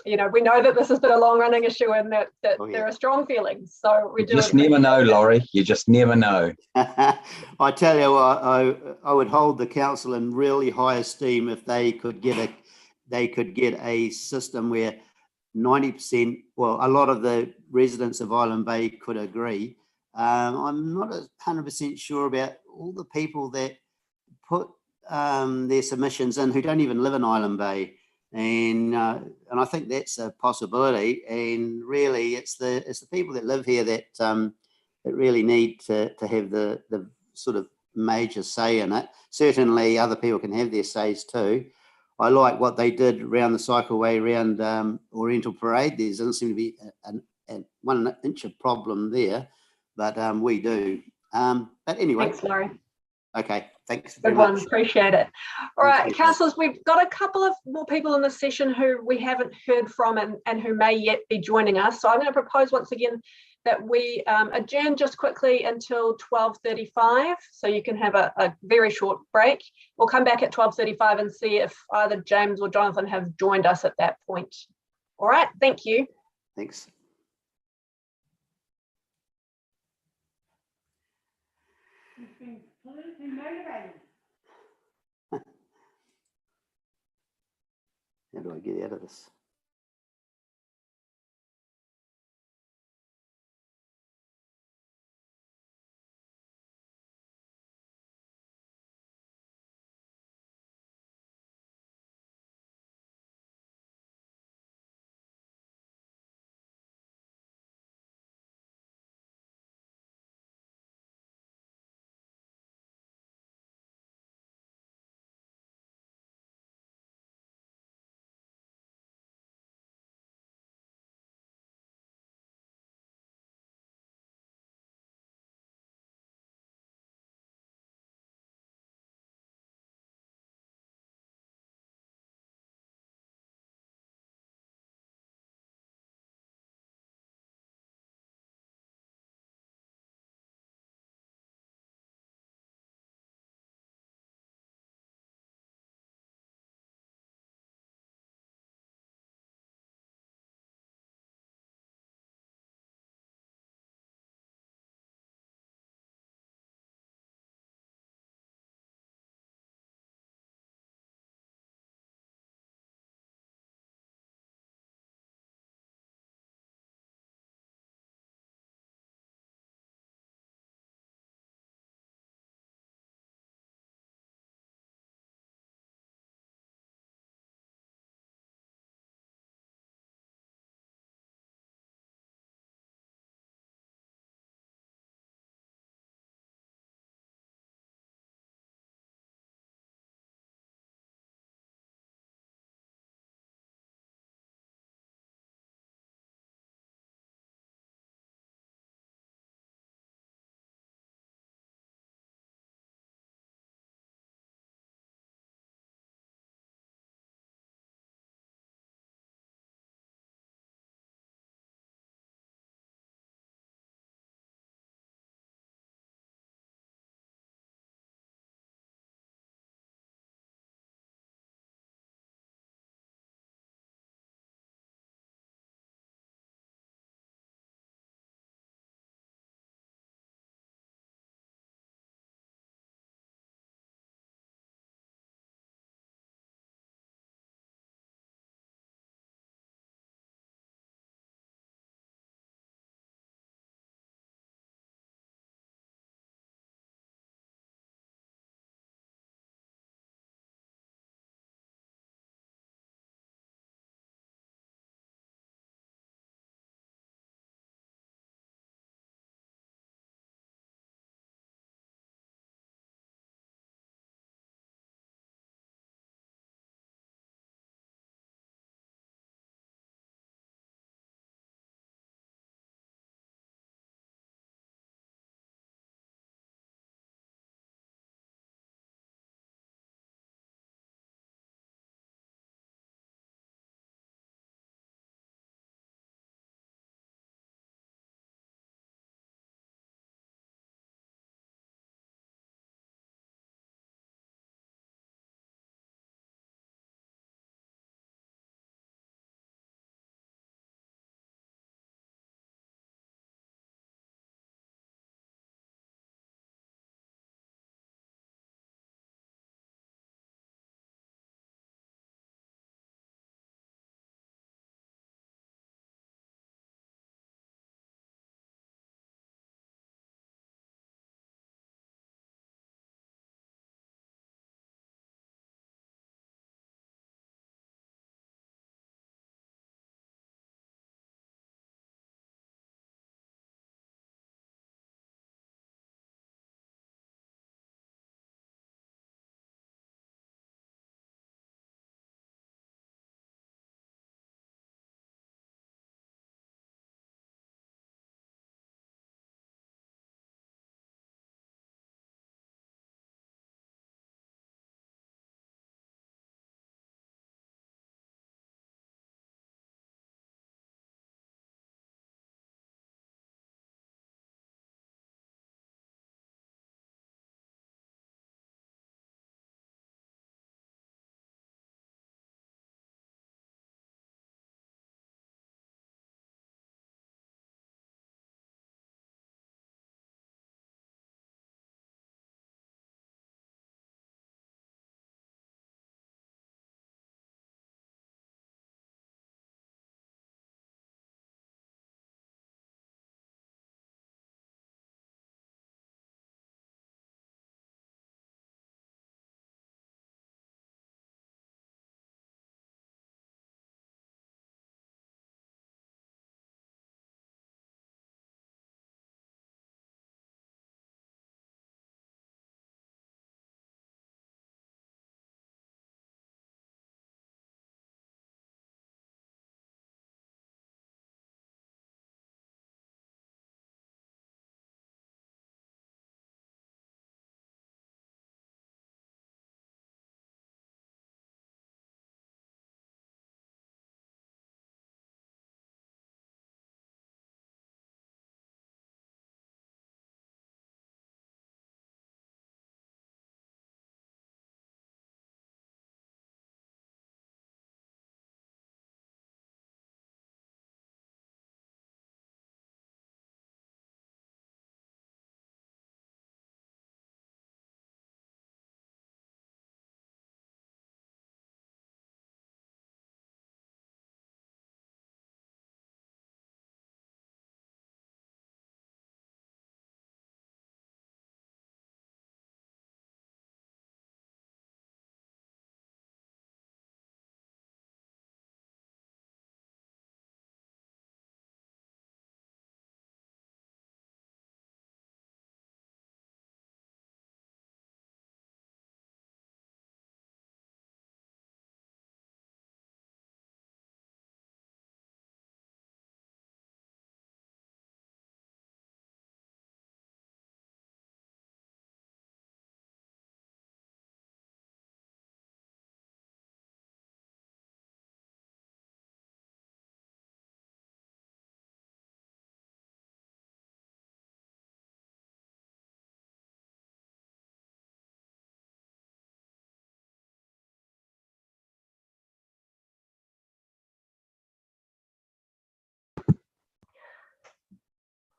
you know, we know that this has been a long-running issue and that there are strong feelings. So we just never know, Laurie. You just never know. I tell you what, I would hold the council in really high esteem if they could get a system where 90%, well, a lot of the residents of Island Bay could agree. I'm not 100% sure about all the people that put their submissions in who don't even live in Island Bay. And I think that's a possibility. And really, it's the people that live here that really need to have the sort of major say in it. Certainly, other people can have their says too. I like what they did around the cycleway around Oriental Parade. There doesn't seem to be a 1 inch of problem there, but we do. But anyway. Thanks, Laurie. Okay, thanks very Good one, much. appreciate it. All right, councillors, we've got a couple of more people in this session who we haven't heard from and who may yet be joining us. So I'm going to propose once again that we adjourn just quickly until 12:35, so you can have a very short break. We'll come back at 12:35 and see if either James or Jonathan have joined us at that point. All right, thank you. Thanks. How do I get out of this?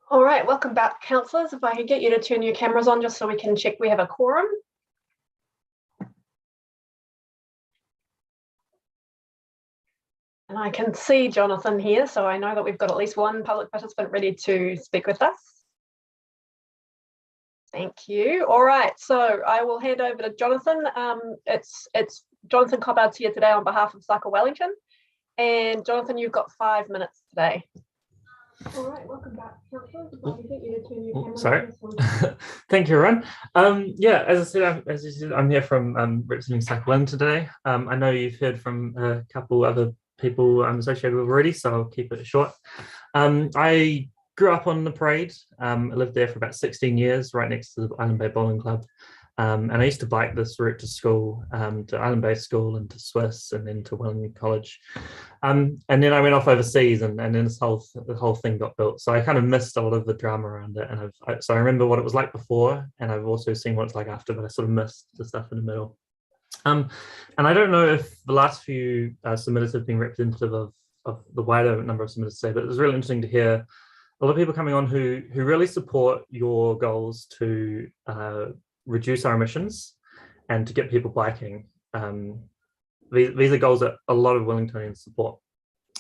All right, welcome back, councillors. If I could get you to turn your cameras on just so we can check we have a quorum. And I can see Jonathan here, so I know that we've got at least one public participant ready to speak with us. Thank you. All right, so I will hand over to Jonathan. It's Jonathan Cobbard's here today on behalf of Cycle Wellington. And Jonathan, you've got 5 minutes today. All right, welcome back, councillors. If I can get you to turn your camera Sorry. on. Thank you, Ron. Yeah, as you said, I'm here from representing Cycle Wellington today. I know you've heard from a couple other people I'm associated with already, so I'll keep it short. I grew up on the parade. I lived there for about 16 years, right next to the Island Bay Bowling Club. And I used to bike this route to school, to Island Bay School and to Swiss and then to Wellington College. And then I went off overseas and then the whole thing got built. So I kind of missed a lot of the drama around it. And so I remember what it was like before, and I've also seen what it's like after, but I sort of missed the stuff in the middle. And I don't know if the last few submitters have been representative of the wider number of submitters today, but it was really interesting to hear a lot of people coming on who really support your goals to reduce our emissions and to get people biking. These are goals that a lot of Wellingtonians support.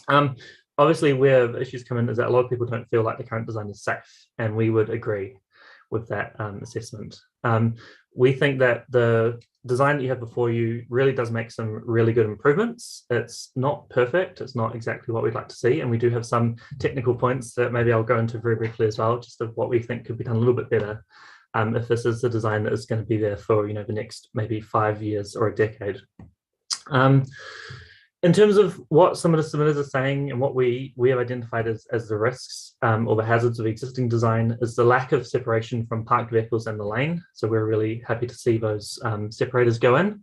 Obviously, where the issues come in is that a lot of people don't feel like the current design is safe, and we would agree with that assessment. We think that the design that you have before you really does make some really good improvements. It's not perfect, it's not exactly what we'd like to see, and we do have some technical points that maybe I'll go into very briefly as well, just of what we think could be done a little bit better if this is the design that is going to be there for the next maybe 5 years or a decade. In terms of what some of the submitters are saying and what we have identified as the risks or the hazards of existing design is the lack of separation from parked vehicles and the lane. So we're really happy to see those separators go in.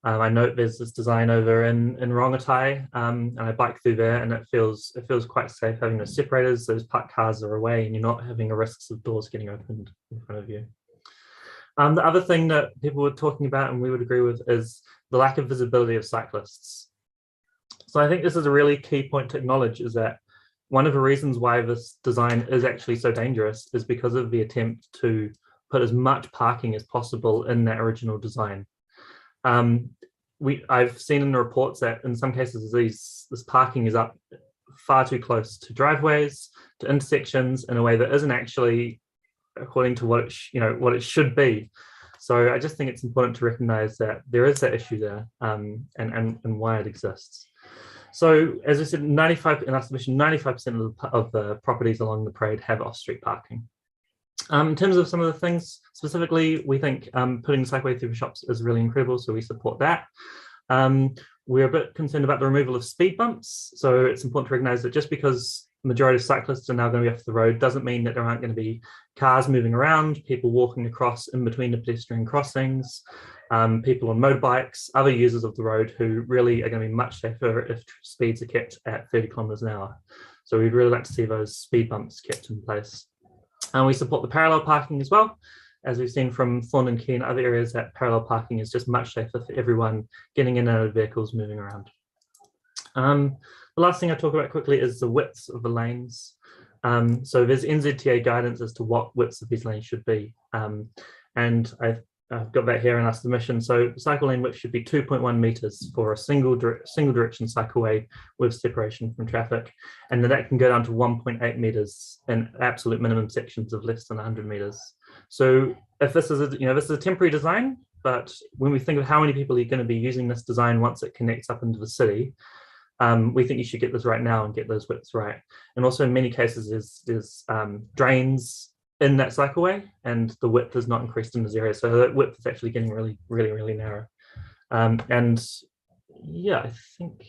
I note there's this design over in Rongotai, and I bike through there, and it feels quite safe having those separators. Those parked cars are away, and you're not having a risks of doors getting opened in front of you. The other thing that people were talking about, and we would agree with, is the lack of visibility of cyclists. So I think this is a really key point to acknowledge, is that one of the reasons why this design is actually so dangerous is because of the attempt to put as much parking as possible in that original design. I've seen in the reports that in some cases this parking is up far too close to driveways, to intersections, in a way that isn't actually according to what it should be. So I just think it's important to recognise that there is that issue there, and why it exists. So as I said, 95% in our submission, 95% of the properties along the parade have off-street parking. In terms of some of the things specifically, we think putting the cycleway through the shops is really incredible, so we support that. We're a bit concerned about the removal of speed bumps. So it's important to recognise that just because the majority of cyclists are now going to be off the road doesn't mean that there aren't going to be cars moving around, people walking across in between the pedestrian crossings, people on motorbikes, other users of the road who really are going to be much safer if speeds are kept at 30 kilometres an hour. So we'd really like to see those speed bumps kept in place. And we support the parallel parking as well. As we've seen from Thorn and Key and other areas, that parallel parking is just much safer for everyone getting in and out of vehicles moving around. The last thing I talk about quickly is the widths of the lanes. So there's NZTA guidance as to what widths of these lanes should be. And I've got that here in our submission. So cycle lane width should be 2.1 metres for a single direction cycleway with separation from traffic. And then that can go down to 1.8 metres in absolute minimum sections of less than 100 metres. So if this is this is a temporary design, but when we think of how many people are going to be using this design once it connects up into the city, we think you should get this right now and get those widths right. And also in many cases there's drains in that cycleway and the width is not increased in this area. So that width is actually getting really, really, really narrow. And yeah, I think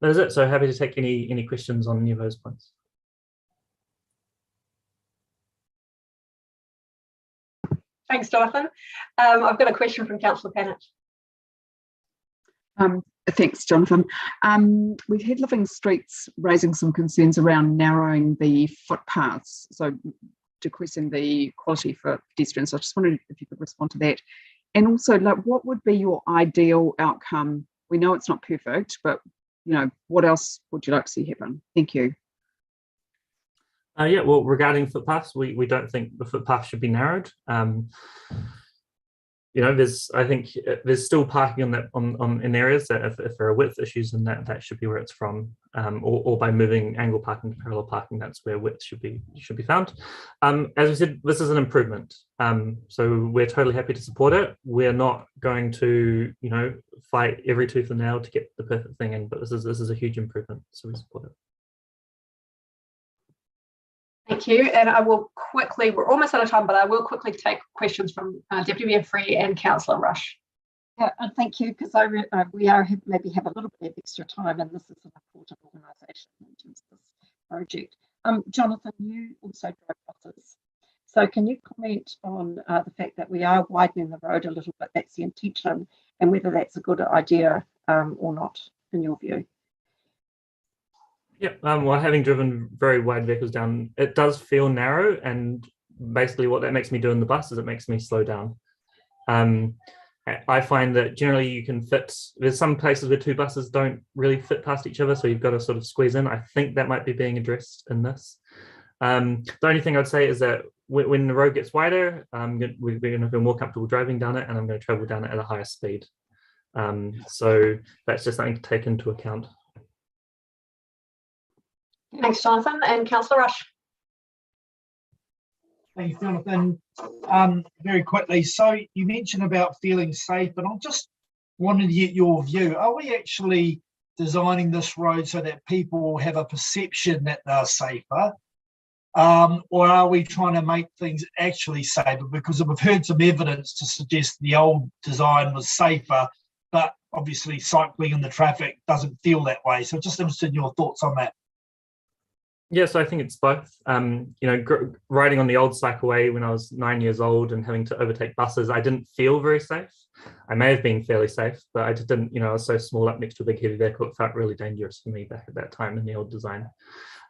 that is it. So happy to take any questions on any of those points. Thanks, Jonathan. I've got a question from Councillor Panic. Thanks, Jonathan. We've had Living Streets raising some concerns around narrowing the footpaths, so decreasing the quality for pedestrians. So I just wondered if you could respond to that. And also, what would be your ideal outcome? We know it's not perfect, but what else would you like to see happen? Thank you. Yeah, well, regarding footpaths, we don't think the footpath should be narrowed. I think there's still parking on that in areas that if there are width issues, then that should be where it's from, or by moving angle parking to parallel parking, that's where width should be found. As we said, this is an improvement, so we're totally happy to support it. We're not going to fight every tooth and nail to get the perfect thing in, but this is a huge improvement, so we support it. Thank you. And I will quickly, we're almost out of time, but I will quickly take questions from Deputy Mayor Free and Councillor Rush. Yeah, and thank you, because we are maybe have a little bit of extra time, and this is an important organisation in terms of this project. Jonathan, you also drive buses. So can you comment on the fact that we are widening the road a little bit, that's the intention, and whether that's a good idea or not, in your view? Yeah, well, having driven very wide vehicles down, it does feel narrow, and basically what that makes me do in the bus is it makes me slow down. I find that generally you can fit, there's some places where two buses don't really fit past each other, so you've got to sort of squeeze in. I think that might be being addressed in this. The only thing I'd say is that when the road gets wider, we're going to feel more comfortable driving down it, and I'm going to travel down it at a higher speed. So that's just something to take into account. Thanks, Jonathan. And Councillor Rush. Thanks, Jonathan. Very quickly, so you mentioned about feeling safe, and I just wanted to get your view. Are we actually designing this road so that people have a perception that they're safer? Or are we trying to make things actually safer? Because we've heard some evidence to suggest the old design was safer, but obviously cycling and the traffic doesn't feel that way. So just interested in your thoughts on that. Yeah, so I think it's both. Riding on the old cycleway when I was 9 years old and having to overtake buses, I didn't feel very safe. I may have been fairly safe, but I just didn't, I was so small up next to a big heavy vehicle, it felt really dangerous for me back at that time in the old design.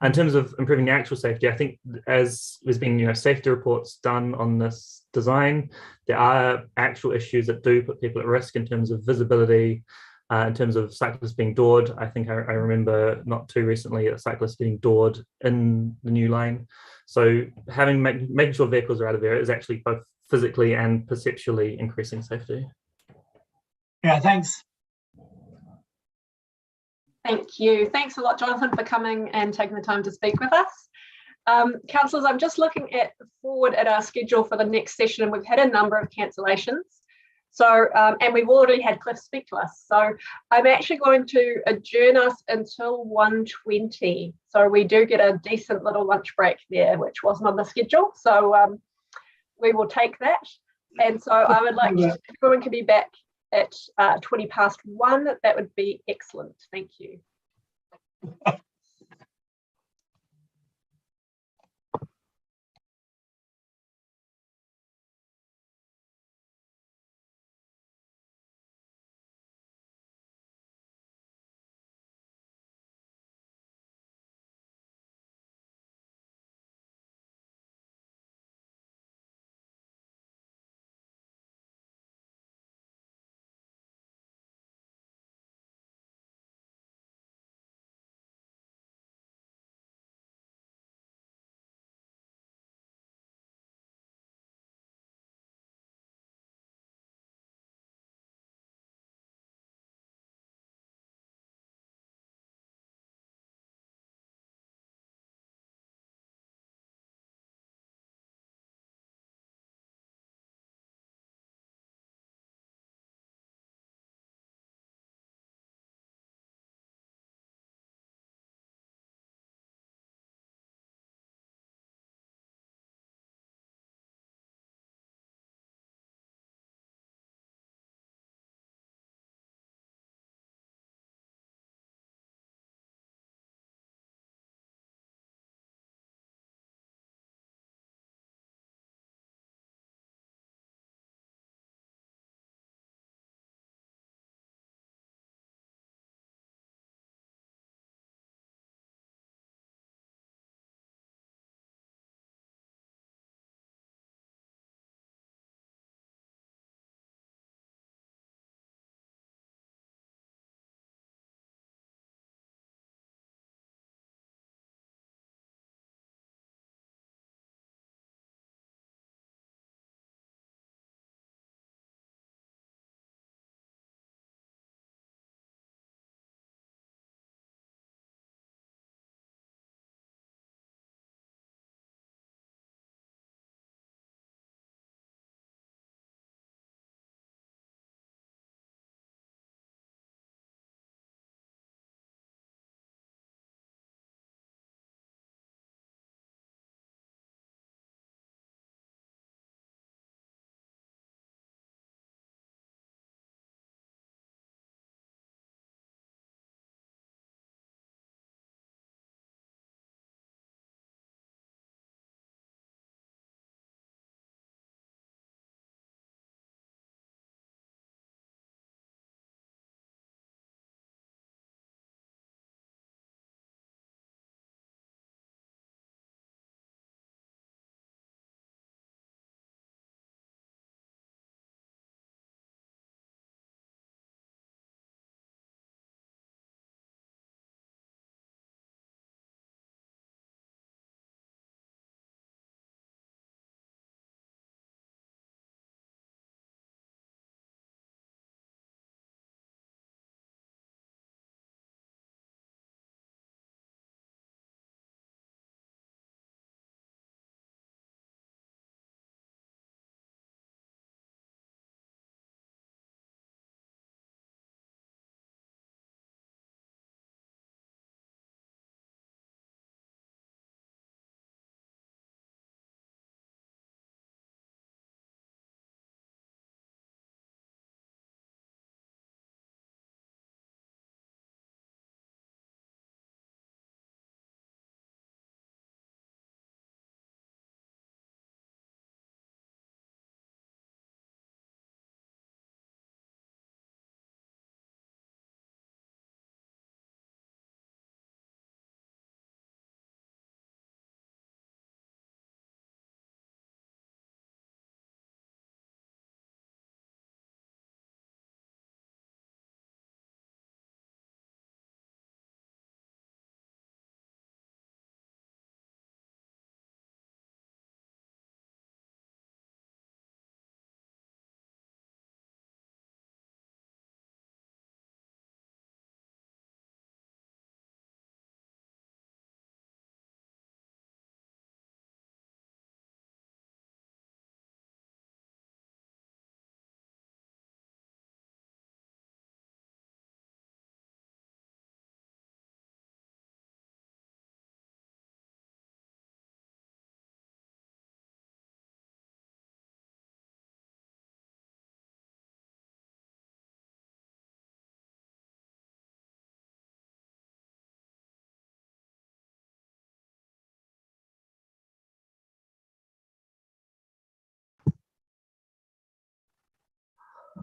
In terms of improving the actual safety, I think as there's been, safety reports done on this design, there are actual issues that do put people at risk in terms of visibility, in terms of cyclists being doored. I think I remember not too recently a cyclist being doored in the new line. So making sure vehicles are out of there is actually both physically and perceptually increasing safety. Yeah, thanks. Thank you. Thanks a lot, Jonathan, for coming and taking the time to speak with us. Councillors, I'm just looking forward at our schedule for the next session, and we've had a number of cancellations. So, and we've already had Cliff speak to us. So I'm actually going to adjourn us until 1:20. So we do get a decent little lunch break there, which wasn't on the schedule. So we will take that. And so I would like to, if everyone can be back at 1:20. That would be excellent. Thank you.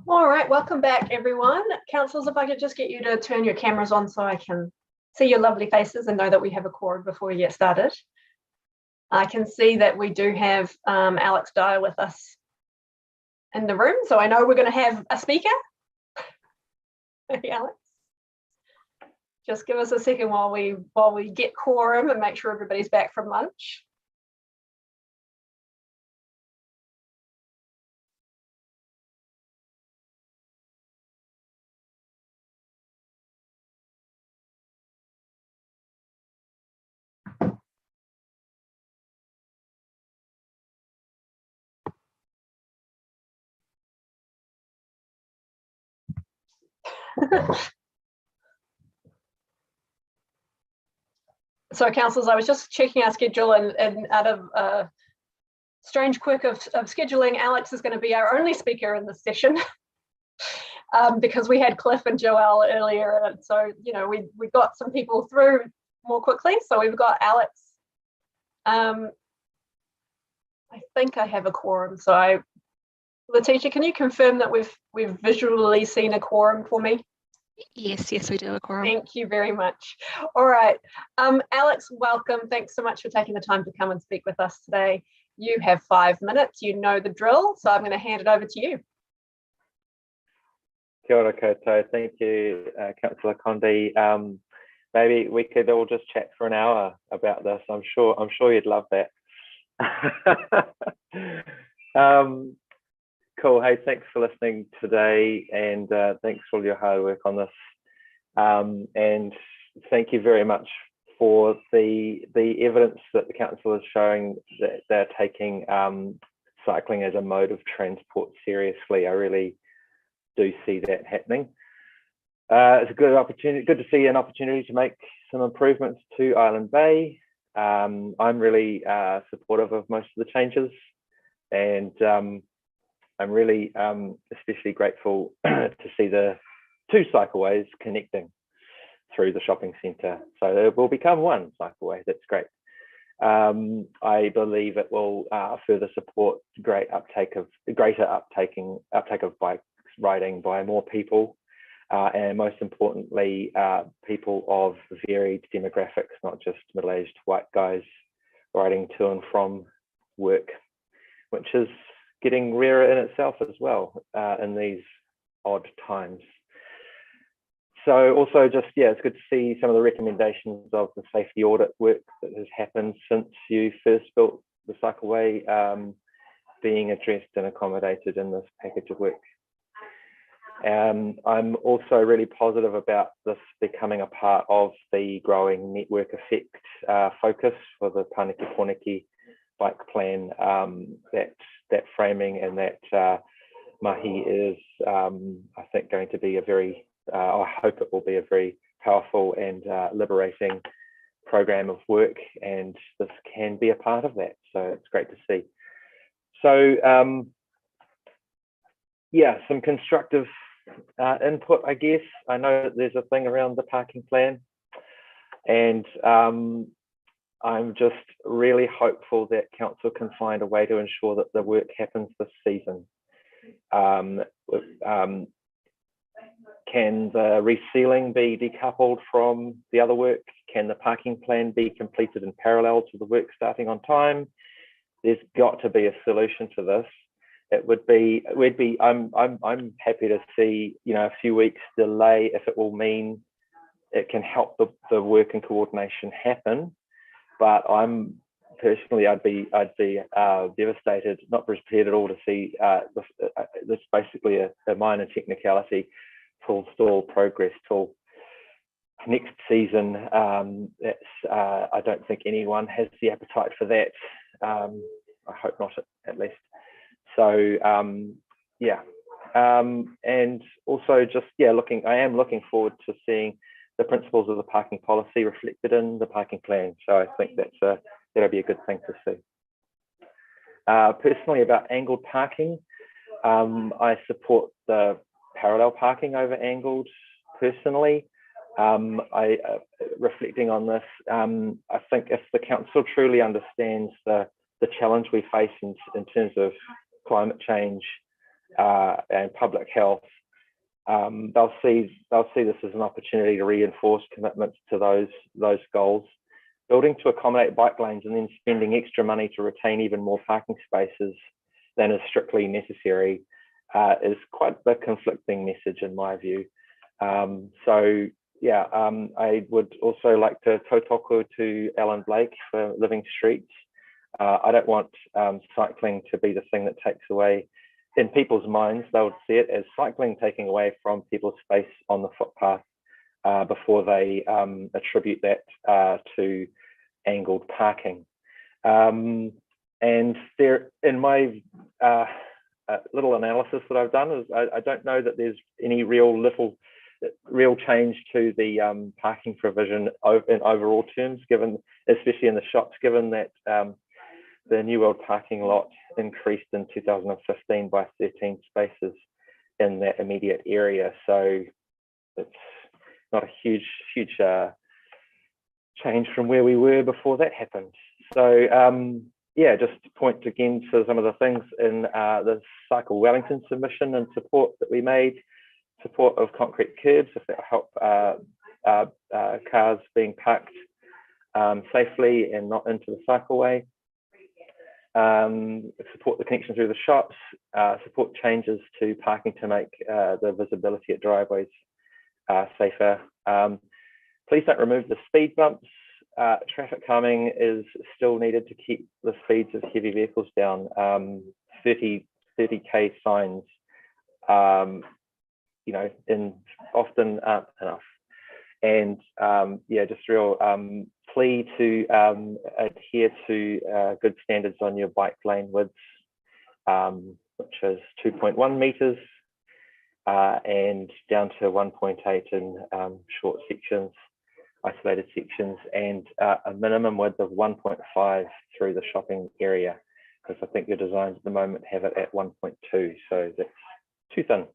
All right, welcome back, everyone. Councillors, if I could just get you to turn your cameras on so I can see your lovely faces and know that we have a quorum before we get started. I can see that we do have Alex Dyer with us in the room, so I know we're going to have a speaker. Hey, Alex. Just give us a second while we get quorum and make sure everybody's back from lunch. So, councillors, I was just checking our schedule, and out of a strange quirk of scheduling, Alex is going to be our only speaker in this session because we had Cliff and Joelle earlier. And so, you know, we got some people through more quickly. So we've got Alex. I think I have a quorum. So, Letitia, can you confirm that we've visually seen a quorum for me? Yes, we do a quorum. Thank you very much. All right. Alex, welcome. Thanks so much for taking the time to come and speak with us today. You have 5 minutes. You know the drill, so I'm going to hand it over to you. Kia ora koutou. Thank you, Councillor Condi. Maybe we could all just chat for an hour about this. I'm sure you'd love that. Cool. Hey, thanks for listening today, and thanks for all your hard work on this. And thank you very much for the evidence that the council is showing that they're taking cycling as a mode of transport seriously. I really do see that happening. It's a good opportunity. Good to see an opportunity to make some improvements to Island Bay. I'm really supportive of most of the changes, and I'm really especially grateful to see the 2 cycleways connecting through the shopping centre. So it will become 1 cycleway. That's great. I believe it will further support greater uptake of bike riding by more people, and most importantly, people of varied demographics, not just middle-aged white guys riding to and from work, which is getting rarer in itself as well in these odd times. So also just, yeah, it's good to see some of the recommendations of the safety audit work that has happened since you first built the cycleway being addressed and accommodated in this package of work. I'm also really positive about this becoming a part of the growing network effect focus for the Pāniki Pōneke bike plan. That framing and that mahi is, I think, going to be a very, I hope it will be a very powerful and liberating program of work, and this can be a part of that. So it's great to see. So yeah, some constructive input, I guess. I know that there's a thing around the parking plan, and I'm just really hopeful that council can find a way to ensure that the work happens this season. Can the resealing be decoupled from the other work? Can the parking plan be completed in parallel to the work starting on time? There's got to be a solution to this. It would be, I'm happy to see, you know, a few weeks delay if it will mean it can help the work and coordination happen. But I'm personally, I'd be devastated, not prepared at all to see this basically a minor technicality will stall progress till next season. I don't think anyone has the appetite for that. I hope not, at least. So yeah, and also just, yeah, I am looking forward to seeing the principles of the parking policy reflected in the parking plan. So I think that'll be a good thing to see. Personally, about angled parking, I support the parallel parking over angled personally. Reflecting on this, I think if the council truly understands the challenge we face in terms of climate change and public health, they'll see this as an opportunity to reinforce commitments to those goals. Building to accommodate bike lanes and then spending extra money to retain even more parking spaces than is strictly necessary is quite the conflicting message in my view. So yeah, I would also like to tautoko to Alan Blake for Living Streets. I don't want cycling to be the thing that takes away, in people's minds, they'll see it as cycling taking away from people's space on the footpath before they attribute that to angled parking. And there, in my little analysis that I've done, is I don't know that there's any real change to the parking provision in overall terms, given, especially in the shops, given that the New World parking lot increased in 2015 by 13 spaces in that immediate area. So it's not a huge change from where we were before that happened. So yeah, just to point again to some of the things in the Cycle Wellington submission and support that we made, support of concrete curbs if that help cars being parked safely and not into the cycleway. Support the connection through the shops, support changes to parking to make the visibility at driveways safer. Please don't remove the speed bumps. Traffic calming is still needed to keep the speeds of heavy vehicles down. 30k signs, you know, often aren't enough. And yeah, just real plea to adhere to good standards on your bike lane widths, which is 2.1 meters and down to 1.8 in short sections, isolated sections, and a minimum width of 1.5 through the shopping area, because I think your designs at the moment have it at 1.2, so that's too thin.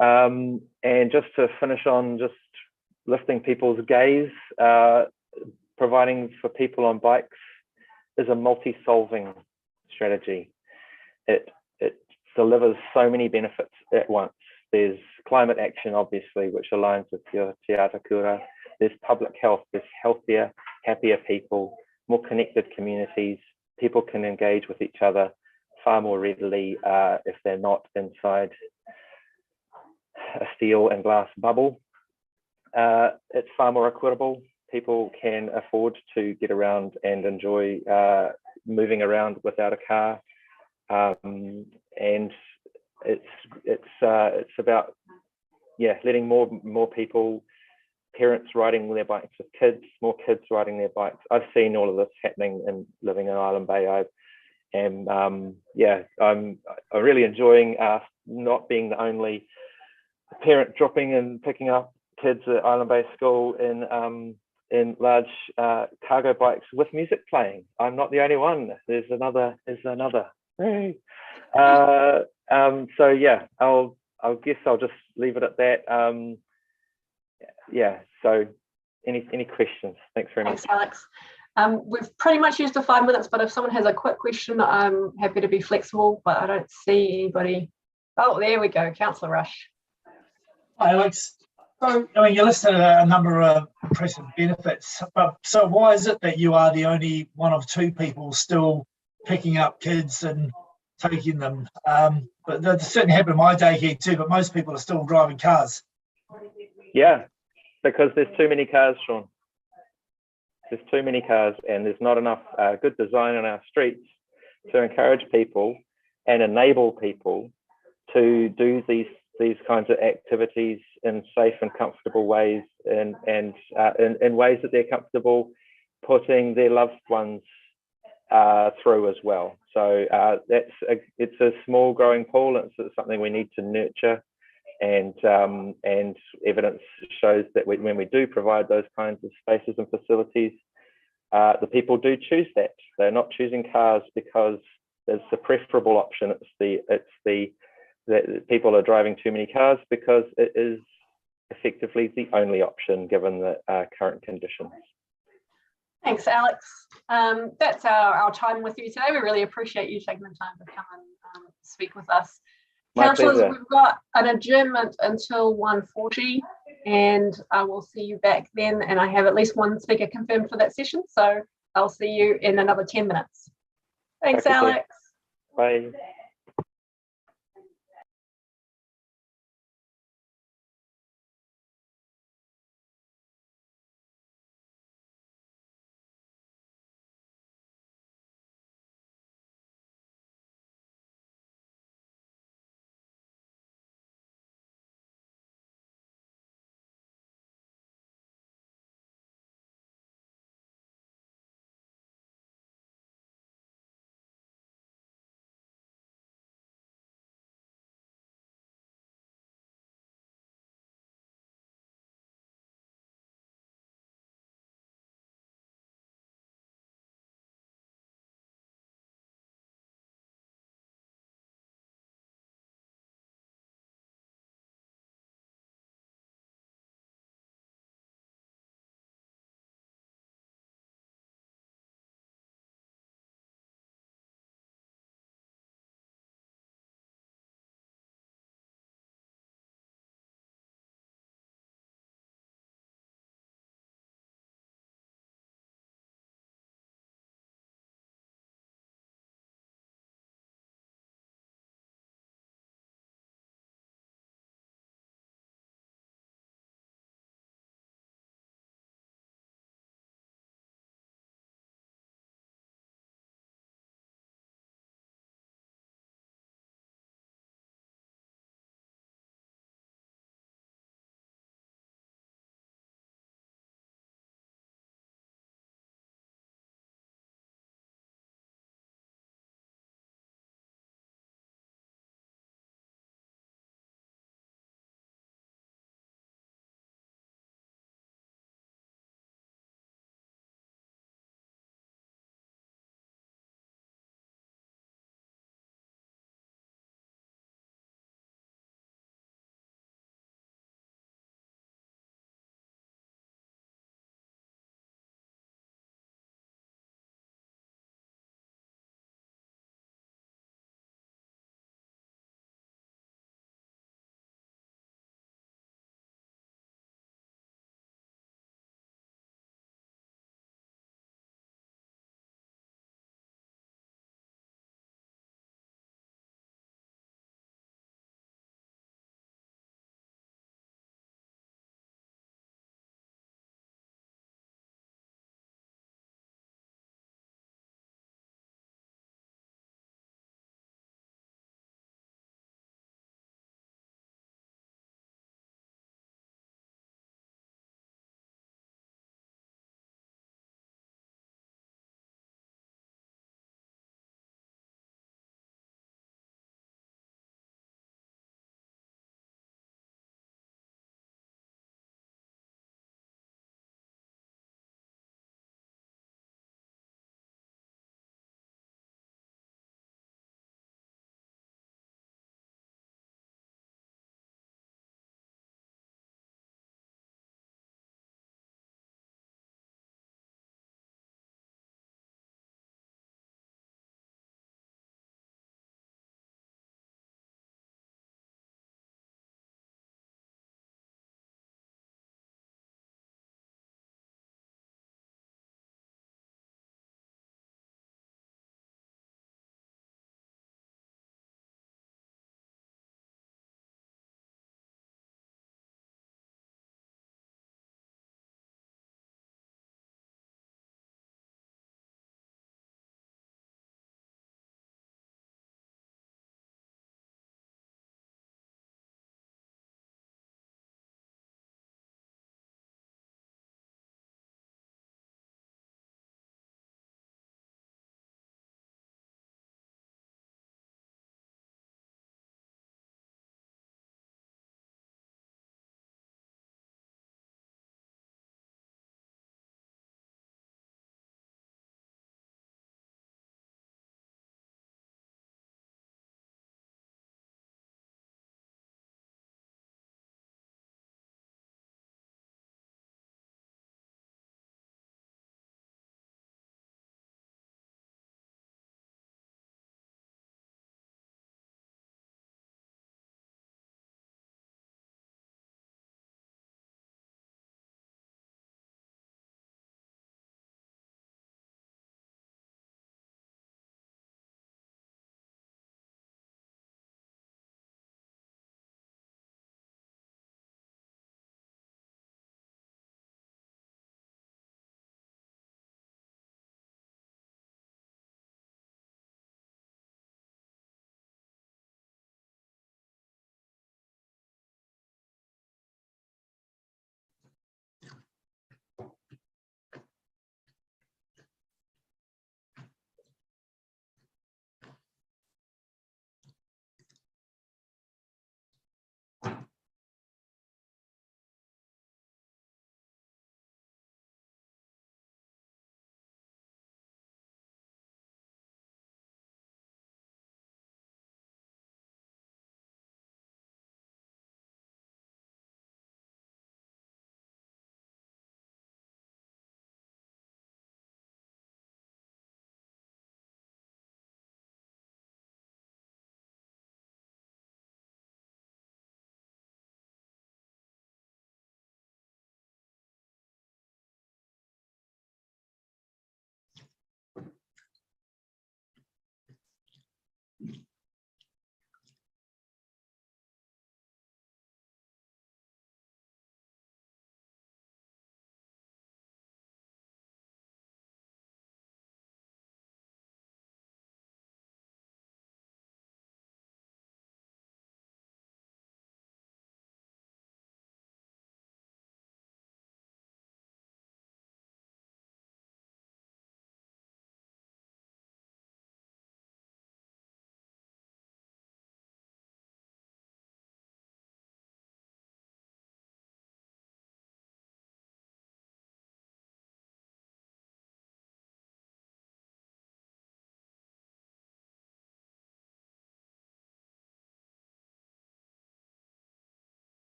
And just to finish on just lifting people's gaze, providing for people on bikes is a multi-solving strategy. It delivers so many benefits at once. There's climate action, obviously, which aligns with your Te Atakura. There's public health, there's healthier, happier people, more connected communities. People can engage with each other far more readily if they're not inside a steel and glass bubble. It's far more equitable. People can afford to get around and enjoy moving around without a car. And it's about, yeah, letting more people, parents riding their bikes with kids, more kids riding their bikes. I've seen all of this happening and living in Island Bay. Yeah, I'm really enjoying not being the only parent dropping and picking up kids at Island Bay School in large cargo bikes with music playing. I'm not the only one. There's another. Hey. So yeah, I guess I'll just leave it at that. Yeah. So any questions? Thanks very much. Thanks, Alex. We've pretty much used the 5 minutes, but if someone has a quick question, I'm happy to be flexible, but I don't see anybody. Oh, there we go, Councillor Rush. Hi, Alex. So, I mean, you listed a number of impressive benefits, but so why is it that you are the only one of two people still picking up kids and taking them? But that certainly happened in my day here too, but most people are still driving cars. Yeah, because there's too many cars, Sean. There's too many cars, and there's not enough good design on our streets to encourage people and enable people to do these kinds of activities in safe and comfortable ways, and in ways that they're comfortable putting their loved ones through as well. So it's a small growing pool, and it's something we need to nurture. And evidence shows that when we do provide those kinds of spaces and facilities, the people do choose that. They're not choosing cars because it's the preferable option. That people are driving too many cars because it is effectively the only option given the current conditions. Thanks, Alex. That's our time with you today. We really appreciate you taking the time to come and speak with us. My Councillors, pleasure. we've got an adjournment until 1:40, and I will see you back then. And I have at least one speaker confirmed for that session, so I'll see you in another 10 minutes. Thanks, Okay. Alex. Bye.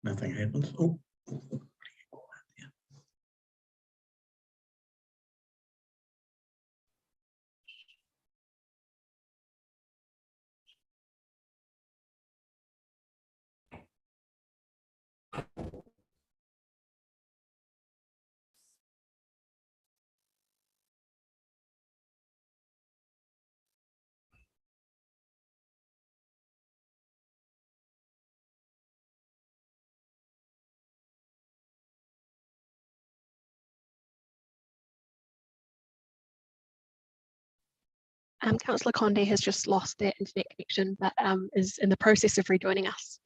Nothing happens. Oh. Councillor Condé has just lost their internet connection, but is in the process of rejoining us.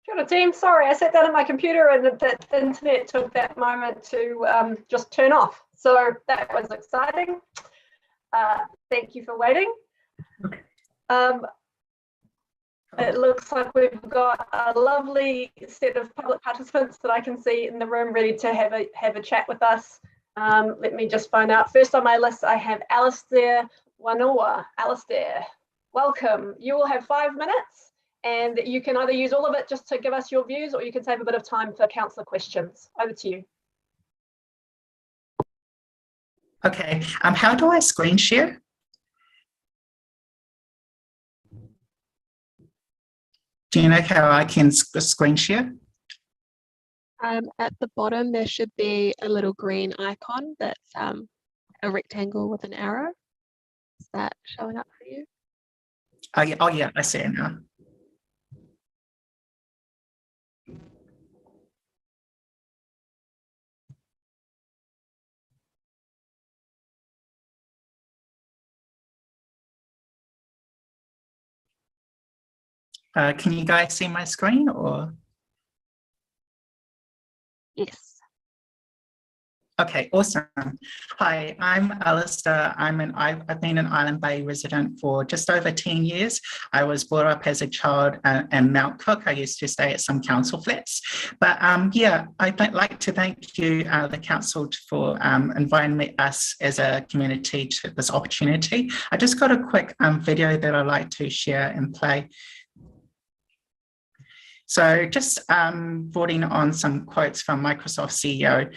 Kia ora, team. Sorry, I sat down at my computer and the internet took that moment to just turn off. So that was exciting. Thank you for waiting. It looks like we've got a lovely set of public participants that I can see in the room ready to have a chat with us. Let me just find out. First on my list, I have Alistair Wanoa. Alistair, welcome. You will have 5 minutes. And you can either use all of it just to give us your views, or you can save a bit of time for councillor questions. Over to you. Okay, how do I screen share? Do you know how I can screen share? At the bottom, there should be a little green icon that's a rectangle with an arrow. Is that showing up for you? Oh yeah, I see it now. Can you guys see my screen or? Yes. Okay, awesome. Hi, I'm Alistair. I've been an Island Bay resident for just over 10 years. I was brought up as a child in Mount Cook. I used to stay at some council flats. But yeah, I'd like to thank you, the council, for inviting us as a community to this opportunity. I just got a quick video that I'd like to share and play. So just voting on some quotes from Microsoft CEO,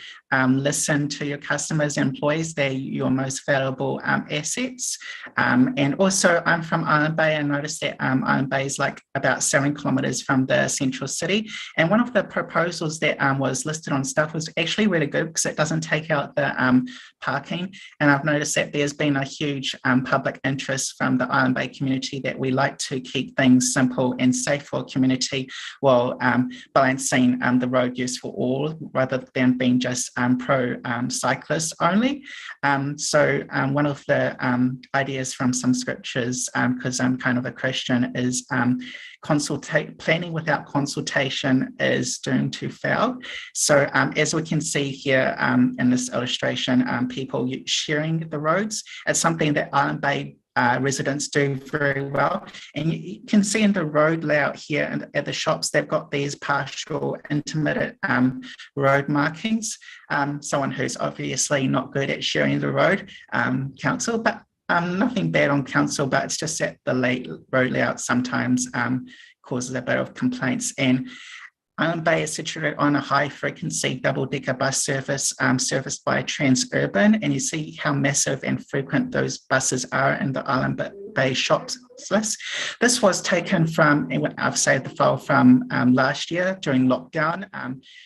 listen to your customers and employees, they're your most valuable assets. And also I'm from Island Bay and noticed that Island Bay is like about 7 kilometres from the central city. And one of the proposals that was listed on stuff was actually really good because it doesn't take out the parking. And I've noticed that there's been a huge public interest from the Island Bay community that we like to keep things simple and safe for community while balancing the road use for all rather than being just pro cyclists only. So one of the ideas from some scriptures, because I'm kind of a Christian, is planning without consultation is doomed to fail. So as we can see here in this illustration, people sharing the roads, it's something that Island Bay residents do very well. And you can see in the road layout here and at the shops, they've got these partial intermittent road markings. Someone who's obviously not good at sharing the road, council, but nothing bad on council, but it's just that the late road layout sometimes causes a bit of complaints. And Island Bay is situated on a high-frequency double-decker bus service serviced by Transurban, and you see how massive and frequent those buses are in the Island Bay shops list. This was taken from, I've saved the file from last year during lockdown,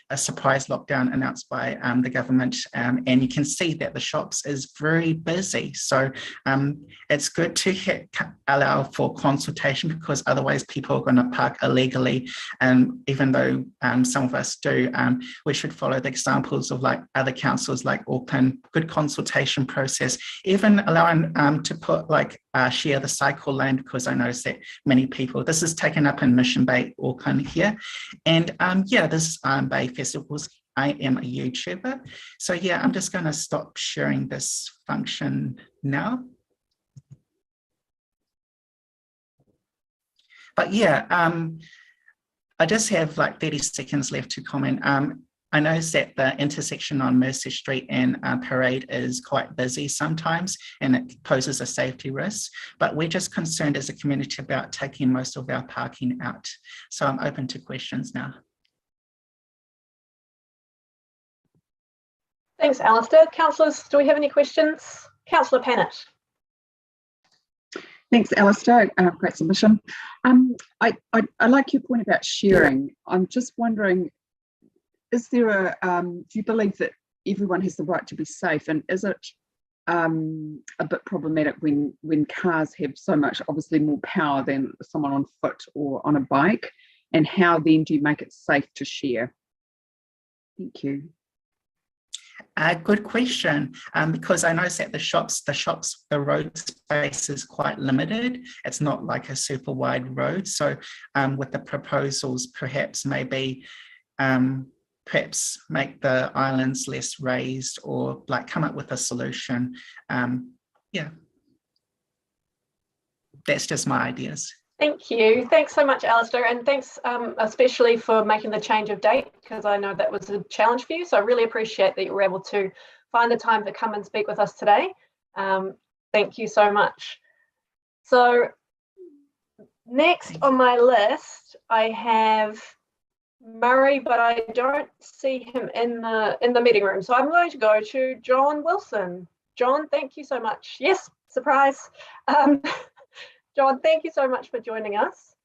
a surprise lockdown announced by the government, and you can see that the shops is very busy. So it's good to allow for consultation because otherwise people are going to park illegally, and even though some of us do, we should follow the examples of like other councils like Auckland, good consultation process, even allowing to put like share the cycle lane because I noticed that many people, this is taken up in Mission Bay, Auckland here. And yeah, this Bay Festivals, I am a YouTuber. So yeah, I'm just going to stop sharing this function now. But yeah, I just have like 30 seconds left to comment. I noticed that the intersection on Mercer Street and Parade is quite busy sometimes, and it poses a safety risk, but we're just concerned as a community about taking most of our parking out. So I'm open to questions now. Thanks, Alistair. Councillors, do we have any questions? Councillor Pannett. Thanks, Alistair. Great submission. I like your point about sharing. I'm just wondering, is there do you believe that everyone has the right to be safe, and is it a bit problematic when cars have so much, obviously more power than someone on foot or on a bike, and how then do you make it safe to share? Thank you. Good question, because I noticed that the road space is quite limited. It's not like a super wide road. So with the proposals, perhaps maybe perhaps make the islands less raised, or like come up with a solution. Yeah, that's just my ideas. Thank you. Thanks so much, Alistair, and thanks especially for making the change of date, because I know that was a challenge for you. So I really appreciate that you were able to find the time to come and speak with us today. Thank you so much. So next on my list, I have Murray, but I don't see him in the meeting room. So I'm going to go to John Wilson. John, thank you so much. Yes, surprise. John, thank you so much for joining us.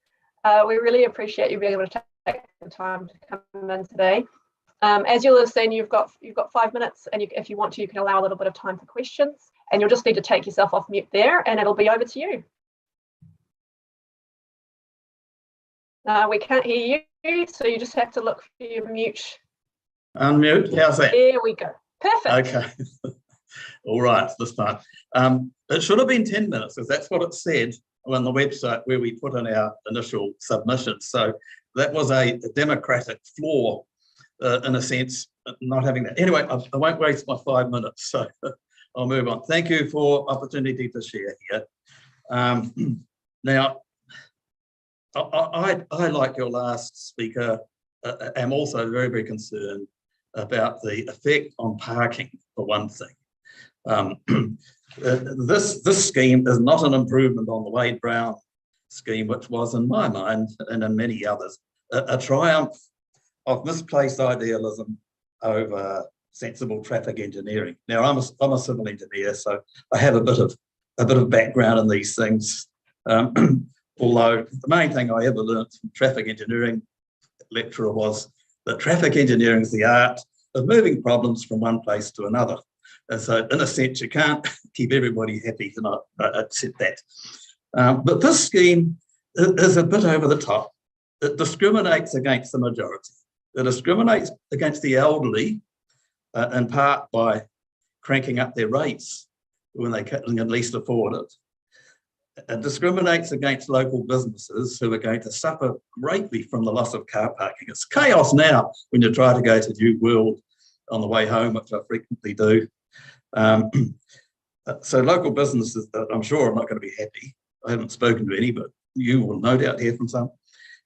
We really appreciate you being able to take the time to come in today. As you'll have seen, you've got 5 minutes, and if you want to, you can allow a little bit of time for questions, and you'll just need to take yourself off mute there, and it'll be over to you. We can't hear you, so you just have to look for your mute. Unmute, how's that? There we go. Perfect. Okay. All right, this time. It should have been 10 minutes, because that's what it said on the website where we put in our initial submissions. So that was a democratic flaw, in a sense, not having that. Anyway, I won't waste my 5 minutes, so I'll move on. Thank you for opportunity to share here. Now, I like your last speaker, am also very, very concerned about the effect on parking, for one thing. This scheme is not an improvement on the Wade Brown scheme, which was, in my mind, and in many others, a triumph of misplaced idealism over sensible traffic engineering. Now, I'm a civil engineer, so I have a bit of background in these things. Although the main thing I ever learned from traffic engineering lecturer was that traffic engineering is the art of moving problems from one place to another. And so, in a sense, you can't keep everybody happy, and I accept that. But this scheme is a bit over the top. It discriminates against the majority. It discriminates against the elderly, in part by cranking up their rates when they can at least afford it. It discriminates against local businesses who are going to suffer greatly from the loss of car parking. It's chaos now when you try to go to New World on the way home, which I frequently do. So local businesses, I'm sure, are not going to be happy. I haven't spoken to any, but you will no doubt hear from some.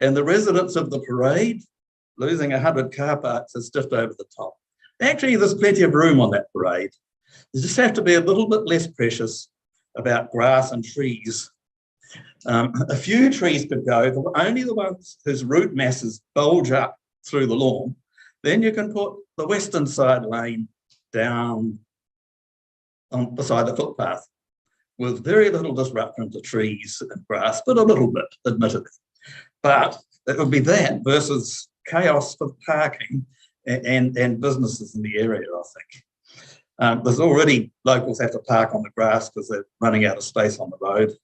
And the residents of the Parade, losing 100 car parks is just over the top. Actually, there's plenty of room on that Parade. You just have to be a little bit less precious about grass and trees. A few trees could go, only the ones whose root masses bulge up through the lawn. Then you can put the western side lane down on beside the footpath with very little disruption to trees and grass, but a little bit, admittedly. But it would be that versus chaos for parking and businesses in the area, I think. There's already locals have to park on the grass because they're running out of space on the road.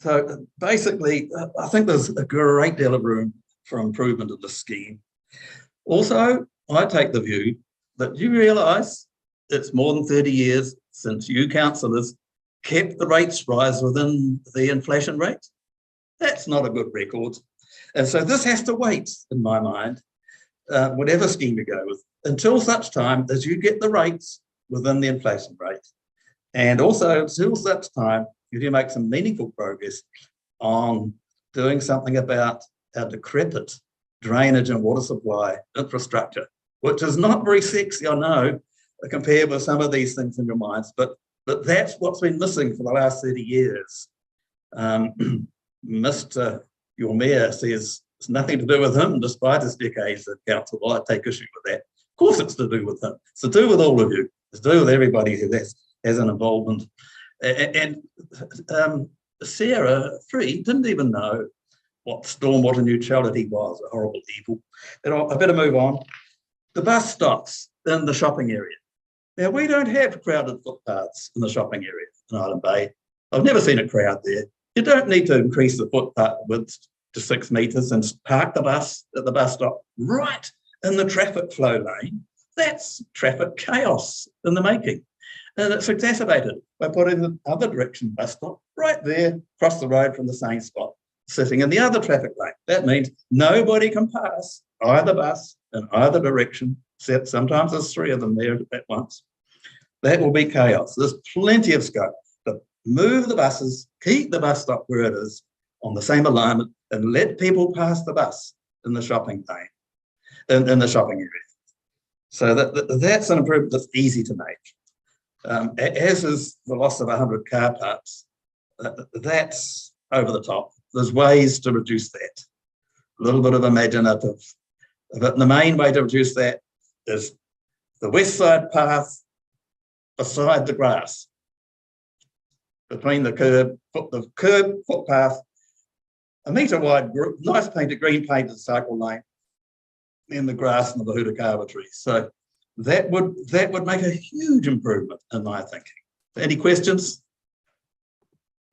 So basically, I think there's a great deal of room for improvement of the scheme. Also, I take the view that you realise it's more than 30 years since you councillors kept the rates rise within the inflation rate. That's not a good record. And so this has to wait, in my mind, whatever scheme you go with, until such time as you get the rates within the inflation rate. And also until such time, you do make some meaningful progress on doing something about our decrepit drainage and water supply infrastructure, which is not very sexy, I know, compared with some of these things in your minds, but that's what's been missing for the last 30 years. Mr. Your Mayor says it's nothing to do with him, despite his decades at council. Well, I take issue with that. Of course it's to do with him. It's to do with all of you. It's to do with everybody who has an involvement. And Sarah Free didn't even know what stormwater neutrality was, a horrible evil. And I better move on. The bus stops in the shopping area. Now, we don't have crowded footpaths in the shopping area in Island Bay. I've never seen a crowd there. You don't need to increase the footpath width to 6 metres and park the bus at the bus stop right in the traffic flow lane. That's traffic chaos in the making. And it's exacerbated by putting the other direction bus stop right there across the road from the same spot, sitting in the other traffic lane. That means nobody can pass either bus in either direction, except sometimes there's 3 of them there at once. That will be chaos. There's plenty of scope to move the buses, keep the bus stop where it is on the same alignment, and let people pass the bus in the shopping lane, in the shopping area. So that's an improvement that's easy to make. As is the loss of 100 car parks, that's over the top. There's ways to reduce that. A little bit of imaginative. But the main way to reduce that is the west side path beside the grass, between the curb footpath, a metre wide, nice painted, green painted cycle lane, in the grass and the Bahutakawa trees. So that would make a huge improvement in my thinking. Any questions?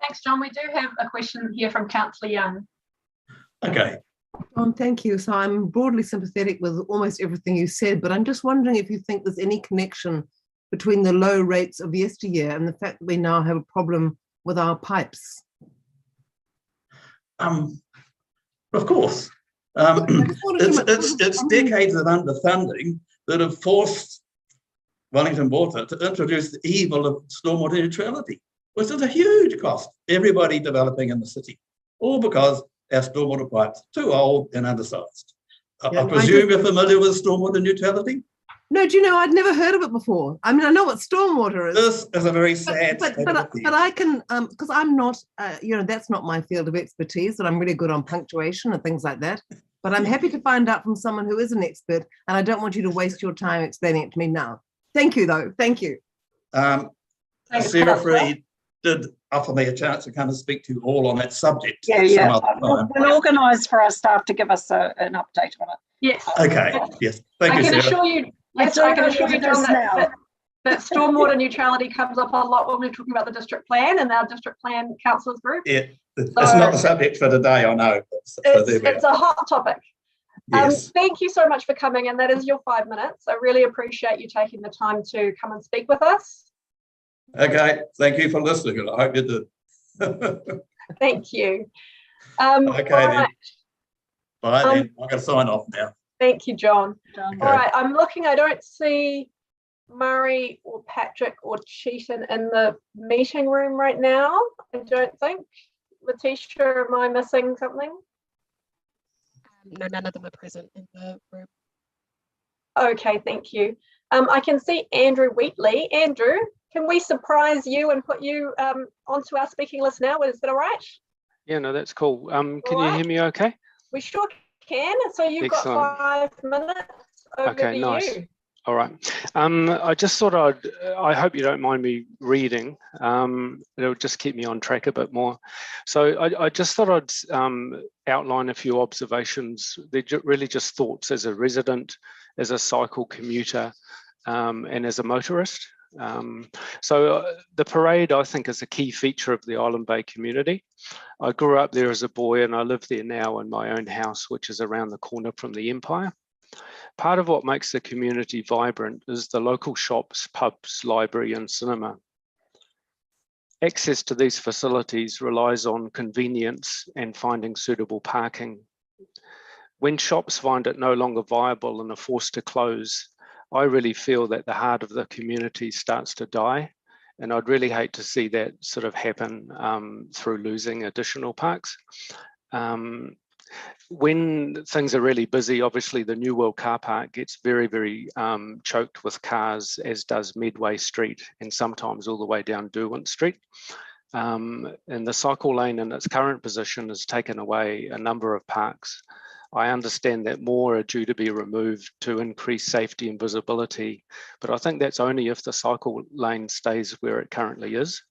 Thanks, John. We do have a question here from Councillor Young. Okay. Thank you. So I'm broadly sympathetic with almost everything you said, but I'm just wondering if you think there's any connection between the low rates of yesteryear and the fact that we now have a problem with our pipes. Of course. It's decades of underfunding that have forced Wellington Water to introduce the evil of stormwater neutrality, which is a huge cost, everybody developing in the city, all because our stormwater pipes are too old and undersized. I presume you're familiar with stormwater neutrality? No, do you know, I'd never heard of it before. I mean, I know what stormwater is. This is a very sad but I can, because I'm not, that's not my field of expertise, and I'm really good on punctuation and things like that. But I'm happy to find out from someone who is an expert, and I don't want you to waste your time explaining it to me now. Thank you, though. Thank you. Sarah Free did offer me a chance to come and speak to you all on that subject. Yeah. We'll organise for our staff to give us an update on it. Yes. Okay. Yes. Thank you, Sarah. I can assure you, John, that stormwater neutrality comes up a lot when we're talking about the district plan and our district plan councillors group. Yeah, it's not the subject for today, I know. It's a hot topic. Yes. Thank you so much for coming, and that is your 5 minutes. I really appreciate you taking the time to come and speak with us. Okay, thank you for listening. I hope you did. Thank you. Okay, then. Bye then. I'm going to sign off now. Thank you, John. Okay. All right, I'm looking. I don't see Murray or Patrick or Cheaton in the meeting room right now. I don't think. Letitia, am I missing something? No, none of them are present in the room. Okay, thank you. I can see Andrew Wheatley. Andrew, can we surprise you and put you onto our speaking list now? Is that all right? Yeah, no, that's cool. Can you hear me okay? We sure can. So you've Excellent. got 5 minutes. Over Okay, to nice. you. All right. I just thought I hope you don't mind me reading. It'll just keep me on track a bit more. So I just thought I'd outline a few observations. They're really just thoughts as a resident, as a cycle commuter, and as a motorist. So the parade, I think, is a key feature of the Island Bay community. I grew up there as a boy, and I live there now in my own house, which is around the corner from the Empire. Part of what makes the community vibrant is the local shops, pubs, library, and cinema. Access to these facilities relies on convenience and finding suitable parking. When shops find it no longer viable and are forced to close, I really feel that the heart of the community starts to die. And I'd really hate to see that sort of happen through losing additional parks. When things are really busy, obviously the New World car park gets very, very choked with cars, as does Medway Street and sometimes all the way down Derwent Street. And the cycle lane in its current position has taken away a number of parks. I understand that more are due to be removed to increase safety and visibility, but I think that's only if the cycle lane stays where it currently is.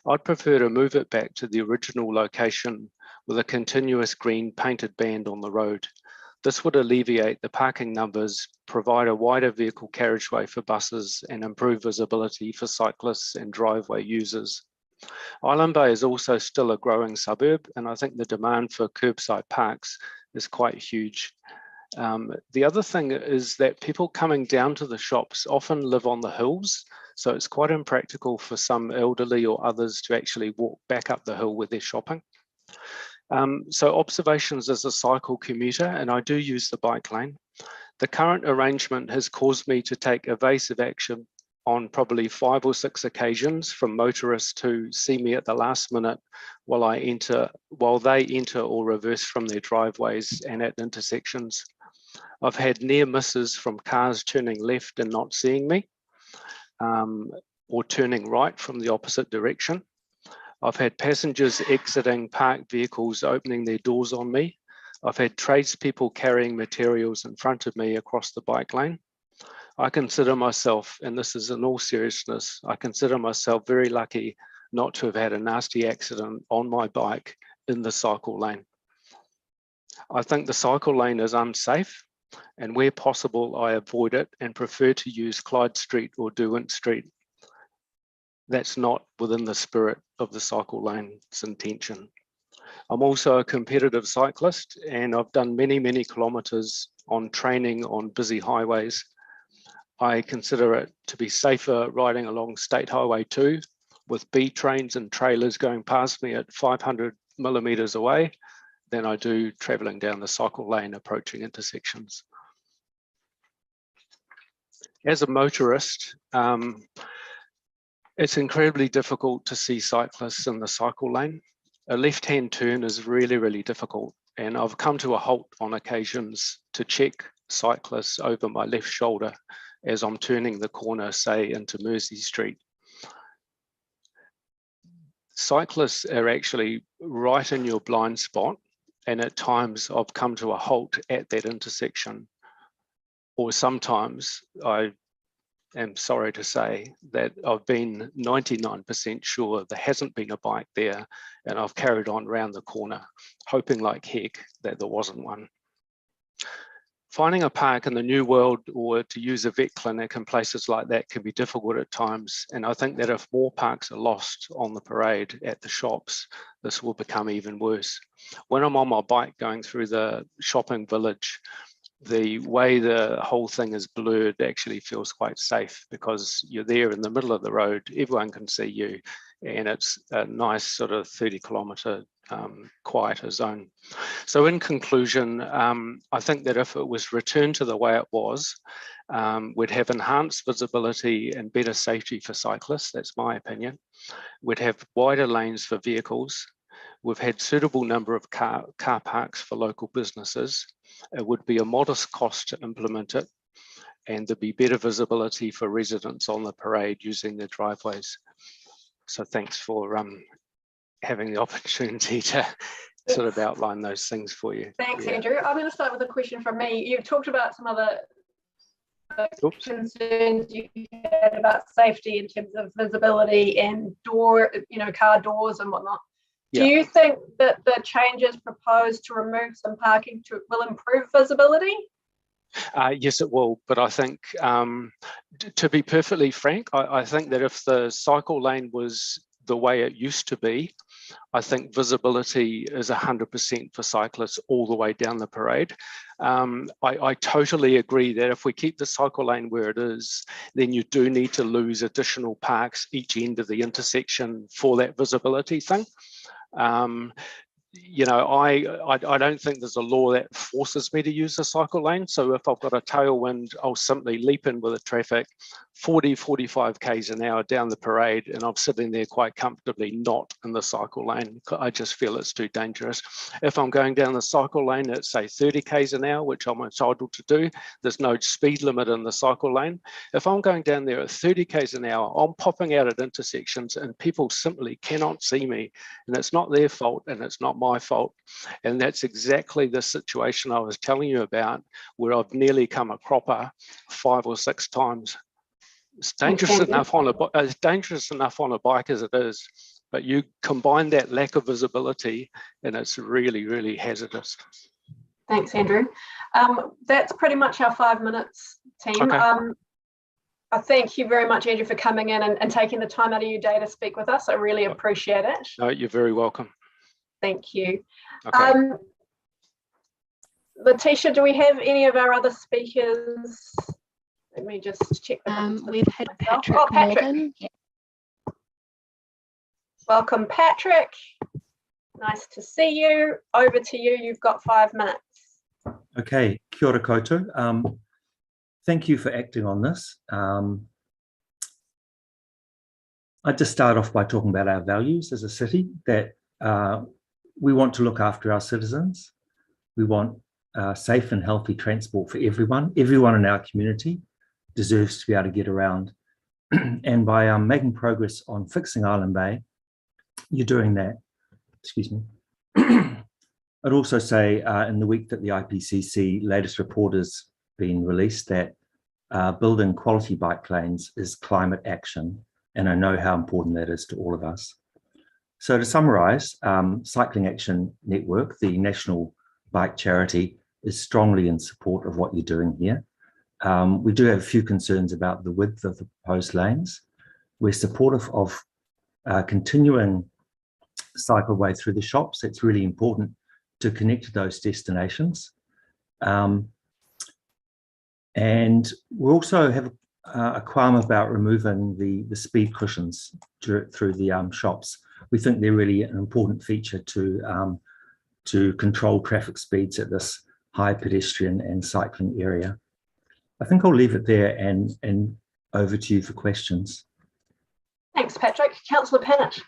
I'd prefer to move it back to the original location with a continuous green painted band on the road. This would alleviate the parking numbers, provide a wider vehicle carriageway for buses, and improve visibility for cyclists and driveway users. Island Bay is also still a growing suburb, and I think the demand for curbside parks is quite huge. The other thing is that people coming down to the shops often live on the hills, so it's quite impractical for some elderly or others to actually walk back up the hill where they're shopping. So observations as a cycle commuter, and I do use the bike lane. The current arrangement has caused me to take evasive action on probably 5 or 6 occasions from motorists who see me at the last minute while they enter or reverse from their driveways and at intersections. I've had near misses from cars turning left and not seeing me, or turning right from the opposite direction. I've had passengers exiting parked vehicles opening their doors on me. I've had tradespeople carrying materials in front of me across the bike lane. I consider myself, and this is in all seriousness, I consider myself very lucky not to have had a nasty accident on my bike in the cycle lane. I think the cycle lane is unsafe, and where possible, I avoid it and prefer to use Clyde Street or Derwent Street. That's not within the spirit of the cycle lane's intention. I'm also a competitive cyclist, and I've done many, many kilometres on training on busy highways. I consider it to be safer riding along State Highway 2 with B trains and trailers going past me at 500 millimetres away than I do travelling down the cycle lane approaching intersections. As a motorist, it's incredibly difficult to see cyclists in the cycle lane. A left-hand turn is really, really difficult, and I've come to a halt on occasions to check cyclists over my left shoulder as I'm turning the corner, say, into Mersey Street. Cyclists are actually right in your blind spot, and at times I've come to a halt at that intersection. Or sometimes I am sorry to say that I've been 99% sure there hasn't been a bike there, and I've carried on round the corner, hoping like heck that there wasn't one. Finding a park in the New World or to use a vet clinic and places like that can be difficult at times. And I think that if more parks are lost on the parade at the shops, this will become even worse. When I'm on my bike going through the shopping village, the way the whole thing is blurred actually feels quite safe because you're there in the middle of the road, everyone can see you, and it's a nice sort of 30-kilometre quieter zone. So in conclusion, I think that if it was returned to the way it was, we'd have enhanced visibility and better safety for cyclists, that's my opinion. We'd have wider lanes for vehicles. We've had suitable number of car parks for local businesses. It would be a modest cost to implement it, and there'd be better visibility for residents on the parade using their driveways. So thanks for having the opportunity to sort of outline those things for you. Thanks, Andrew. I'm going to start with a question from me. You've talked about some other concerns you had about safety in terms of visibility and car doors and whatnot. Do you think that the changes proposed to remove some parking will improve visibility? Yes, it will. But I think, to be perfectly frank, I think that if the cycle lane was the way it used to be, I think visibility is 100% for cyclists all the way down the parade. I totally agree that if we keep the cycle lane where it is, then you do need to lose additional parks each end of the intersection for that visibility thing. You know, I don't think there's a law that forces me to use the cycle lane. So if I've got a tailwind, I'll simply leap in with the traffic 40, 45 Ks an hour down the parade, and I'm sitting there quite comfortably not in the cycle lane. I just feel it's too dangerous. If I'm going down the cycle lane at say 30 Ks an hour, which I'm entitled to do, there's no speed limit in the cycle lane. If I'm going down there at 30 Ks an hour, I'm popping out at intersections and people simply cannot see me, and it's not their fault and it's not my fault. And that's exactly the situation I was telling you about, where I've nearly come a cropper 5 or 6 times. It's dangerous enough on a bike as it is, but you combine that lack of visibility and it's really, really hazardous. Thanks, Andrew. That's pretty much our 5 minutes, team. Okay. I thank you very much, Andrew, for coming in and taking the time out of your day to speak with us. I really appreciate it. No, you're very welcome. Thank you. Okay. Letitia, do we have any of our other speakers? Let me just check. We've had Patrick. Oh, Patrick. Morgan. Yeah. Welcome, Patrick. Nice to see you. Over to you. You've got 5 minutes. Okay, kia ora koutou. Thank you for acting on this. I'd just start off by talking about our values as a city, that we want to look after our citizens. We want safe and healthy transport for everyone. Everyone in our community deserves to be able to get around. And by making progress on fixing Island Bay, you're doing that. Excuse me. I'd also say in the week that the IPCC latest report has been released, that building quality bike lanes is climate action. And I know how important that is to all of us. So to summarise, Cycling Action Network, the national bike charity, is strongly in support of what you're doing here. We do have a few concerns about the width of the proposed lanes. We're supportive of continuing cycleway through the shops. It's really important to connect to those destinations. And we also have a qualm about removing the speed cushions through the shops. We think they're really an important feature to control traffic speeds at this high pedestrian and cycling area. I think I'll leave it there and over to you for questions. Thanks, Patrick. Councillor Pennant.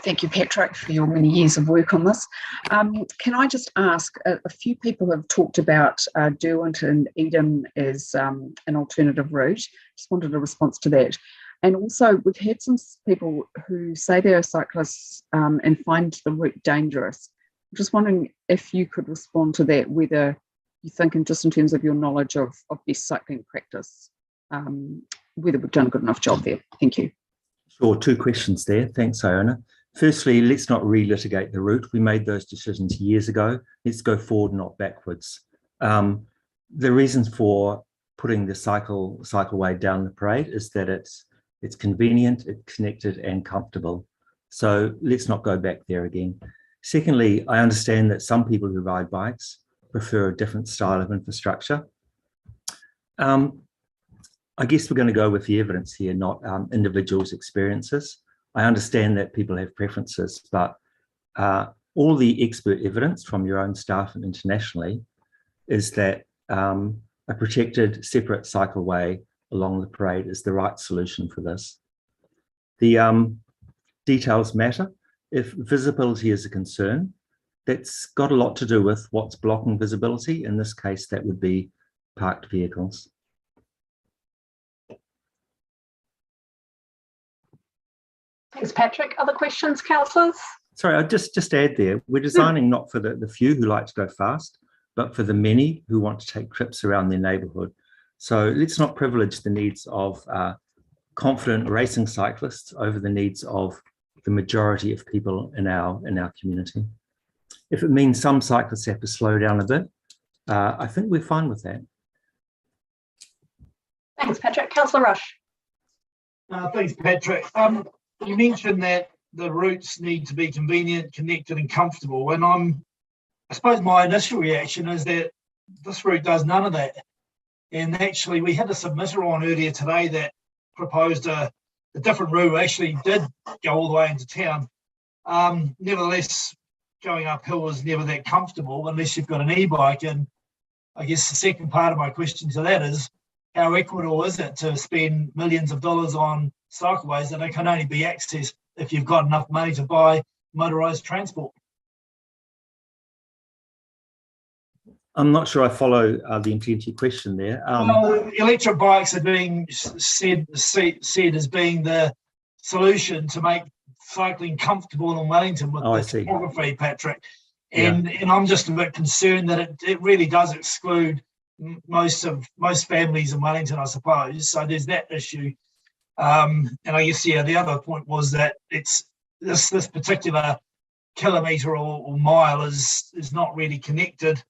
Thank you, Patrick, for your many years of work on this. Can I just ask, a few people have talked about Derwent and Eden as an alternative route. Just wanted a response to that. And also, we've had some people who say they're cyclists and find the route dangerous. I'm just wondering if you could respond to that, whether you think, and just in terms of your knowledge of best cycling practice, whether we've done a good enough job there. Thank you. Sure, 2 questions there. Thanks, Iona. Firstly, let's not relitigate the route. We made those decisions years ago. Let's go forward, not backwards. The reasons for putting the cycleway down the parade is that it's convenient, it's connected and comfortable. So let's not go back there again. Secondly, I understand that some people who ride bikes prefer a different style of infrastructure. I guess we're going to go with the evidence here, not individuals' experiences. I understand that people have preferences, but all the expert evidence from your own staff and internationally is that a protected separate cycleway along the parade is the right solution for this. The details matter. If visibility is a concern, that's got a lot to do with what's blocking visibility. In this case, that would be parked vehicles. Thanks, Patrick. Other questions, councillors? Sorry, I'll just add there, we're designing not for the few who like to go fast, but for the many who want to take trips around their neighbourhood. So let's not privilege the needs of confident racing cyclists over the needs of the majority of people in our community. If it means some cyclists have to slow down a bit, I think we're fine with that. Thanks, Patrick. Councillor Rush. Thanks, Patrick. You mentioned that the routes need to be convenient, connected and comfortable. And I suppose my initial reaction is that this route does none of that. And actually, we had a submitter on earlier today that proposed a different route, actually did go all the way into town. Nevertheless, going uphill was never that comfortable unless you've got an e-bike. And I guess the second part of my question to that is, how equitable is it to spend millions of dollars on cycleways that can only be accessed if you've got enough money to buy motorised transport? I'm not sure I follow the intent of your question there. Electric bikes are being said as being the solution to make cycling comfortable in Wellington with the topography, Patrick. And I'm just a bit concerned that it really does exclude most families in Wellington, I suppose. So there's that issue. And I guess, the other point was that it's this particular kilometre or mile is not really connected.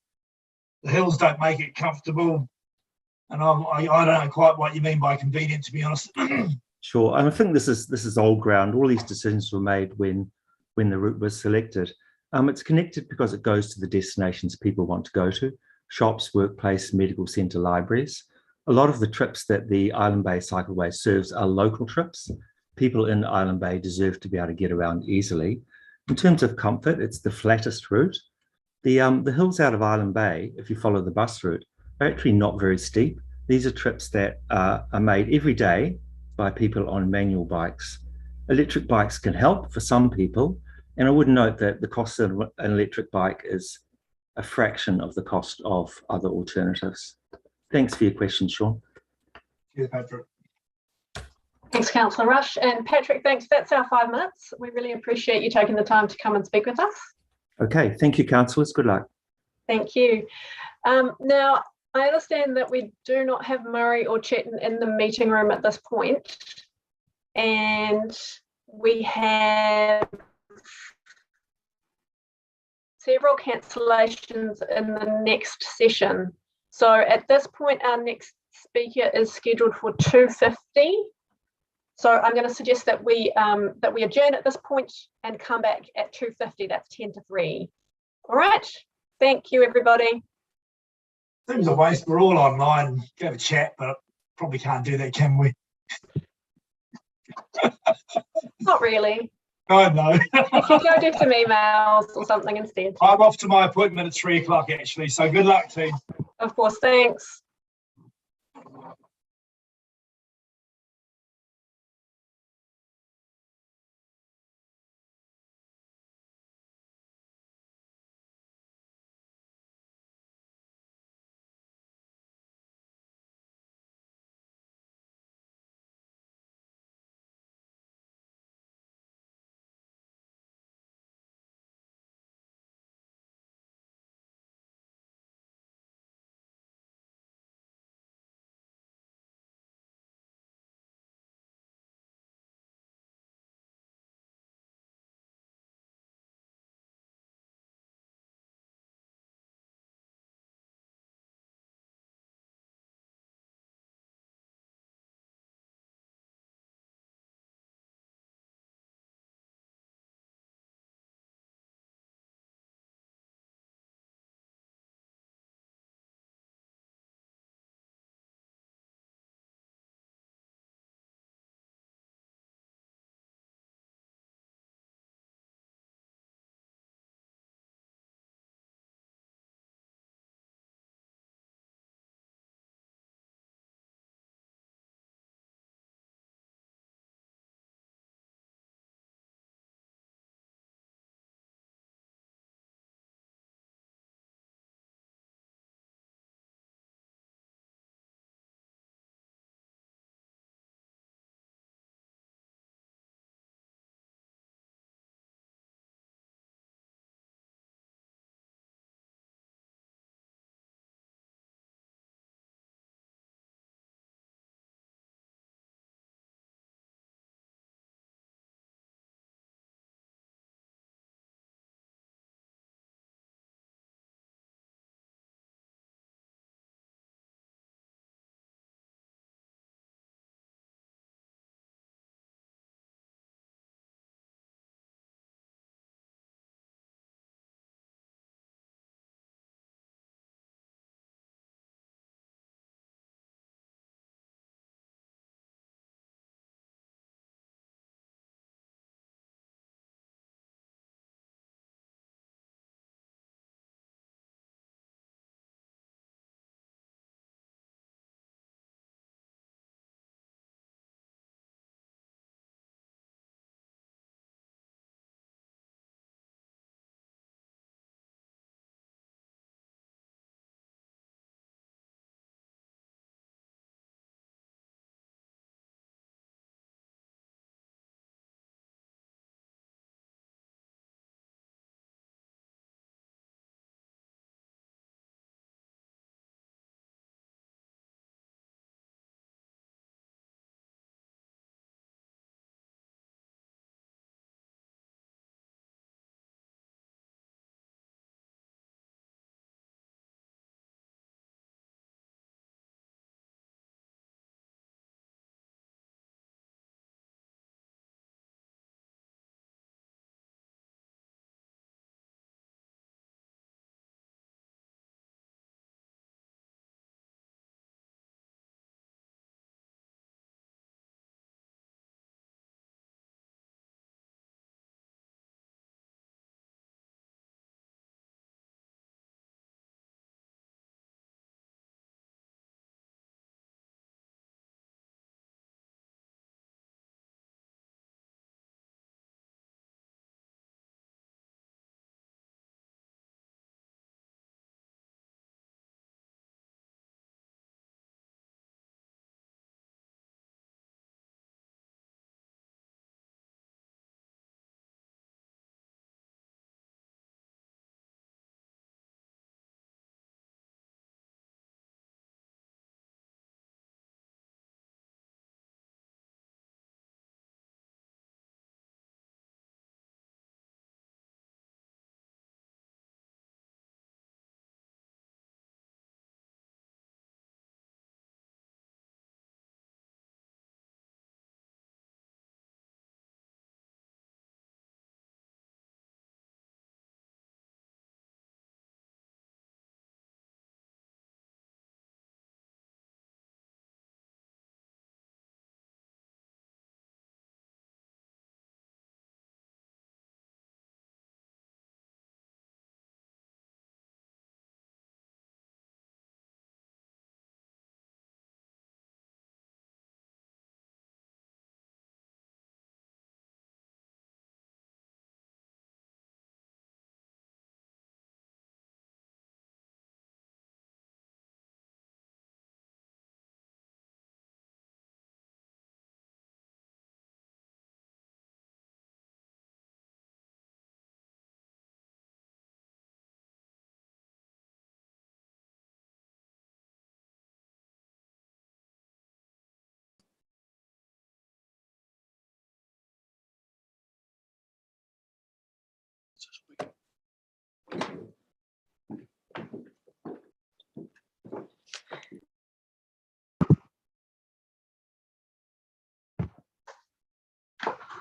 The hills don't make it comfortable. And I don't know quite what you mean by convenient, to be honest. Sure, and I think this is old ground. All these decisions were made when the route was selected. It's connected because it goes to the destinations people want to go to: shops, workplace, medical centre, libraries. A lot of the trips that the Island Bay Cycleway serves are local trips. People in Island Bay deserve to be able to get around easily. In terms of comfort, it's the flattest route. The hills out of Island Bay, if you follow the bus route, are actually not very steep. These are trips that are made every day by people on manual bikes. Electric bikes can help for some people, and I would note that the cost of an electric bike is a fraction of the cost of other alternatives. Thanks for your question, Sean. Cheers, Patrick. Thanks, Councillor Rush. And Patrick, thanks. That's our 5 minutes. We really appreciate you taking the time to come and speak with us. Okay, thank you, councillors. Good luck. Thank you. Now, I understand that we do not have Murray or Chetton in the meeting room at this point, and we have several cancellations in the next session. So at this point, our next speaker is scheduled for 2:50. So I'm going to suggest that we adjourn at this point and come back at 2:50. That's 10 to 3. All right. Thank you, everybody. Seems a waste. We're all online. Have a chat, but probably can't do that, can we? Not really. I know. You can go do some emails or something instead. I'm off to my appointment at 3 o'clock, actually. So good luck, team. Of course. Thanks.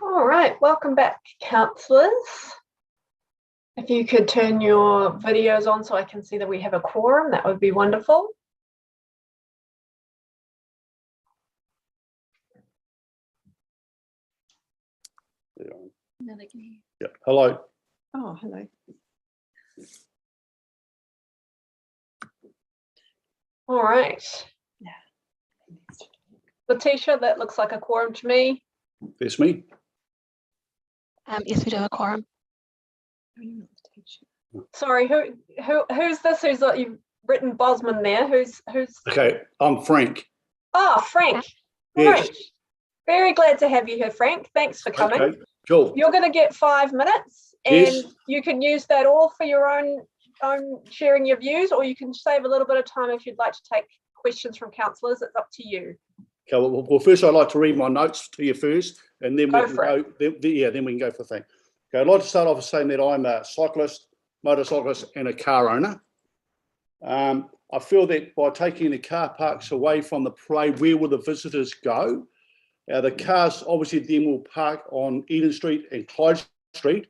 All right, welcome back, councillors. If you could turn your videos on so I can see that we have a quorum, that would be wonderful. Yeah. Hello. Oh, hello. All right. Letitia, that looks like a quorum to me. That's me. Yes, we do have a quorum. Sorry, who's this? Who's you've written Bosman there? Who's? Okay, I'm Frank. Oh, Frank. Yes. Right. Very glad to have you here, Frank. Thanks for coming. Okay, cool. You're going to get 5 minutes, and Yes. you can use that all for your own sharing your views, or you can save a little bit of time if you'd like to take questions from councillors. It's up to you. Okay, well, first I'd like to read my notes to you first, and then we Go can for go. Then we can go for things. Okay, I'd like to start off with saying that I'm a cyclist, motorcyclist, and a car owner. I feel that by taking the car parks away from the parade, where will the visitors go? The cars obviously then will park on Eden Street and Clyde Street.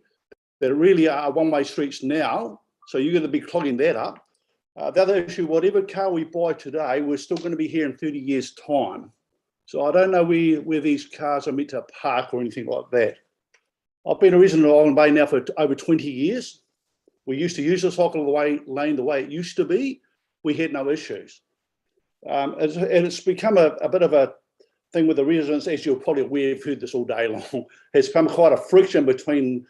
That really are one-way streets now, so you're going to be clogging that up. The other issue, whatever car we buy today, we're still going to be here in 30 years' time. So I don't know where these cars are meant to park or anything like that. I've been a resident of Island Bay now for over 20 years. We used to use the cycle lane the way it used to be. We had no issues. And it's become a bit of a thing with the residents, as you're probably aware, you've heard this all day long. It's become quite a friction between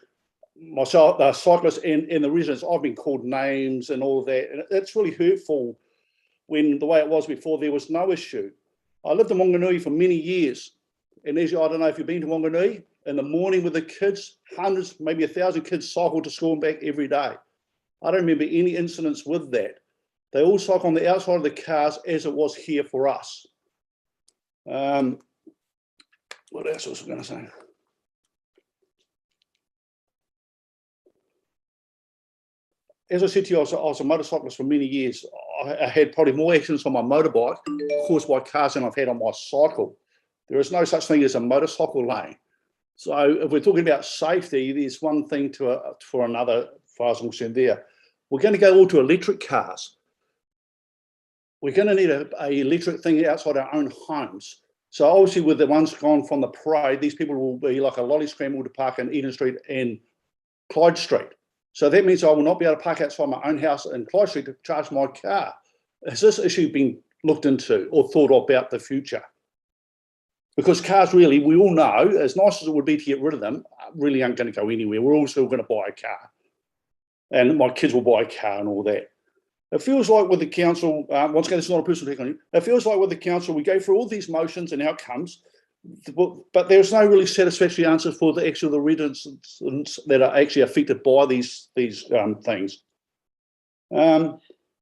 myself, the cyclists, and the residents. I've been called names and all of that. And it's really hurtful when the way it was before, there was no issue. I lived in Wanganui for many years. And as I don't know if you've been to Wanganui, in the morning with the kids, hundreds, maybe 1,000 kids cycle to school and back every day. I don't remember any incidents with that. They all cycle on the outside of the cars as it was here for us. What else was I going to say? As I said to you, I was a motorcyclist for many years. I had probably more accidents on my motorbike caused by cars than I've had on my cycle. There is no such thing as a motorcycle lane. So if we're talking about safety, there's one thing for another, as far as I'm concerned there. We're going to go all to electric cars. We're going to need a electric thing outside our own homes. So obviously with the ones gone from the parade, these people will be like a lolly scramble to park in Eden Street and Clyde Street. So that means I will not be able to park outside my own house in Clyde Street to charge my car. Has this issue been looked into or thought about the future? Because cars really, we all know, as nice as it would be to get rid of them, really aren't going to go anywhere. We're all still going to buy a car. And my kids will buy a car and all that. It feels like with the council, once again, it's not a personal take on you, it feels like with the council, we go through all these motions and outcomes, but there's no really satisfactory answer for the residents that are actually affected by these things. It's a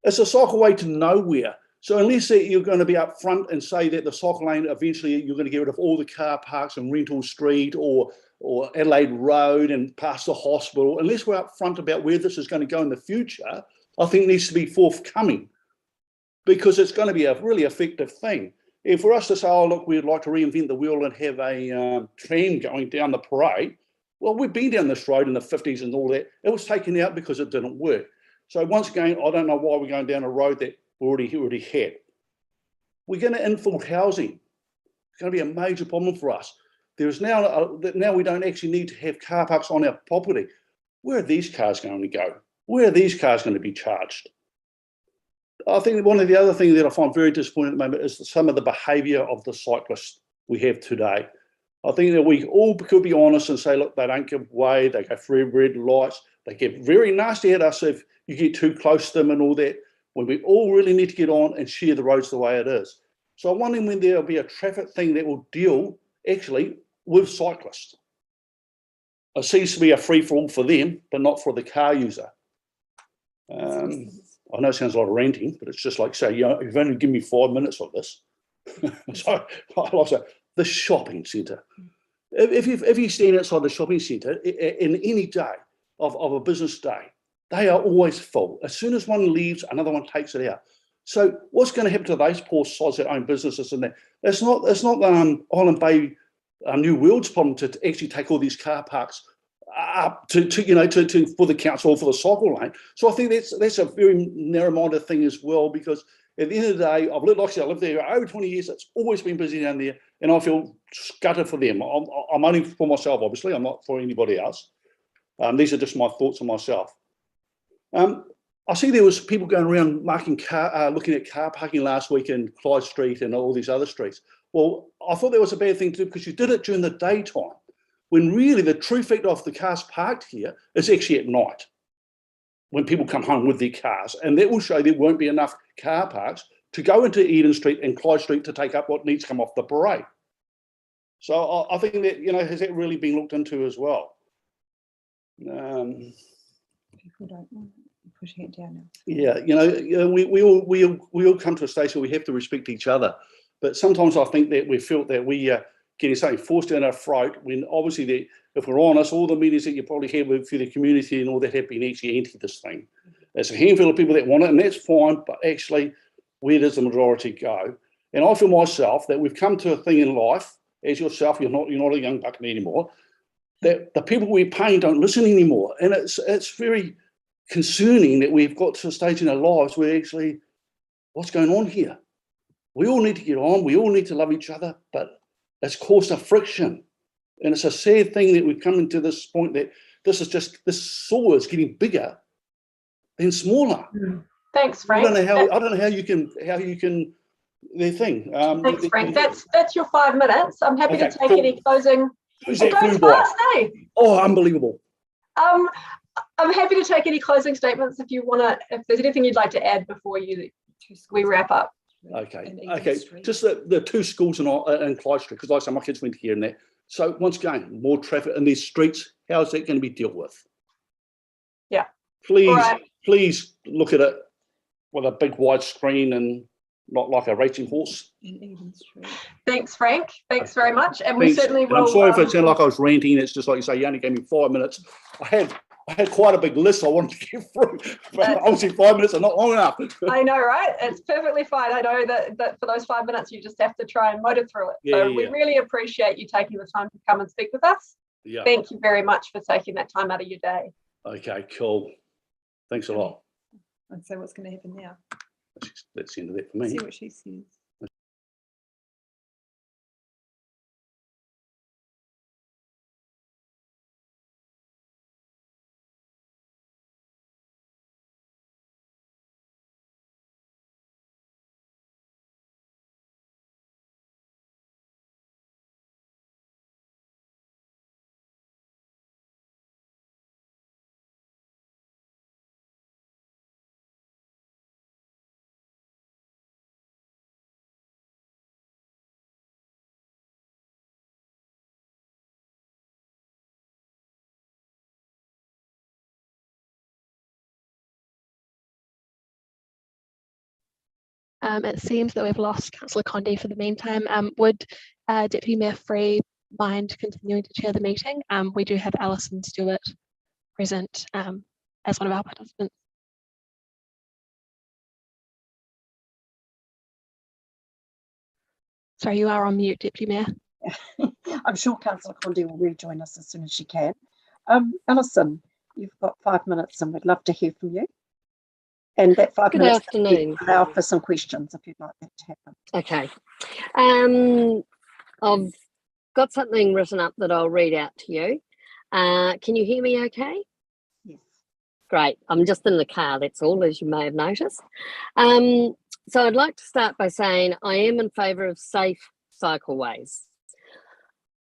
cycleway to nowhere. So unless you're going to be up front and say that the cycle lane, eventually you're going to get rid of all the car parks on Rental Street or Adelaide Road and past the hospital, unless we're up front about where this is going to go in the future, I think it needs to be forthcoming, because it's going to be a really effective thing. And for us to say, oh, look, we'd like to reinvent the wheel and have a tram going down the parade, well, we've been down this road in the 50s and all that. It was taken out because it didn't work. So once again, I don't know why we're going down a road that we already had. We're going to infill housing. It's going to be a major problem for us. There's now we don't actually need to have car parks on our property. Where are these cars going to go? Where are these cars going to be charged? I think one of the other things that I find very disappointing at the moment is some of the behaviour of the cyclists we have today. I think that we all could be honest and say, look, they don't give way, they go through red lights, they get very nasty at us if you get too close to them and all that, when we all really need to get on and share the roads the way it is. So I'm wondering when there'll be a traffic thing that will deal actually with cyclists. It seems to be a free-for-all for them, but not for the car user. I know it sounds a lot of ranting, but it's just like, say, you've only given me 5 minutes of this. So I'll say, the shopping centre. If you stand outside the shopping centre in any day of a business day, they are always full. As soon as one leaves, another one takes it out. So what's going to happen to those poor sods that own businesses in there? It's not Island Bay New World's problem to actually take all these car parks up to for the council or for the cycle lane. So I think that's a very narrow-minded thing as well, because at the end of the day, I've lived there over 20 years. It's always been busy down there, and I feel gutted for them. I'm only for myself, obviously. I'm not for anybody else. These are just my thoughts on myself. I see there was people going around looking at car parking last week in Clyde Street and all these other streets. Well, I thought that was a bad thing to do, because you did it during the daytime, when really the true fact of the cars parked here is actually at night, when people come home with their cars. And that will show there won't be enough car parks to go into Eden Street and Clyde Street to take up what needs to come off the parade. So I think that, has that really been looked into as well? People don't want to push it down now. Yeah, we all come to a stage where we have to respect each other. But sometimes I think that we felt that we are getting something forced down our throat, when obviously, if we're honest, all the meetings that you probably have for the community and all that have been actually anti this thing. There's a handful of people that want it, and that's fine, but actually, where does the majority go? And I feel myself that we've come to a thing in life, as yourself, you're not a young bucking anymore, that the people we're paying don't listen anymore. And it's very concerning that we've got to a stage in our lives where actually, what's going on here? We all need to get on, we all need to love each other, but it's caused a friction. And it's a sad thing that we've come into this point that this sore is getting bigger than smaller. Thanks, Frank. I don't know how you can their thing. Thanks, Frank. That's your 5 minutes. I'm happy to take any closing. Who's It that goes flew by? fast, eh? Oh, unbelievable. I'm happy to take any closing statements if you want to. If there's anything you'd like to add before we wrap up. Okay. Just the two schools in Clyde Street, because like I say, my kids went here and there. So once again, more traffic in these streets. How is that going to be dealt with? Yeah. Please look at it with a big wide screen and not like a racing horse. Thanks, Frank. Thanks very much. And we certainly will. I'm sorry if it sounded like I was ranting. It's just like you say, you only gave me 5 minutes. I had quite a big list I wanted to get through, but obviously 5 minutes are not long enough. I know, right? It's perfectly fine. I know that for those 5 minutes, you just have to try and motor through it. So we really appreciate you taking the time to come and speak with us. Yeah. Thank you very much for taking that time out of your day. Okay, cool. Thanks a lot. And so what's going to happen now? That's the end of that for me. See what she says. It seems that we've lost Councillor Condie for the meantime. Would Deputy Mayor Free mind continuing to chair the meeting? We do have Alison Stewart present as one of our participants. Sorry, you are on mute, Deputy Mayor. I'm sure Councillor Condie will rejoin us as soon as she can. Alison, you've got 5 minutes and we'd love to hear from you. And that 5 minutes afternoon. Allow for some questions if you'd like that to happen. Okay. I've got something written up that I'll read out to you. Can you hear me okay? Yes. Great. I'm just in the car, that's all, as you may have noticed. So I'd like to start by saying I am in favour of safe cycleways.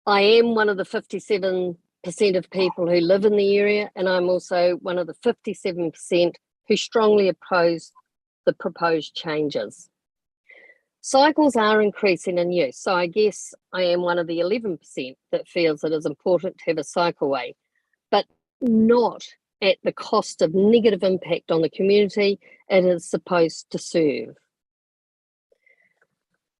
I am one of the 57% of people who live in the area, and I'm also one of the 57% who strongly oppose the proposed changes. Cycles are increasing in use, so I guess I am one of the 11% that feels it is important to have a cycleway, but not at the cost of negative impact on the community it is supposed to serve.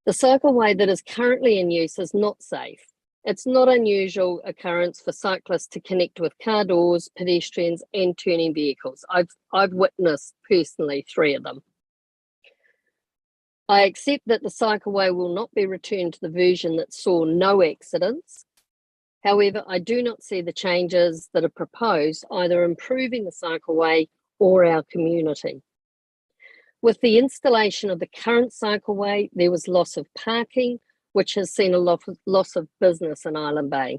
The cycleway that is currently in use is not safe. It's not unusual occurrence for cyclists to connect with car doors, pedestrians and turning vehicles. I've witnessed personally 3 of them. I accept that the cycleway will not be returned to the version that saw no accidents. However, I do not see the changes that are proposed either improving the cycleway or our community. With the installation of the current cycleway, there was loss of parking, which has seen a loss of business in Island Bay.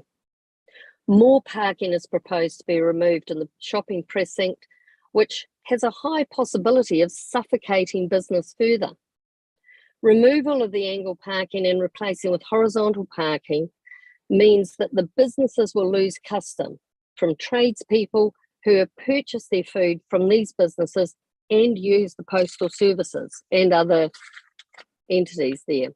More parking is proposed to be removed in the shopping precinct, which has a high possibility of suffocating business further. Removal of the angle parking and replacing with horizontal parking means that the businesses will lose custom from tradespeople who have purchased their food from these businesses and use the postal services and other entities there.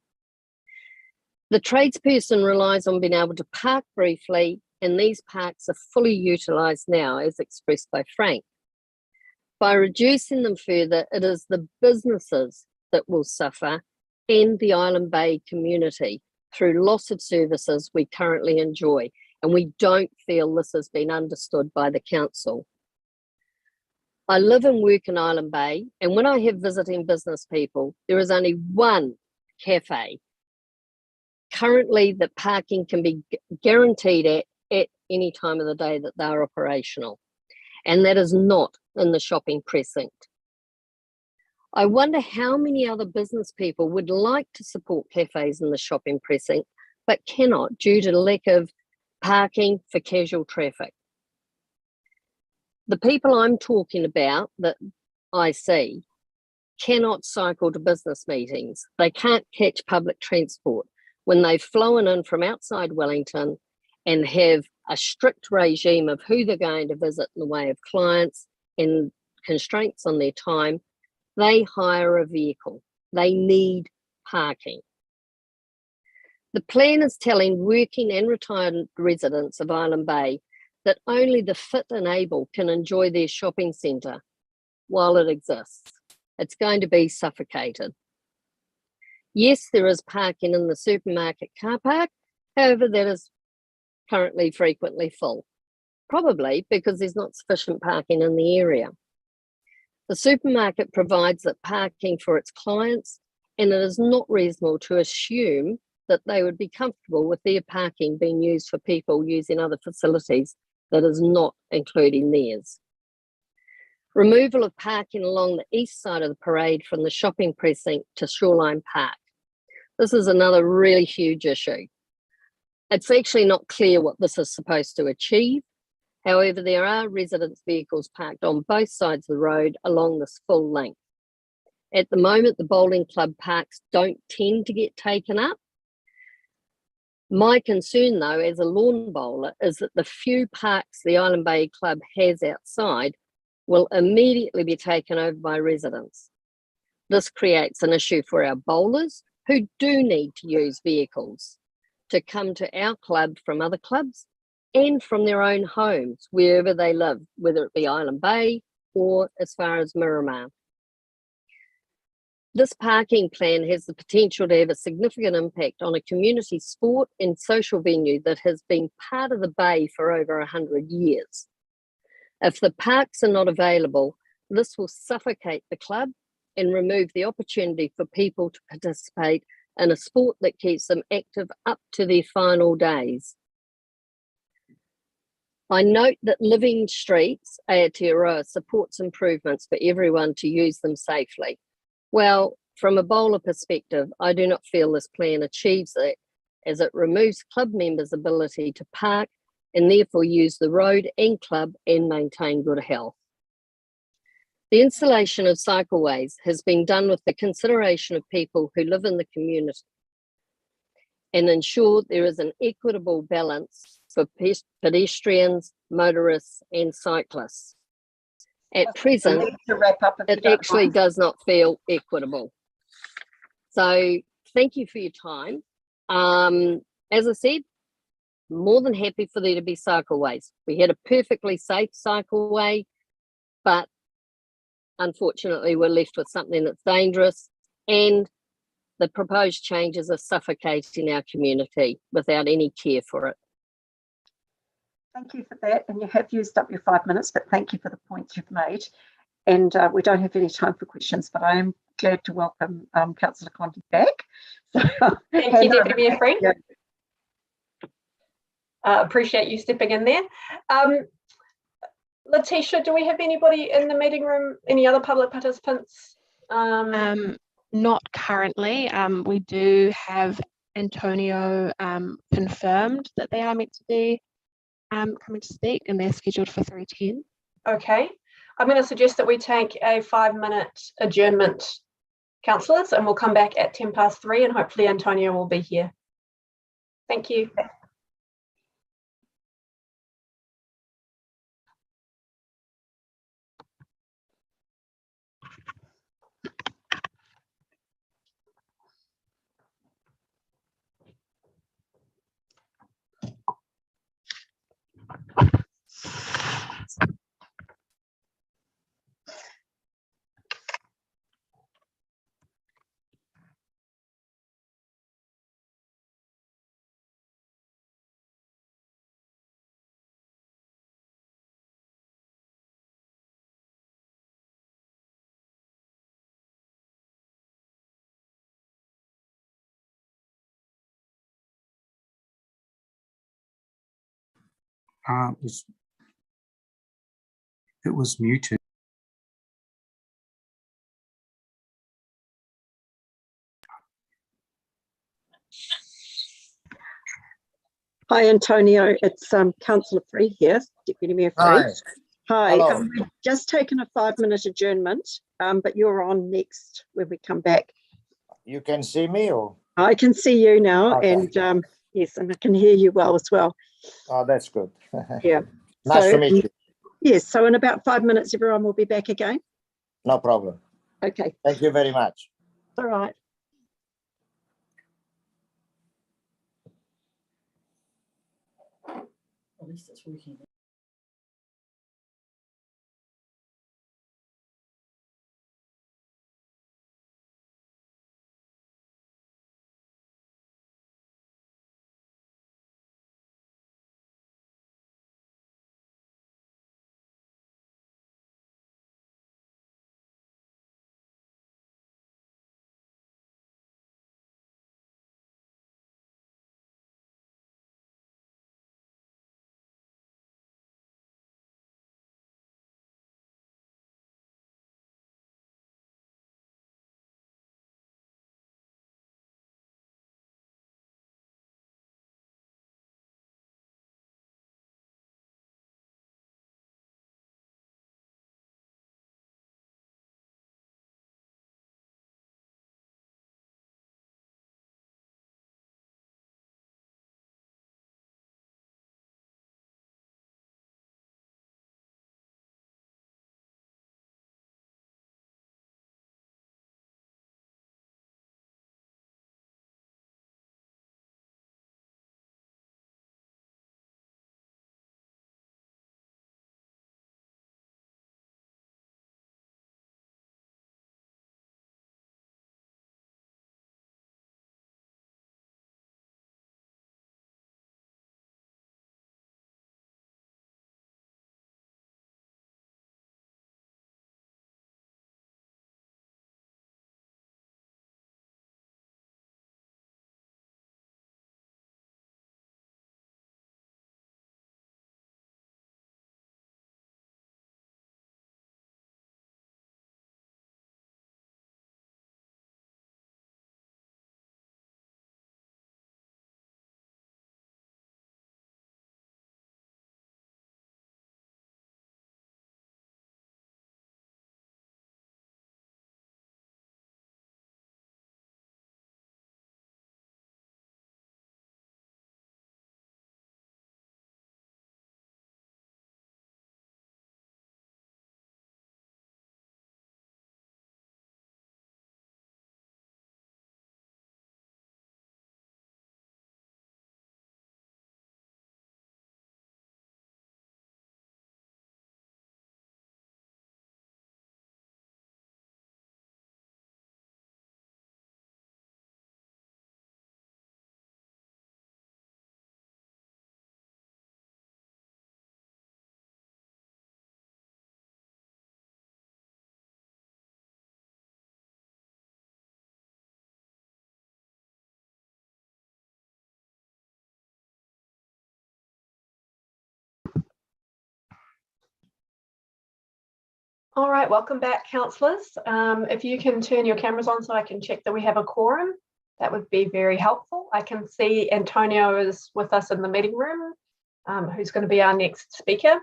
The tradesperson relies on being able to park briefly, and these parks are fully utilised now, as expressed by Frank. By reducing them further, it is the businesses that will suffer and the Island Bay community through loss of services we currently enjoy, and we don't feel this has been understood by the council. I live and work in Island Bay, and when I have visiting business people, there is only one cafe currently that parking can be guaranteed at any time of the day that they're operational, and that is not in the shopping precinct. I wonder how many other business people would like to support cafes in the shopping precinct, but cannot due to the lack of parking for casual traffic. The people I'm talking about that I see cannot cycle to business meetings. They can't catch public transport when they've flown in from outside Wellington and have a strict regime of who they're going to visit in the way of clients and constraints on their time. They hire a vehicle. They need parking. The plan is telling working and retired residents of Island Bay that only the fit and able can enjoy their shopping centre while it exists. It's going to be suffocated. Yes, there is parking in the supermarket car park. However, that is currently frequently full, probably because there's not sufficient parking in the area. The supermarket provides that parking for its clients, and it is not reasonable to assume that they would be comfortable with their parking being used for people using other facilities that is not including theirs. Removal of parking along the east side of the parade from the shopping precinct to Shoreline Park. This is another really huge issue. It's actually not clear what this is supposed to achieve. However, there are residents' vehicles parked on both sides of the road along this full length. At the moment, the bowling club parks don't tend to get taken up. My concern, though, as a lawn bowler, is that the few parks the Island Bay Club has outside will immediately be taken over by residents. This creates an issue for our bowlers who do need to use vehicles to come to our club from other clubs and from their own homes, wherever they live, whether it be Island Bay or as far as Miramar. This parking plan has the potential to have a significant impact on a community sport and social venue that has been part of the Bay for over 100 years. If the parks are not available, this will suffocate the club and remove the opportunity for people to participate in a sport that keeps them active up to their final days. I note that Living Streets, Aotearoa, supports improvements for everyone to use them safely. Well, from a bowler perspective, I do not feel this plan achieves it, as it removes club members' ability to park and therefore use the road and club and maintain good health. The installation of cycleways has been done with the consideration of people who live in the community and ensure there is an equitable balance for pedestrians, motorists and cyclists. At present, it actually does not feel equitable. So thank you for your time. As I said, more than happy for there to be cycleways. We had a perfectly safe cycleway, but unfortunately we're left with something that's dangerous and The proposed changes are suffocating our community without any care for it. Thank you for that. And you have used up your 5 minutes, but thank you for the points you've made. And we don't have any time for questions, but I am glad to welcome Councillor Conde back. Thank you, Deputy Mayor Free. Appreciate you stepping in there. Letitia, do we have anybody in the meeting room, any other public participants? Not currently. We do have Antonio confirmed that they are meant to be coming to speak, and they're scheduled for 3:10. Okay. I'm going to suggest that we take a 5-minute adjournment, councillors, and we'll come back at 3:10, and hopefully Antonio will be here. Thank you. It was muted. Hi, Antonio. It's Councillor Free here, Deputy Mayor Free. Hi. Hi. Hello. We've just taken a 5-minute adjournment, but you're on next when we come back. You can see me, or? I can see you now, Okay. and yes, and I can hear you well as well. Oh, that's good. Yeah. Nice to meet you. Yes, so in about 5 minutes, everyone will be back again. No problem. Okay. Thank you very much. All right. At least it's working. All right, welcome back, councillors. If you can turn your cameras on so I can check that we have a quorum, that would be very helpful. I can see Antonio is with us in the meeting room, who's going to be our next speaker.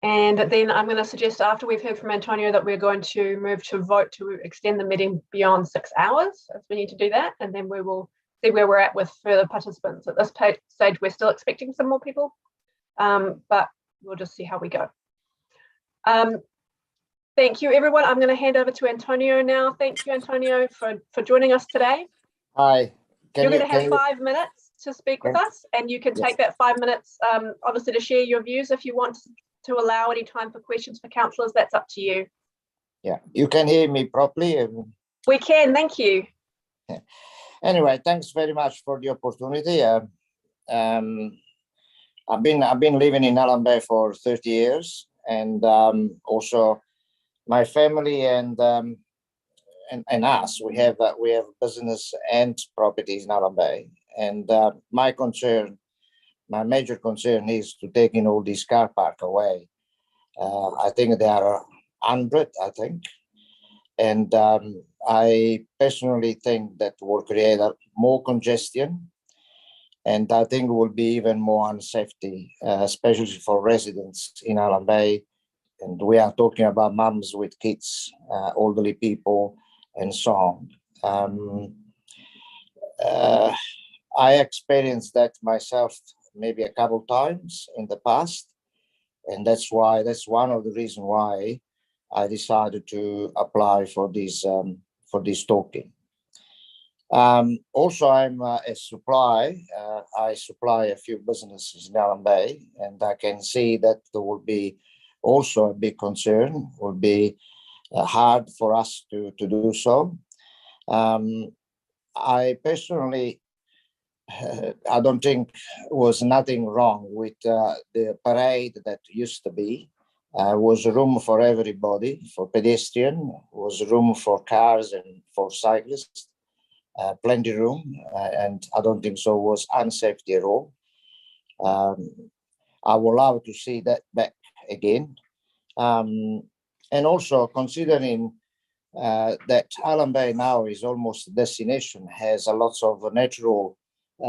And then I'm going to suggest, after we've heard from Antonio, that we're going to move to vote to extend the meeting beyond 6 hours, if we need to do that, and then we will see where we're at with further participants. At this stage, we're still expecting some more people, but we'll just see how we go. Thank you, everyone. I'm going to hand over to Antonio now. Thank you, Antonio, for joining us today. Hi. You're going to have 5 minutes to speak with us, and you can take that 5 minutes, obviously, to share your views. If you want to allow any time for questions for councillors, that's up to you. Yeah, you can hear me properly. We can, thank you. Anyway, thanks very much for the opportunity. I've been living in Allen Bay for 30 years, and also my family and us, we have business and properties in Allen Bay, and my major concern is to taking all these car park away. I think there are 100, I think. And I personally think that will create more congestion. And I think will be even more unsafety, especially for residents in Allen Bay. And we are talking about mums with kids, elderly people, and so on. I experienced that myself maybe a couple times in the past, and that's one of the reasons why I decided to apply for this token. Also, I'm a supply. I supply a few businesses in Allen Bay, and I can see that there will be also a big concern. Will be hard for us to do so. I personally, I don't think was nothing wrong with the parade that used to be. Was room for everybody, for pedestrian, was room for cars and for cyclists, plenty room, and I don't think so was unsafety at all. I would love to see that back again. And also considering that Allen Bay now is almost a destination, has a lot of natural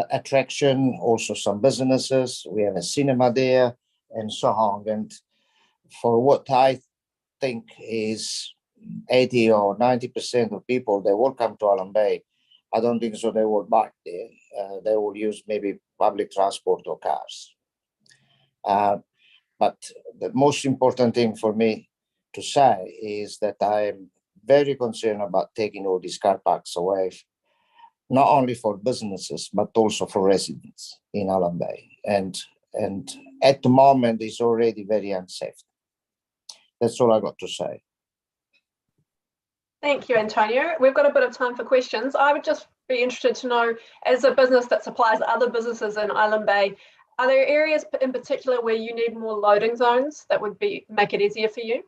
attraction, also some businesses, we have a cinema there and so on. And for what I think is 80 or 90% of people, they will come to Allen Bay. I don't think so they will bike there. They will use maybe public transport or cars. But the most important thing for me to say is that I'm very concerned about taking all these car parks away, not only for businesses, but also for residents in Allen Bay. And at the moment, it's already very unsafe. That's all I got to say. Thank you, Antonio. We've got a bit of time for questions. I would just be interested to know, as a business that supplies other businesses in Allen Bay, are there areas in particular where you need more loading zones that would make it easier for you?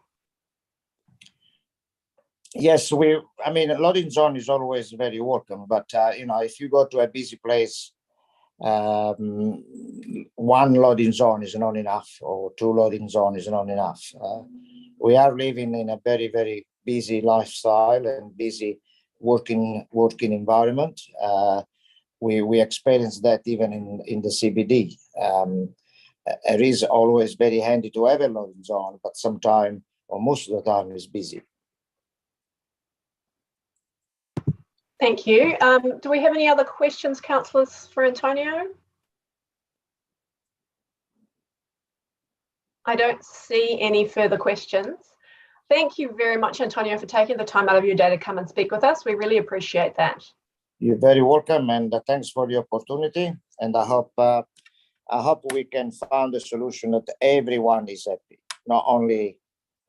Yes, I mean, a loading zone is always very welcome, but if you go to a busy place, one loading zone is not enough, or two loading zone is not enough. We are living in a very, very busy lifestyle and busy working environment. We experience that even in the CBD. It is always very handy to have a loading zone, but sometimes, or most of the time, is busy. Thank you. Do we have any other questions, councillors, for Antonio? I don't see any further questions. Thank you very much, Antonio, for taking the time out of your day to come and speak with us. We really appreciate that. You're very welcome, and thanks for the opportunity. And I hope we can find a solution that everyone is happy, not only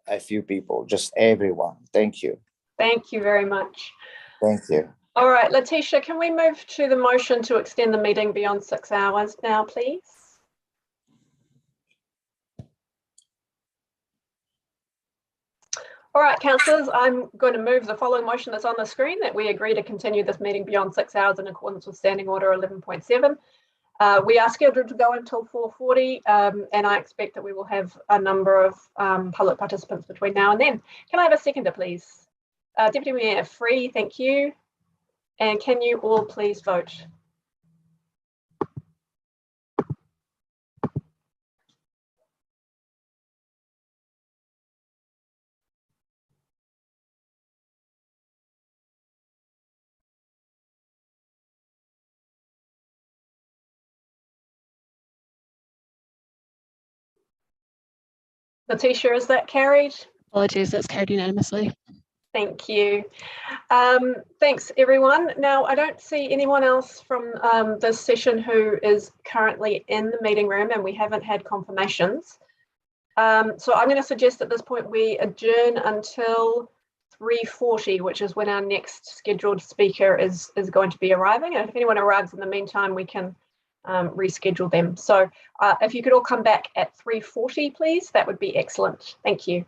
a few people, just everyone. Thank you. Thank you very much. Thank you. All right, Letitia, can we move to the motion to extend the meeting beyond 6 hours now, please? All right, councillors, I'm going to move the following motion that's on the screen, that we agree to continue this meeting beyond 6 hours in accordance with Standing Order 11.7. We are scheduled to go until 4:40, and I expect that we will have a number of public participants between now and then. Can I have a seconder, please? Deputy Mayor Free, thank you. And can you all please vote? Letitia, is that carried? Apologies, that's carried unanimously. Thank you. Thanks, everyone. Now, I don't see anyone else from this session who is currently in the meeting room, and we haven't had confirmations. So I'm going to suggest at this point we adjourn until 3:40, which is when our next scheduled speaker is going to be arriving. And if anyone arrives in the meantime, we can reschedule them. So if you could all come back at 3:40, please, that would be excellent. Thank you.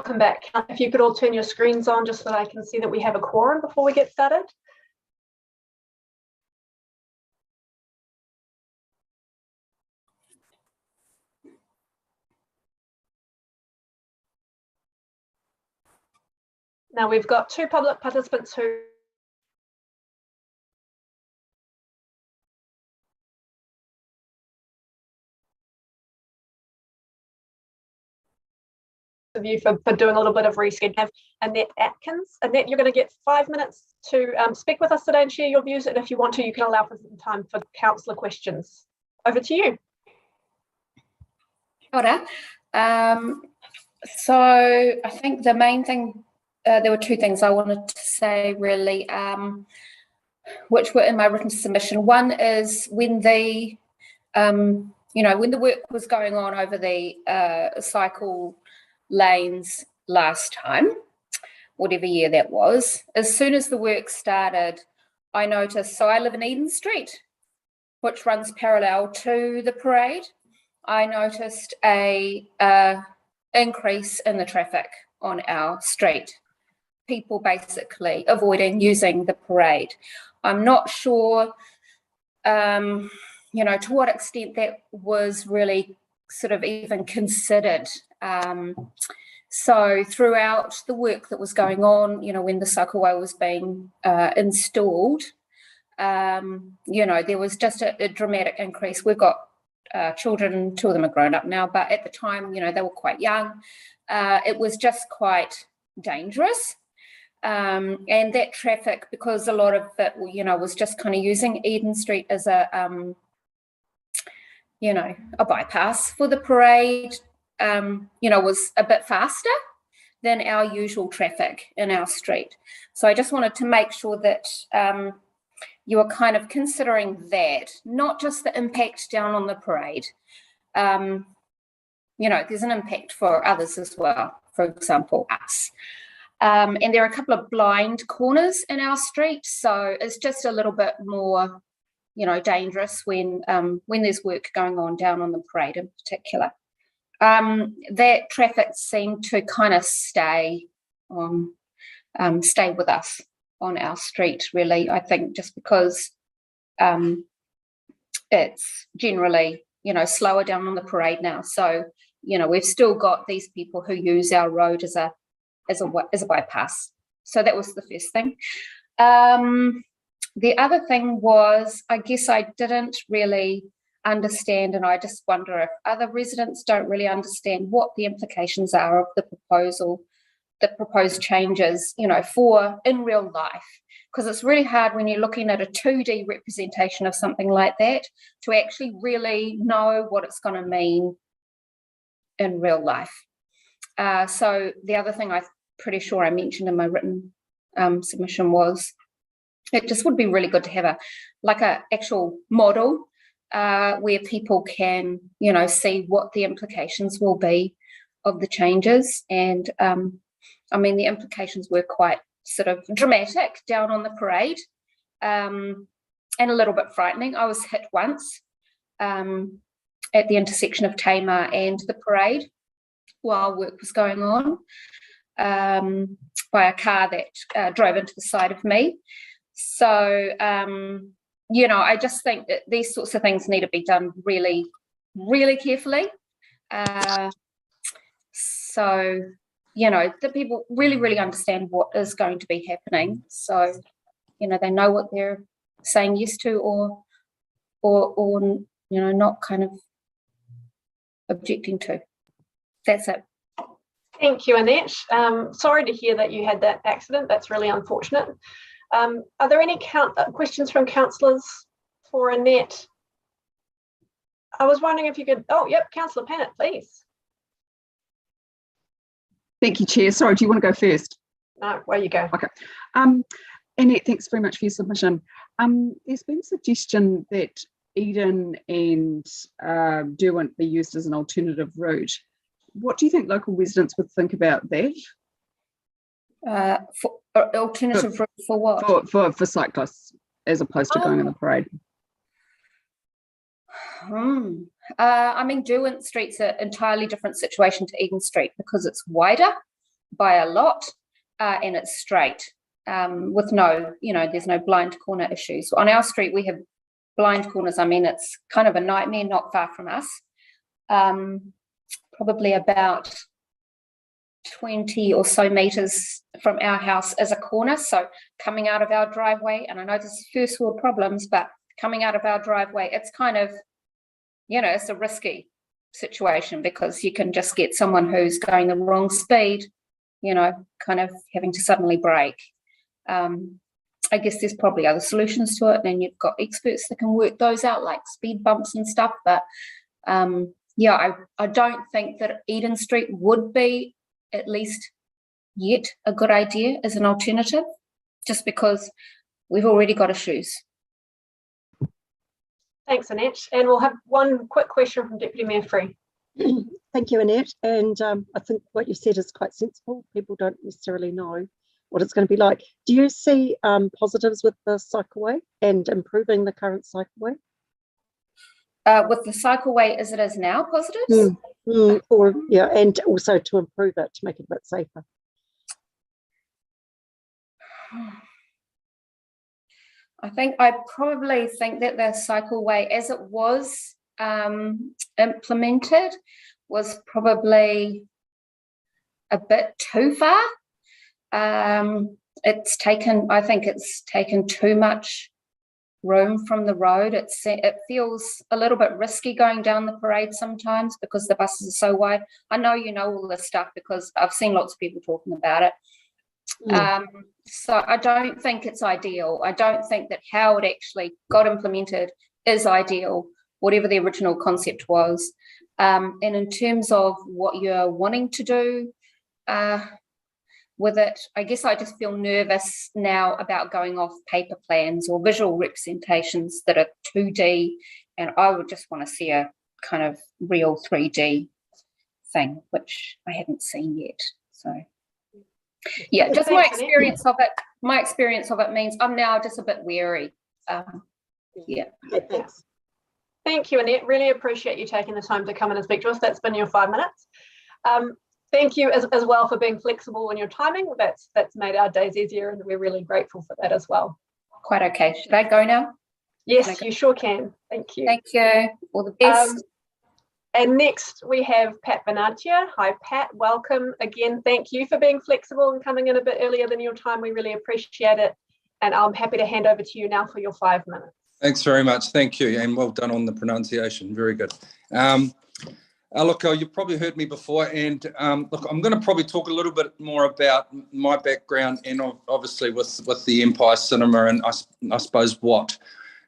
Welcome back. If you could all turn your screens on just so that I can see that we have a quorum before we get started. Now we've got 2 public participants who of you for doing a little bit of rescheduling. Annette Atkins. Annette, you're going to get 5 minutes to speak with us today and share your views. And if you want to, you can allow for some time for councillor questions. Over to you. Kia ora. So I think the main thing, there were 2 things I wanted to say really, which were in my written submission. One is when the, when the work was going on over the cycle lanes last time, whatever year that was, as soon as the work started, I noticed, so I live in Eden Street, which runs parallel to the parade. I noticed a increase in the traffic on our street. People basically avoiding using the parade. I'm not sure, to what extent that was really sort of even considered. So throughout the work that was going on, when the cycleway was being installed, there was just a dramatic increase. We've got children, 2 of them are grown up now, but at the time, they were quite young. It was just quite dangerous. And that traffic, because a lot of it, was just kind of using Eden Street as a bypass for the parade, was a bit faster than our usual traffic in our street. So I just wanted to make sure that you are kind of considering that, not just the impact down on the parade. There's an impact for others as well, for example, us. And there are a couple of blind corners in our street, so it's just a little bit more, dangerous when there's work going on down on the parade in particular. That traffic seemed to kind of stay with us on our street, really, I think, just because it's generally, slower down on the parade now. So, we've still got these people who use our road as a bypass. So that was the first thing. The other thing was, I guess I didn't really understand, and I just wonder if other residents don't really understand what the implications are of the proposed changes, for in real life, because it's really hard when you're looking at a 2D representation of something like that to actually really know what it's going to mean in real life. So the other thing I'm pretty sure I mentioned in my written submission was it just would be really good to have a actual model where people can, see what the implications will be of the changes. And the implications were quite sort of dramatic down on the parade, and a little bit frightening. I was hit once at the intersection of Tamar and the parade while work was going on by a car that drove into the side of me. So, I just think that these sorts of things need to be done really, really carefully. So, that people really, really understand what is going to be happening. So, they know what they're saying yes to or not kind of objecting to. That's it. Thank you, Annette. Sorry to hear that you had that accident. That's really unfortunate. Are there any questions from councillors for Annette? I was wondering if you could, Councillor Pennant, please. Thank you, Chair. Sorry, do you want to go first? No, where you go. Okay. Annette, thanks very much for your submission. There's been a suggestion that Eden and Derwent be used as an alternative route. What do you think local residents would think about that? For alternative route for what? For cyclists, as opposed to going in the parade. Derwent Street's an entirely different situation to Eden Street because it's wider by a lot, and it's straight with no, there's no blind corner issues. On our street, we have blind corners. I mean, it's kind of a nightmare not far from us. Probably about 20 or so meters from our house is a corner. So coming out of our driveway, and I know this is first world problems, but coming out of our driveway, it's kind of, it's a risky situation because you can just get someone who's going the wrong speed, kind of having to suddenly brake. I guess there's probably other solutions to it, and you've got experts that can work those out, like speed bumps and stuff. But I don't think that Eden Street would be, at least yet, a good idea as an alternative, just because we've already got issues. Thanks, Annette. And we'll have one quick question from Deputy Mayor Free. Thank you, Annette. And I think what you said is quite sensible. People don't necessarily know what it's going to be like. Do you see positives with the cycleway and improving the current cycleway? With the cycleway as it is now, positives? And also to improve it, to make it a bit safer. I probably think that the cycleway as it was implemented was probably a bit too far. I think it's taken too much room from the road. It feels a little bit risky going down the parade sometimes because the buses are so wide. I know you know all this stuff because I've seen lots of people talking about it. So I don't think it's ideal. I don't think that how it actually got implemented is ideal, whatever the original concept was. And in terms of what you're wanting to do with it, I guess I just feel nervous now about going off paper plans or visual representations that are 2D, and I would just want to see a kind of real 3D thing, which I haven't seen yet. So yeah, just my experience of it means I'm now just a bit wary. Thanks. Thank you, Annette. Really appreciate you taking the time to come in and speak to us. That's been your 5 minutes. Thank you as well for being flexible in your timing. That's made our days easier, and we're really grateful for that as well. Quite okay. Should I go now? Yes, you sure can. Thank you. Thank you. All the best. And next we have Pat Bernarcia. Hi, Pat. Welcome again. Thank you for being flexible and coming in a bit earlier than your time. We really appreciate it. And I'm happy to hand over to you now for your 5 minutes. Thanks very much. Thank you. And well done on the pronunciation. Very good. Look, you've probably heard me before, and look, I'm going to probably talk a little bit more about my background and obviously with the Empire Cinema, and I suppose what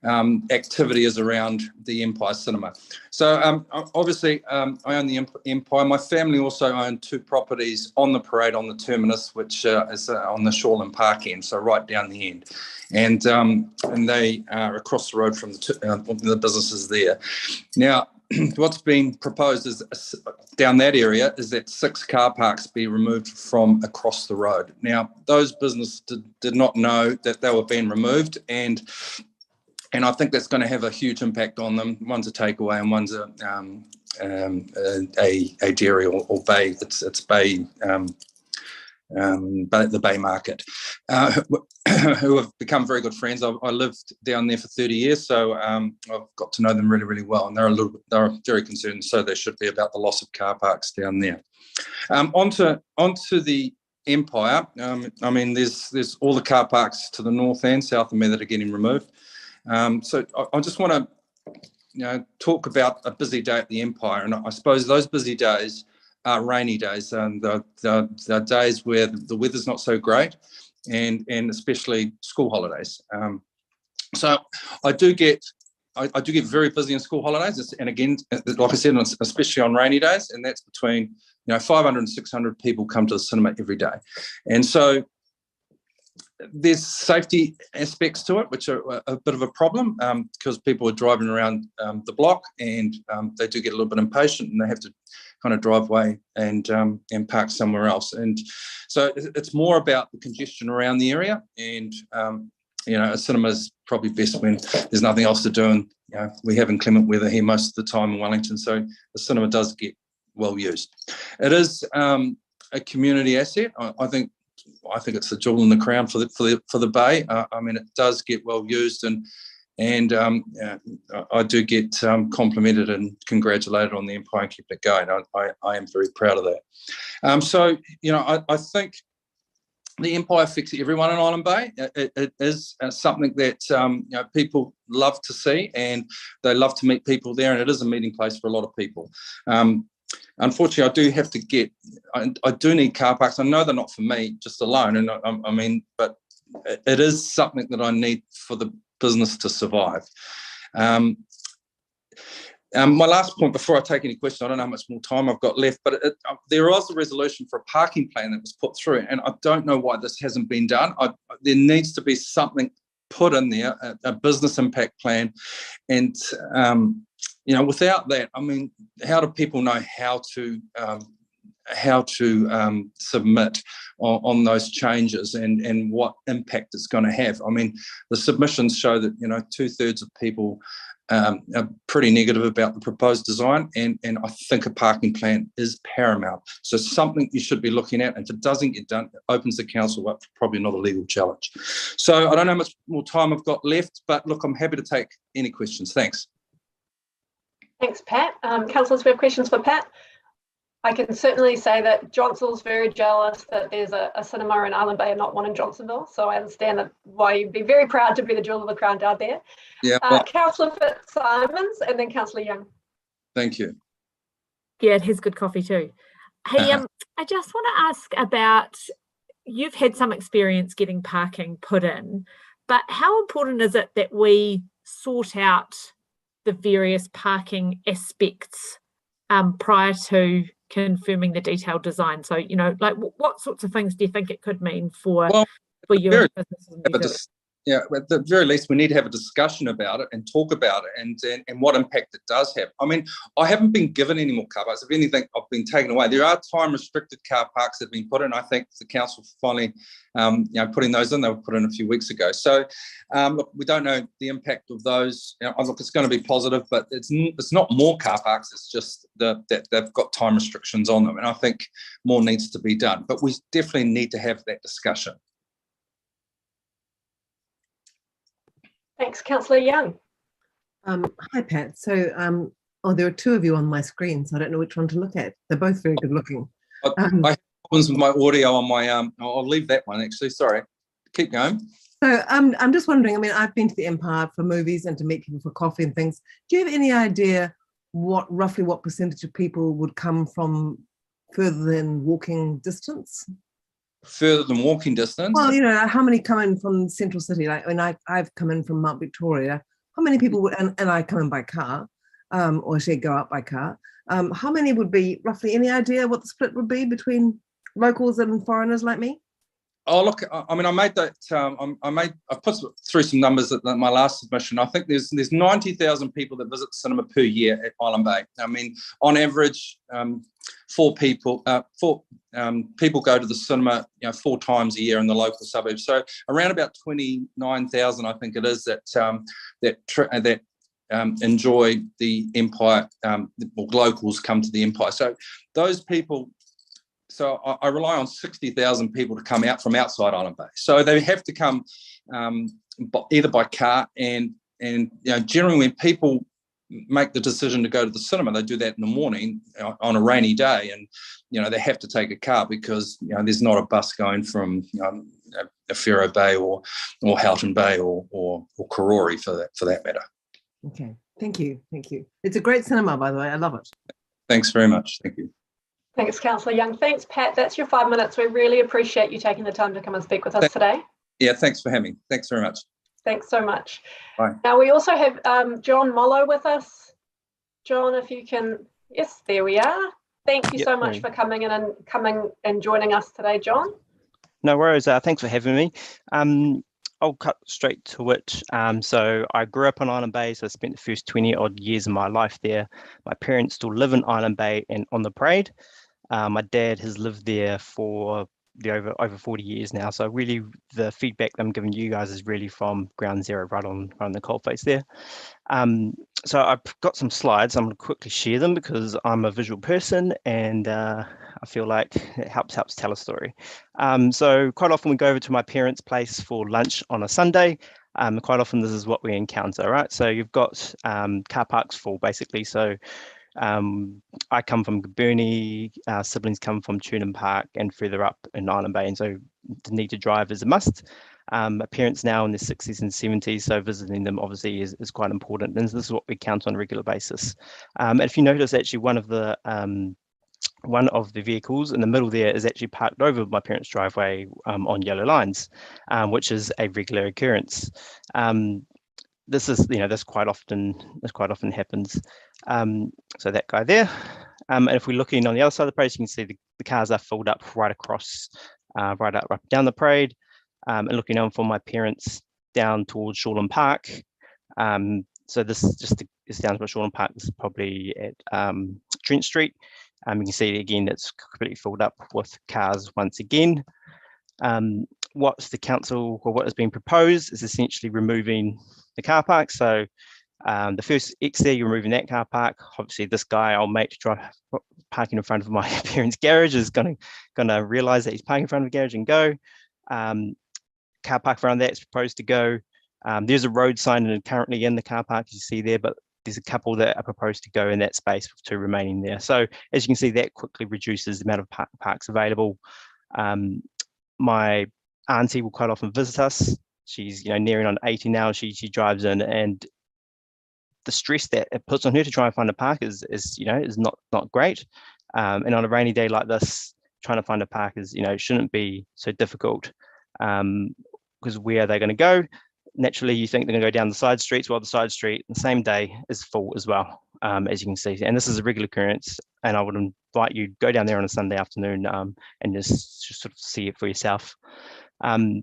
activity is around the Empire Cinema. So obviously I own the Empire. My family also own 2 properties on the parade on the terminus, which is on the Shoreland Park end, so right down the end, and they are across the road from the businesses there. Now, what's being proposed is down that area is that 6 car parks be removed from across the road. Now, those businesses did not know that they were being removed, and I think that's going to have a huge impact on them. One's a takeaway and one's a dairy or bay. It's bay, the Bay Market, who have become very good friends. I lived down there for 30 years, so I've got to know them really, really well, and they're very concerned, so they should be, about the loss of car parks down there. Onto the Empire. I mean, there's all the car parks to the north and south of me that are getting removed. So I just want to, talk about a busy day at the Empire, and I suppose those busy days are rainy days, and the days where the weather's not so great, and especially school holidays. So I do get very busy in school holidays, and again, like I said, especially on rainy days, and that's between 500 and 600 people come to the cinema every day, and so there's safety aspects to it, which are a bit of a problem because people are driving around the block, and they do get a little bit impatient, and they have to kind of drive away and park somewhere else. And so it's more about the congestion around the area, and a cinema is probably best when there's nothing else to do, and we have inclement weather here most of the time in Wellington, so the cinema does get well used. It is a community asset. I think it's the jewel in the crown for the bay. I mean, it does get well used, and I do get complimented and congratulated on the Empire and keeping it going. I am very proud of that. So, I think the Empire affects everyone in Island Bay. It is something that people love to see, and they love to meet people there, and it is a meeting place for a lot of people. Unfortunately, I do need car parks. I know they're not for me just alone, and but it is something that I need for the business to survive. My last point before I take any questions, I don't know how much more time I've got left, but there was a resolution for a parking plan that was put through, and I don't know why this hasn't been done. There needs to be something put in there, a business impact plan, and without that, I mean, how do people know how to submit on those changes and what impact it's going to have? I mean, the submissions show that 2/3 of people are pretty negative about the proposed design, and I think a parking plan is paramount. So something you should be looking at, and if it doesn't get done, it opens the council up for probably another legal challenge. So I don't know how much more time I've got left, but look, I'm happy to take any questions. Thanks. Thanks, Pat. Councillors, we have questions for Pat. I can certainly say that Johnsonville's very jealous that there's a cinema in Island Bay and not one in Johnsonville. So I understand why you'd be very proud to be the jewel of the crown down there. Yeah. Councillor Fitzsimons and then Councillor Young. Thank you. Yeah, it has good coffee too. Hey, I just want to ask about, you've had some experience getting parking put in, but how important is it that we sort out the various parking aspects prior to confirming the detailed design? So, like what sorts of things do you think it could mean for you and businesses? Yeah, at the very least, we need to have a discussion about it and talk about it and what impact it does have. I mean, I haven't been given any more car parks. If anything, I've been taken away. There are time-restricted car parks that have been put in. I think the council finally, putting those in. They were put in a few weeks ago. So, look, we don't know the impact of those. Look, it's going to be positive, but it's not more car parks. It's just that they've got time restrictions on them, and I think more needs to be done. But we definitely need to have that discussion. Thanks, Councillor Young. Hi, Pat. So, there are two of you on my screen, so I don't know which one to look at. They're both very good looking. I have problems with my audio on my. I'll leave that one actually. Sorry. Keep going. So, I'm just wondering. I mean, I've been to the Empire for movies and to meet people for coffee and things. Do you have any idea roughly what percentage of people would come from further than walking distance? Further than walking distance? Well, how many come in from Central City? Like, when I've come in from Mount Victoria, how many people would, and I come in by car, or actually go out by car, how many would be, roughly, any idea what the split would be between locals and foreigners like me? Oh, look, I mean, I made that, I put through some numbers at my last submission. I think there's 90,000 people that visit the cinema per year at Island Bay. I mean, on average, people go to the cinema, 4 times a year in the local suburbs. So around about 29,000, I think it is, that enjoy the Empire, locals come to the Empire. So those people. So I rely on 60,000 people to come out from outside Island Bay. So they have to come either by car and generally when people make the decision to go to the cinema, they do that in the morning on a rainy day, and they have to take a car because there's not a bus going from Fero Bay or Houghton Bay or Karori for that matter. Okay, thank you. It's a great cinema, by the way. I love it. Thanks very much. Thank you. Thanks, Councillor Young. Thanks, Pat. That's your 5 minutes. We really appreciate you taking the time to come and speak with us today. Yeah, thanks for having me. Thanks very much. Thanks so much. Bye. Now, we also have John Mollo with us. John, if you can, yes, there we are. Thank you so much for coming and joining us today, John. No worries. Thanks for having me. I'll cut straight to it. So I grew up on Island Bay, so I spent the first 20 odd years of my life there. My parents still live in Island Bay and on the Parade. My dad has lived there for the over 40 years now. So really the feedback I'm giving you guys is really from ground zero, right on the coalface there. So I've got some slides. I'm going to quickly share them because I'm a visual person, and I feel like it helps tell a story. So quite often we go over to my parents' place for lunch on a Sunday. Quite often this is what we encounter, right? So you've got car parks full basically. So I come from Burnie, siblings come from Studman Park and further up in Island Bay, and so the need to drive is a must. Parents now in their 60s and 70s, so visiting them obviously is quite important, and this is what we count on a regular basis. And if you notice, actually one of the vehicles in the middle there is actually parked over my parents' driveway on yellow lines, which is a regular occurrence. This is, this quite often happens. So that guy there, and if we're looking on the other side of the parade, you can see the cars are filled up right across, right up down the parade, and looking on from my parents down towards Shoreland Park. So this is just is down to Shoreland Park. This is probably at Trent Street. You can see again it's completely filled up with cars once again. What's the council, or what has been proposed, is essentially removing the car park. So the first X there, you're removing that car park. Obviously, this guy, I'll make to drive parking in front of my parents' garage, is gonna realise that he's parking in front of the garage and go. Car park around that is proposed to go. There's a road sign currently in the car park, as you see there, but there's a couple that are proposed to go in that space with 2 remaining there. So as you can see, that quickly reduces the amount of parks available. My auntie will quite often visit us. She's nearing on 80 now. She drives in, and the stress that it puts on her to try and find a park is not great. And on a rainy day like this, trying to find a park is shouldn't be so difficult, because where are they going to go? Naturally, you think they're going to go down the side streets. Well, the side street the same day is full as well, as you can see. And this is a regular occurrence, and I would invite you to go down there on a Sunday afternoon and just sort of see it for yourself. I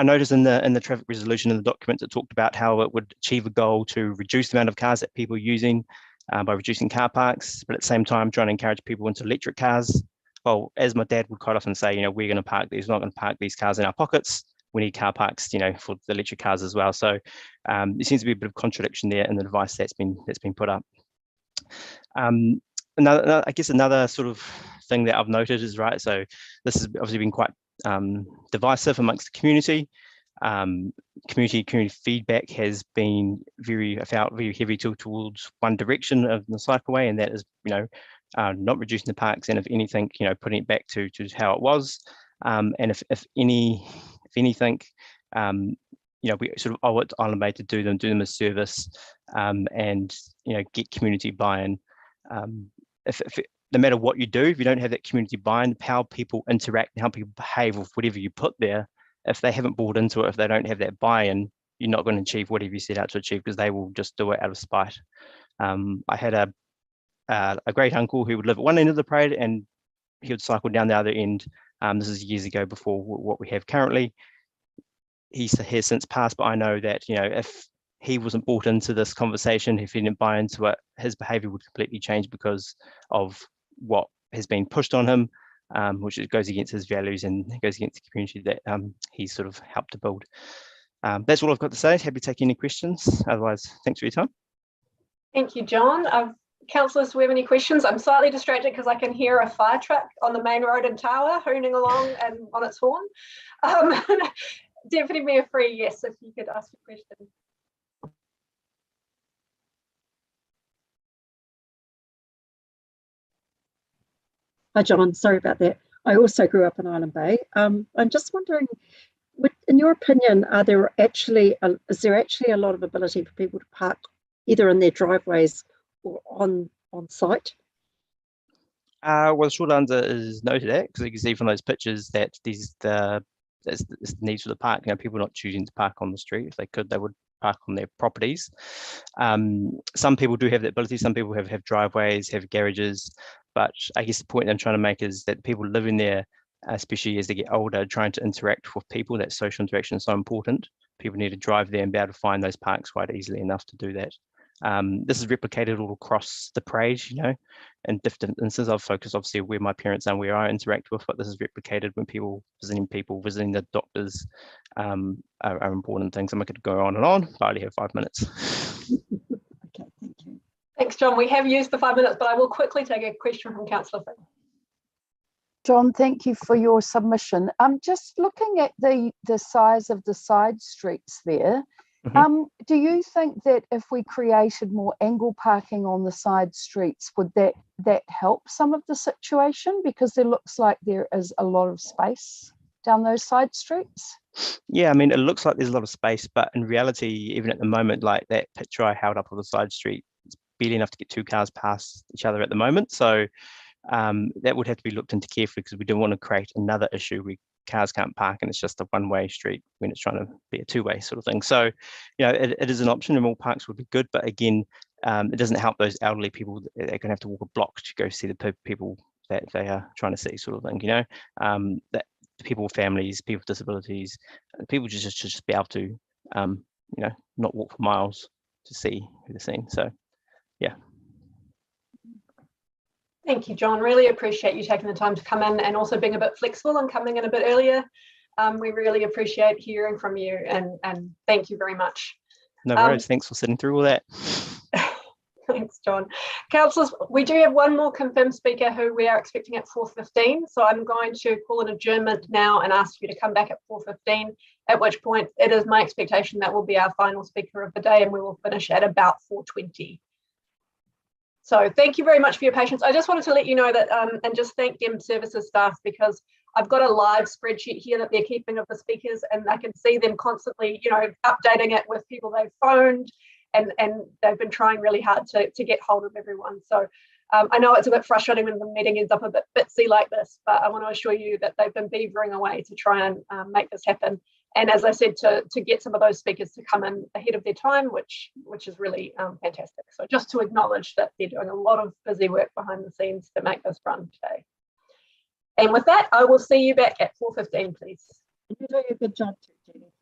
noticed in the traffic resolution in the document, it talked about how it would achieve a goal to reduce the amount of cars that people are using by reducing car parks, but at the same time trying to encourage people into electric cars. Well, as my dad would quite often say, we're going to park these, not going to park these cars in our pockets. We need car parks, for the electric cars as well. So there seems to be a bit of contradiction there in the advice that's been put up. Another sort of thing that I've noted is, right, so this has obviously been quite divisive amongst the community. Community feedback has been very heavy towards one direction of the cycleway, and that is not reducing the parks, and if anything, putting it back to how it was. And if anything, we sort of owe it to Island Bay to do them a service, and get community buy-in. No matter what you do, if you don't have that community buy-in, how people interact and how people behave with whatever you put there, if they haven't bought into it, if they don't have that buy-in, you're not going to achieve whatever you set out to achieve, because they will just do it out of spite. I had a great uncle who would live at one end of the parade, and he would cycle down the other end. This is years ago before what we have currently. He has since passed, but I know that if he wasn't brought into this conversation, if he didn't buy into it, his behaviour would completely change because of what has been pushed on him, which goes against his values and goes against the community that he's sort of helped to build. That's all I've got to say. Happy to take any questions. Otherwise, thanks for your time. Thank you, John. Councillors, do we have any questions? I'm slightly distracted because I can hear a fire truck on the main road in Tawa hooning along and on its horn. Deputy Mayor Free, yes, if you could ask a question. Hi, John. Sorry about that. I also grew up in Island Bay. I'm just wondering, in your opinion, is there actually a lot of ability for people to park either in their driveways or on site? Well, the short answer is no to that, because you can see from those pictures that there's the needs for the park. People are not choosing to park on the street. If they could, they would park on their properties. Some people do have that ability. Some people have driveways, have garages. But I guess the point I'm trying to make is that people living there, especially as they get older, trying to interact with people, that social interaction is so important. People need to drive there and be able to find those parks quite easily enough to do that. This is replicated all across the parade, you know, in different instances. I've focused obviously where my parents are and where I interact with, but this is replicated when people, visiting the doctors are important things. I'm going to go on and on, but I only have 5 minutes. Okay, thank you. Thanks, John. We have used the 5 minutes, but I will quickly take a question from Councillor Finn. John, thank you for your submission. I'm just looking at the size of the side streets there. Do you think that if we created more angle parking on the side streets, would that help some of the situation? Because there looks like there is a lot of space down those side streets. Yeah, I mean, it looks like there's a lot of space, but in reality, even at the moment, like that picture I held up on the side street, it's barely enough to get 2 cars past each other at the moment. So that would have to be looked into carefully, because we don't want to create another issue where cars can't park and it's just a one-way street when it's trying to be a two-way sort of thing. So, you know, it is an option, and more parks would be good, but again, it doesn't help those elderly people. They're going to have to walk a block to go see the people that they are trying to see, sort of thing, you know. That people with families, people with disabilities, people should just be able to, you know, not walk for miles to see who they're seeing. So, yeah. Thank you, John. Really appreciate you taking the time to come in and also being a bit flexible and coming in a bit earlier. We really appreciate hearing from you, and thank you very much. No worries. Thanks for sitting through all that. Thanks, John. Councillors, we do have one more confirmed speaker who we are expecting at 4:15. So I'm going to call an adjournment now and ask you to come back at 4:15, at which point it is my expectation that will be our final speaker of the day, and we will finish at about 4:20. So thank you very much for your patience. I just wanted to let you know that, and just thank them services staff, because I've got a live spreadsheet here that they're keeping of the speakers, and I can see them constantly, you know, updating it with people they've phoned, and they've been trying really hard to get hold of everyone. So I know it's a bit frustrating when the meeting ends up a bit bitsy like this, but I want to assure you that they've been beavering away to try and make this happen. And as I said, to get some of those speakers to come in ahead of their time, which is really fantastic. So just to acknowledge that they're doing a lot of busy work behind the scenes to make this run today. And with that, I will see you back at 4:15, please. You're doing a good job too, Jenny.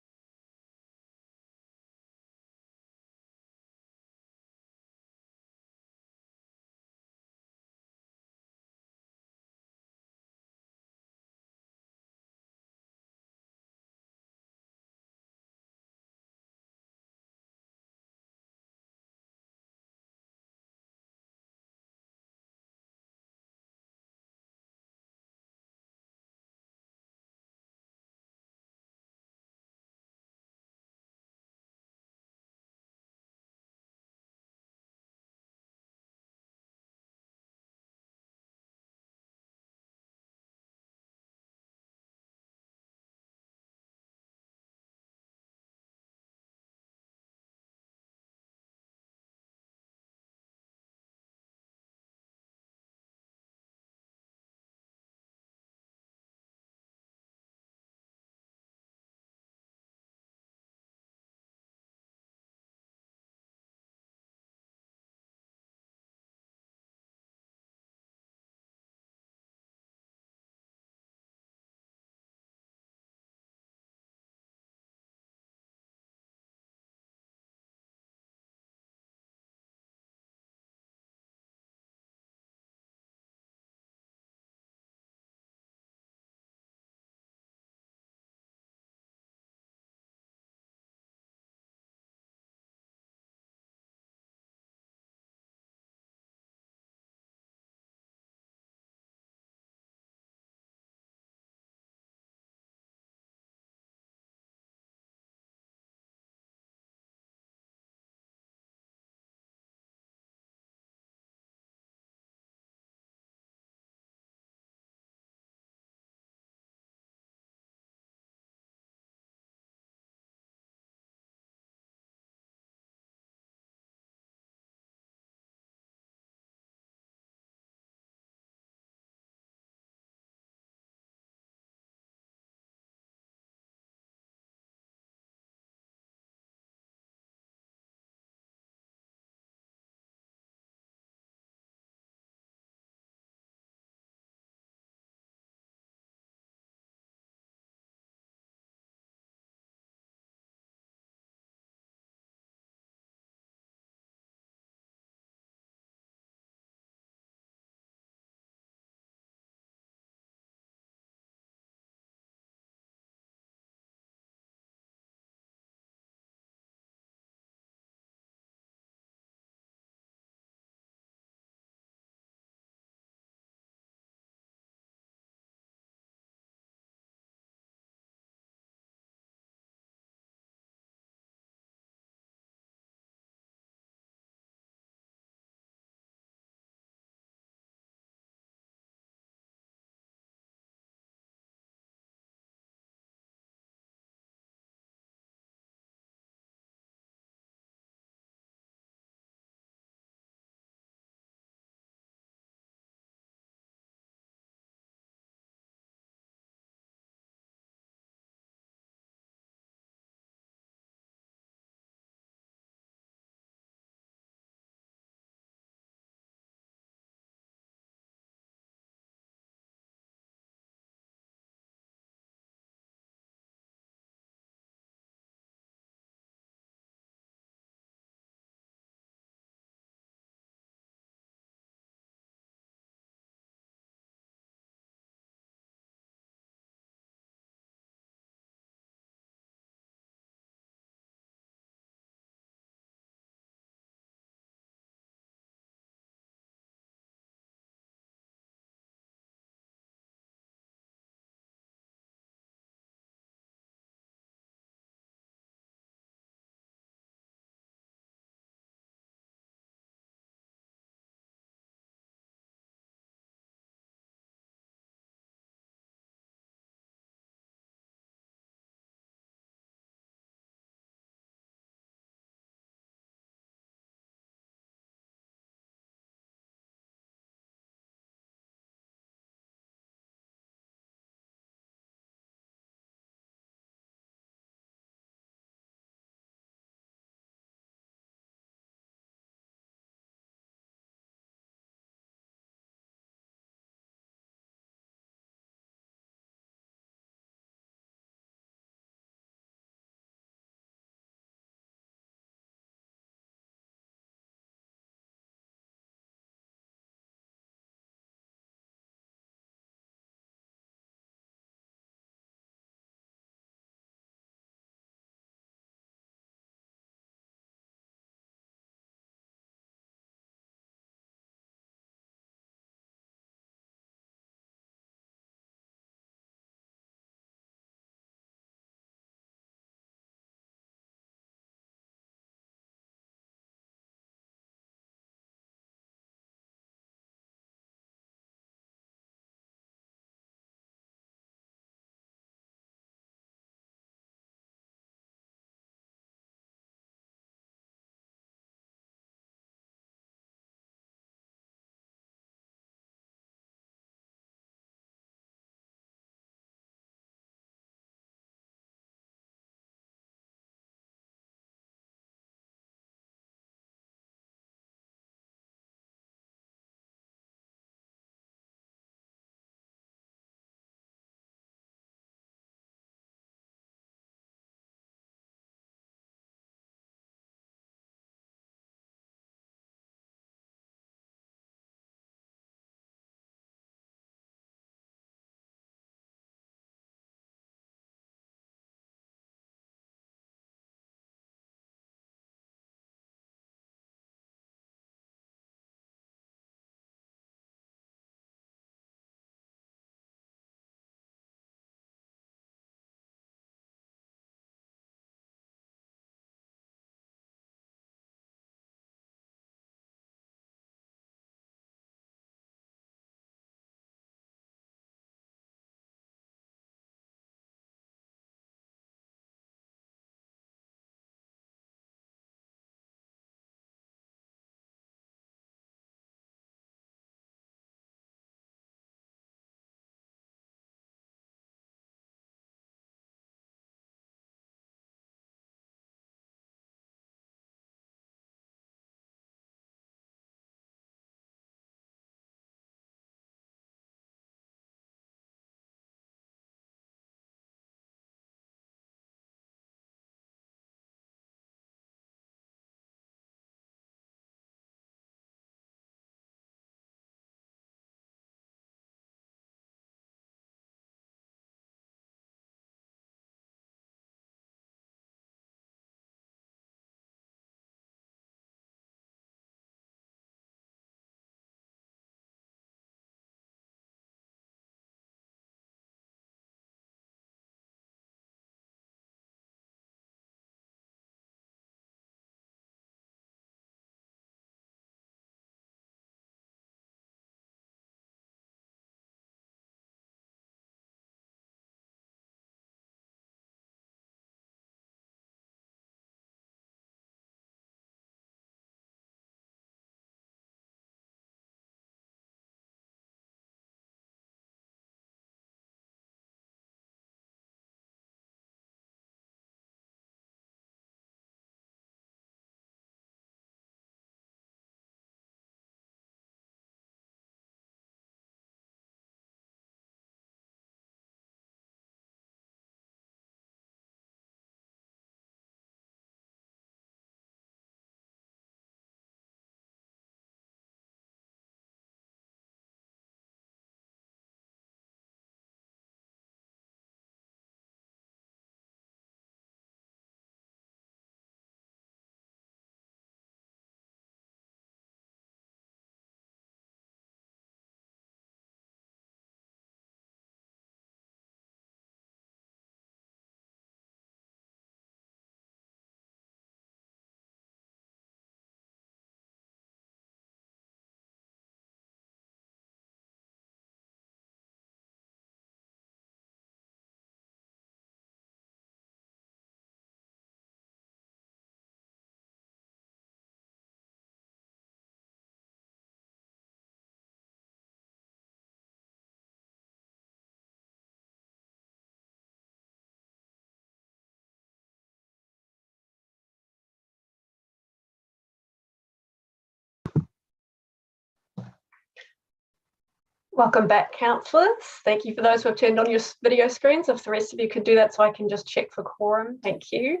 Welcome back, councillors. Thank you for those who have turned on your video screens. If the rest of you could do that so I can just check for quorum. Thank you.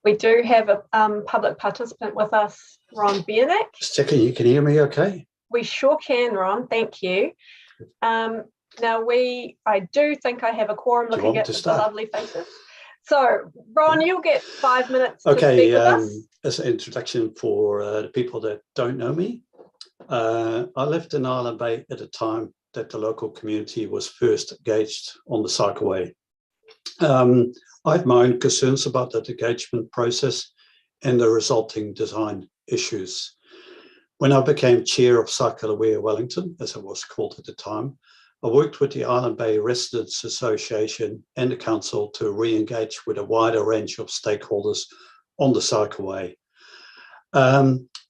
We do have a public participant with us, Ron Bienick. Just checking you can hear me okay? We sure can, Ron. Thank you. Now I do think I have a quorum looking at the lovely faces. So, Ron, you'll get 5 minutes to speak with us. As an introduction for the people that don't know me, I lived in Island Bay at a time that the local community was first engaged on the cycleway. I had my own concerns about that engagement process and the resulting design issues. When I became chair of Cycle Aware Wellington, as it was called at the time, I worked with the Island Bay Residents Association and the council to re-engage with a wider range of stakeholders on the cycleway.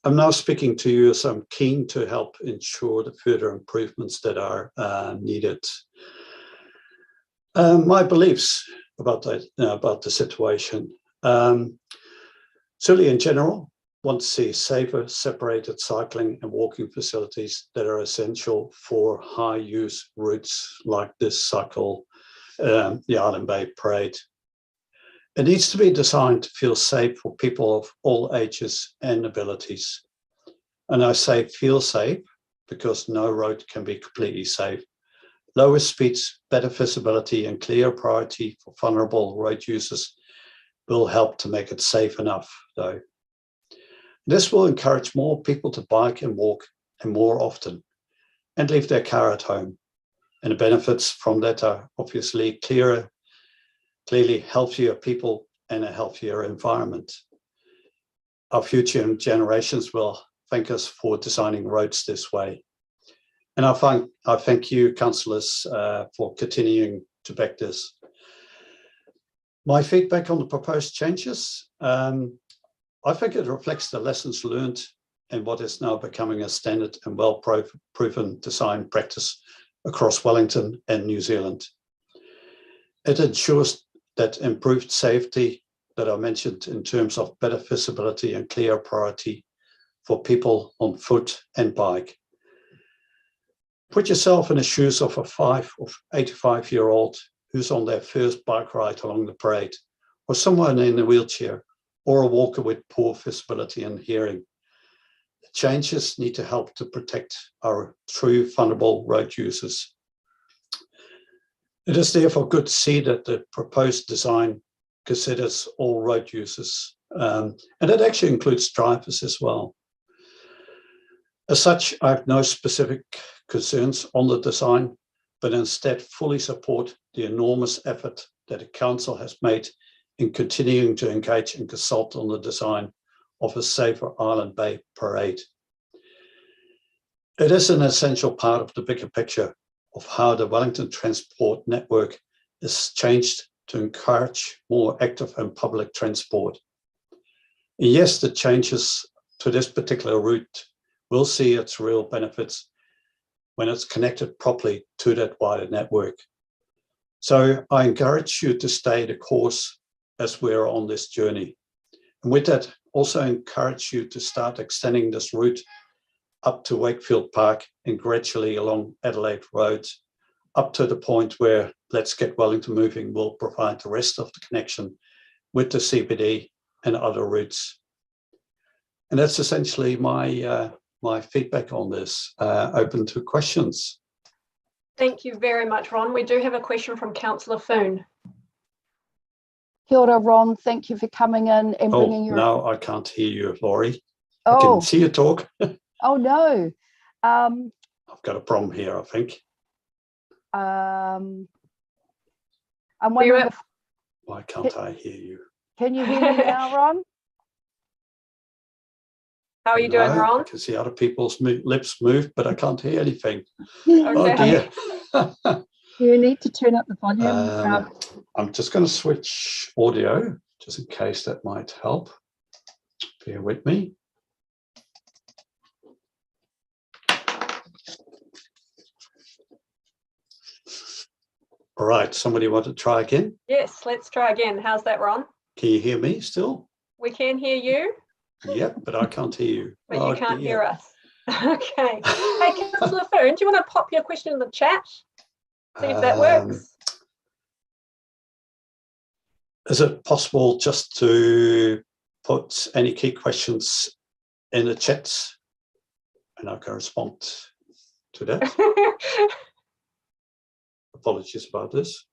I'm now speaking to you as I'm keen to help ensure the further improvements that are needed. My beliefs about that, about the situation. Certainly in general, want to see safer, separated cycling and walking facilities that are essential for high-use routes like this cycle, the Island Bay Parade. It needs to be designed to feel safe for people of all ages and abilities. And I say feel safe because no road can be completely safe. Lower speeds, better visibility and clear priority for vulnerable road users will help to make it safe enough, though. This will encourage more people to bike and walk and more often and leave their car at home. And the benefits from that are obviously clearly healthier people and a healthier environment. Our future generations will thank us for designing roads this way. And I thank you, councillors, for continuing to back this. My feedback on the proposed changes, I think it reflects the lessons learned and what is now becoming a standard and well-proven design practice across Wellington and New Zealand. It ensures that improved safety that I mentioned in terms of better visibility and clear priority for people on foot and bike. Put yourself in the shoes of a 85-year-old who's on their first bike ride along the parade, or someone in a wheelchair, or a walker with poor visibility and hearing. The changes need to help to protect our true vulnerable road users. It is therefore good to see that the proposed design considers all road users, and it actually includes drivers as well. As such, I have no specific concerns on the design, but instead fully support the enormous effort that the council has made in continuing to engage and consult on the design of a safer Island Bay Parade. It is an essential part of the bigger picture of how the Wellington transport network is changed to encourage more active and public transport. And yes, the changes to this particular route will see its real benefits when it's connected properly to that wider network. So I encourage you to stay the course as we're on this journey. And with that, also encourage you to start extending this route up to Wakefield Park and gradually along Adelaide Road, up to the point where Let's Get Wellington Moving will provide the rest of the connection with the CBD and other routes. And that's essentially my feedback on this. Open to questions. Thank you very much, Ron. We do have a question from Councillor Foon. Kia ora, Ron. Thank you for coming in and bringing your... No, I can't hear you, Laurie. I can see you talk. Oh, no. I've got a problem here, I think. I'm wondering if... Why can't I hear you? Can you hear me now, Ron? How are you doing, Ron? I can see other people's lips move, but I can't hear anything. Okay. Oh, dear. You need to turn up the volume. I'm just going to switch audio, just in case that might help. Bear with me. All right, somebody want to try again? Yes, let's try again. How's that, Ron? Can you hear me still? We can hear you. Yep, but I can't hear you. But you can't hear us. Okay. Hey, Councillor Foon, do you want to pop your question in the chat? See if that works. Is it possible just to put any key questions in the chat and I can respond to that? Apologies about this.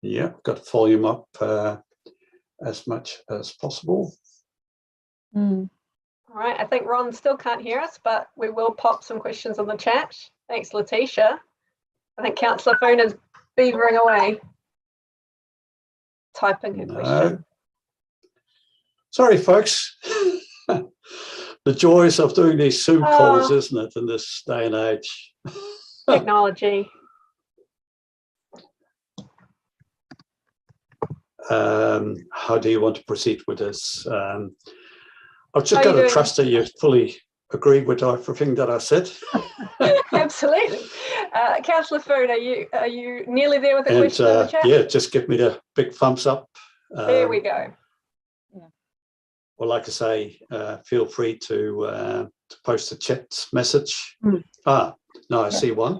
Yeah, got volume up as much as possible. All right, I think Ron still can't hear us, but we will pop some questions on the chat. Thanks, Letitia. I think Councillor Foon is beavering away, typing her question. Sorry, folks. The joys of doing these Zoom calls, isn't it, in this day and age? Technology. How do you want to proceed with this? I've just got to trust that you fully agree with everything that I said. Absolutely. Councillor Foon, are you nearly there with the question in the chat? Yeah, just give me the big thumbs up. There we go. Or like I say, feel free to post a chat message. No, I see one.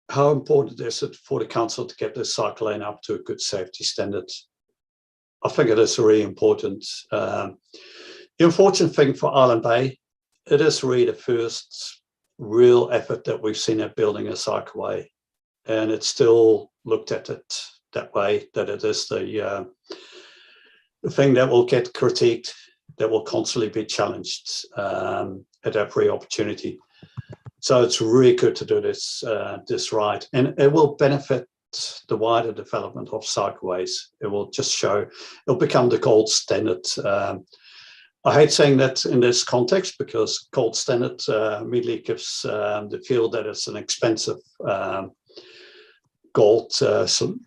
How important is it for the council to get the cycle lane up to a good safety standard? I think it is really important. The unfortunate thing for Island Bay, it is really the first real effort that we've seen at building a cycleway, and it's still looked at it that way, that it is the thing that will get critiqued, that will constantly be challenged at every opportunity. So it's really good to do this right, and it will benefit the wider development of cycleways. It will just show, it'll become the gold standard. I hate saying that in this context because gold standard immediately gives the feel that it's an expensive gold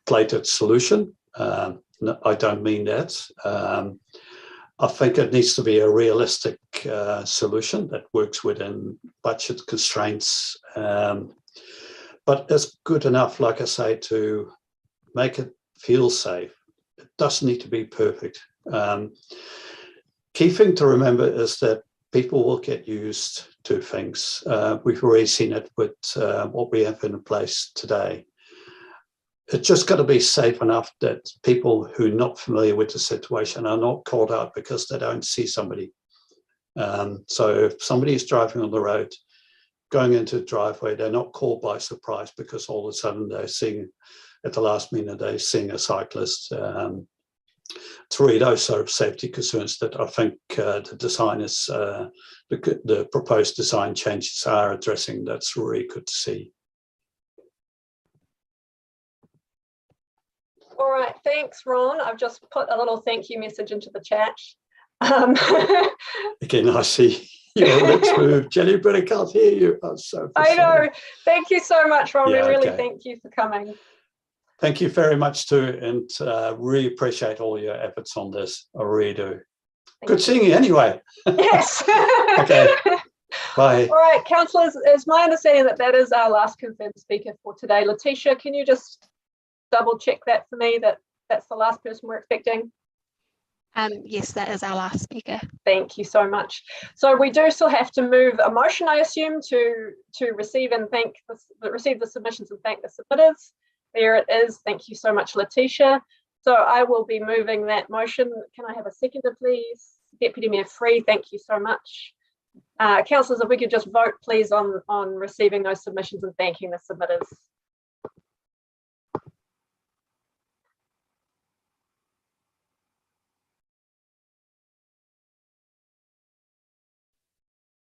plated solution. No, I don't mean that. I think it needs to be a realistic solution that works within budget constraints, but it's good enough, like I say, to make it feel safe. It doesn't need to be perfect. Key thing to remember is that people will get used to things. We've already seen it with what we have in place today. It's just got to be safe enough that people who are not familiar with the situation are not called out because they don't see somebody. So if somebody is driving on the road, going into the driveway, they're not caught by surprise because all of a sudden they're seeing, at the last minute, they're seeing a cyclist. It's really those sort of safety concerns that I think the design is, the proposed design changes are addressing. That's really good to see. All right, thanks, Ron. I've just put a little thank you message into the chat. Again, I see your lips move. Jenny, but I can't hear you. I'm so I know. Thank you so much, Ron. Yeah, we really okay. thank you for coming. Thank you very much too, and really appreciate all your efforts on this. I really do. Good seeing you anyway. Yes. Okay. Bye. All right, councillors, it's my understanding that that is our last confirmed speaker for today. Letitia, can you just double check that for me, that that's the last person we're expecting? Yes, that is our last speaker. Thank you so much. So we do still have to move a motion, I assume, to receive and receive the submissions and thank the submitters. There it is. Thank you so much, Letitia. So I will be moving that motion. Can I have a seconder, please? Deputy Mayor Free, thank you so much. Councillors, if we could just vote, please, on receiving those submissions and thanking the submitters.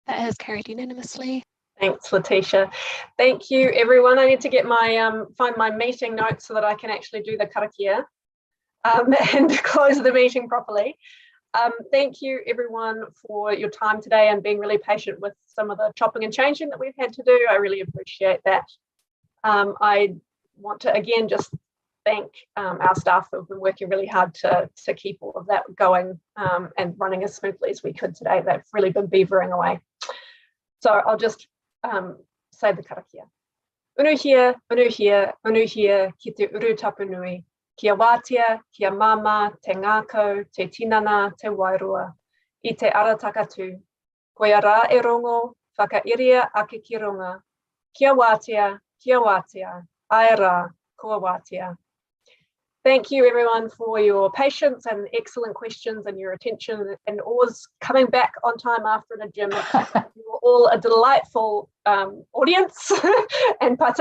That has carried unanimously. Thanks, Letitia. Thank you, everyone. I need to get my find my meeting notes so that I can actually do the karakia and close the meeting properly. Thank you, everyone, for your time today and being really patient with some of the chopping and changing that we've had to do. I really appreciate that. I want to again just thank our staff who've been working really hard to keep all of that going and running as smoothly as we could today. They've really been beavering away. So I'll just say the karakia. Unuhia, unuhia, unuhia ki te uru tapunui. Kia wātia, kia mama, te ngākau, te tinana, te wairua. I te arataka tū. Koia rā e rongo, whakairia ake ki runga. Kia wātia, ai rā, kua wātia. Thank you everyone for your patience and excellent questions and your attention and always coming back on time after an adjournment. You were all a delightful audience and participants.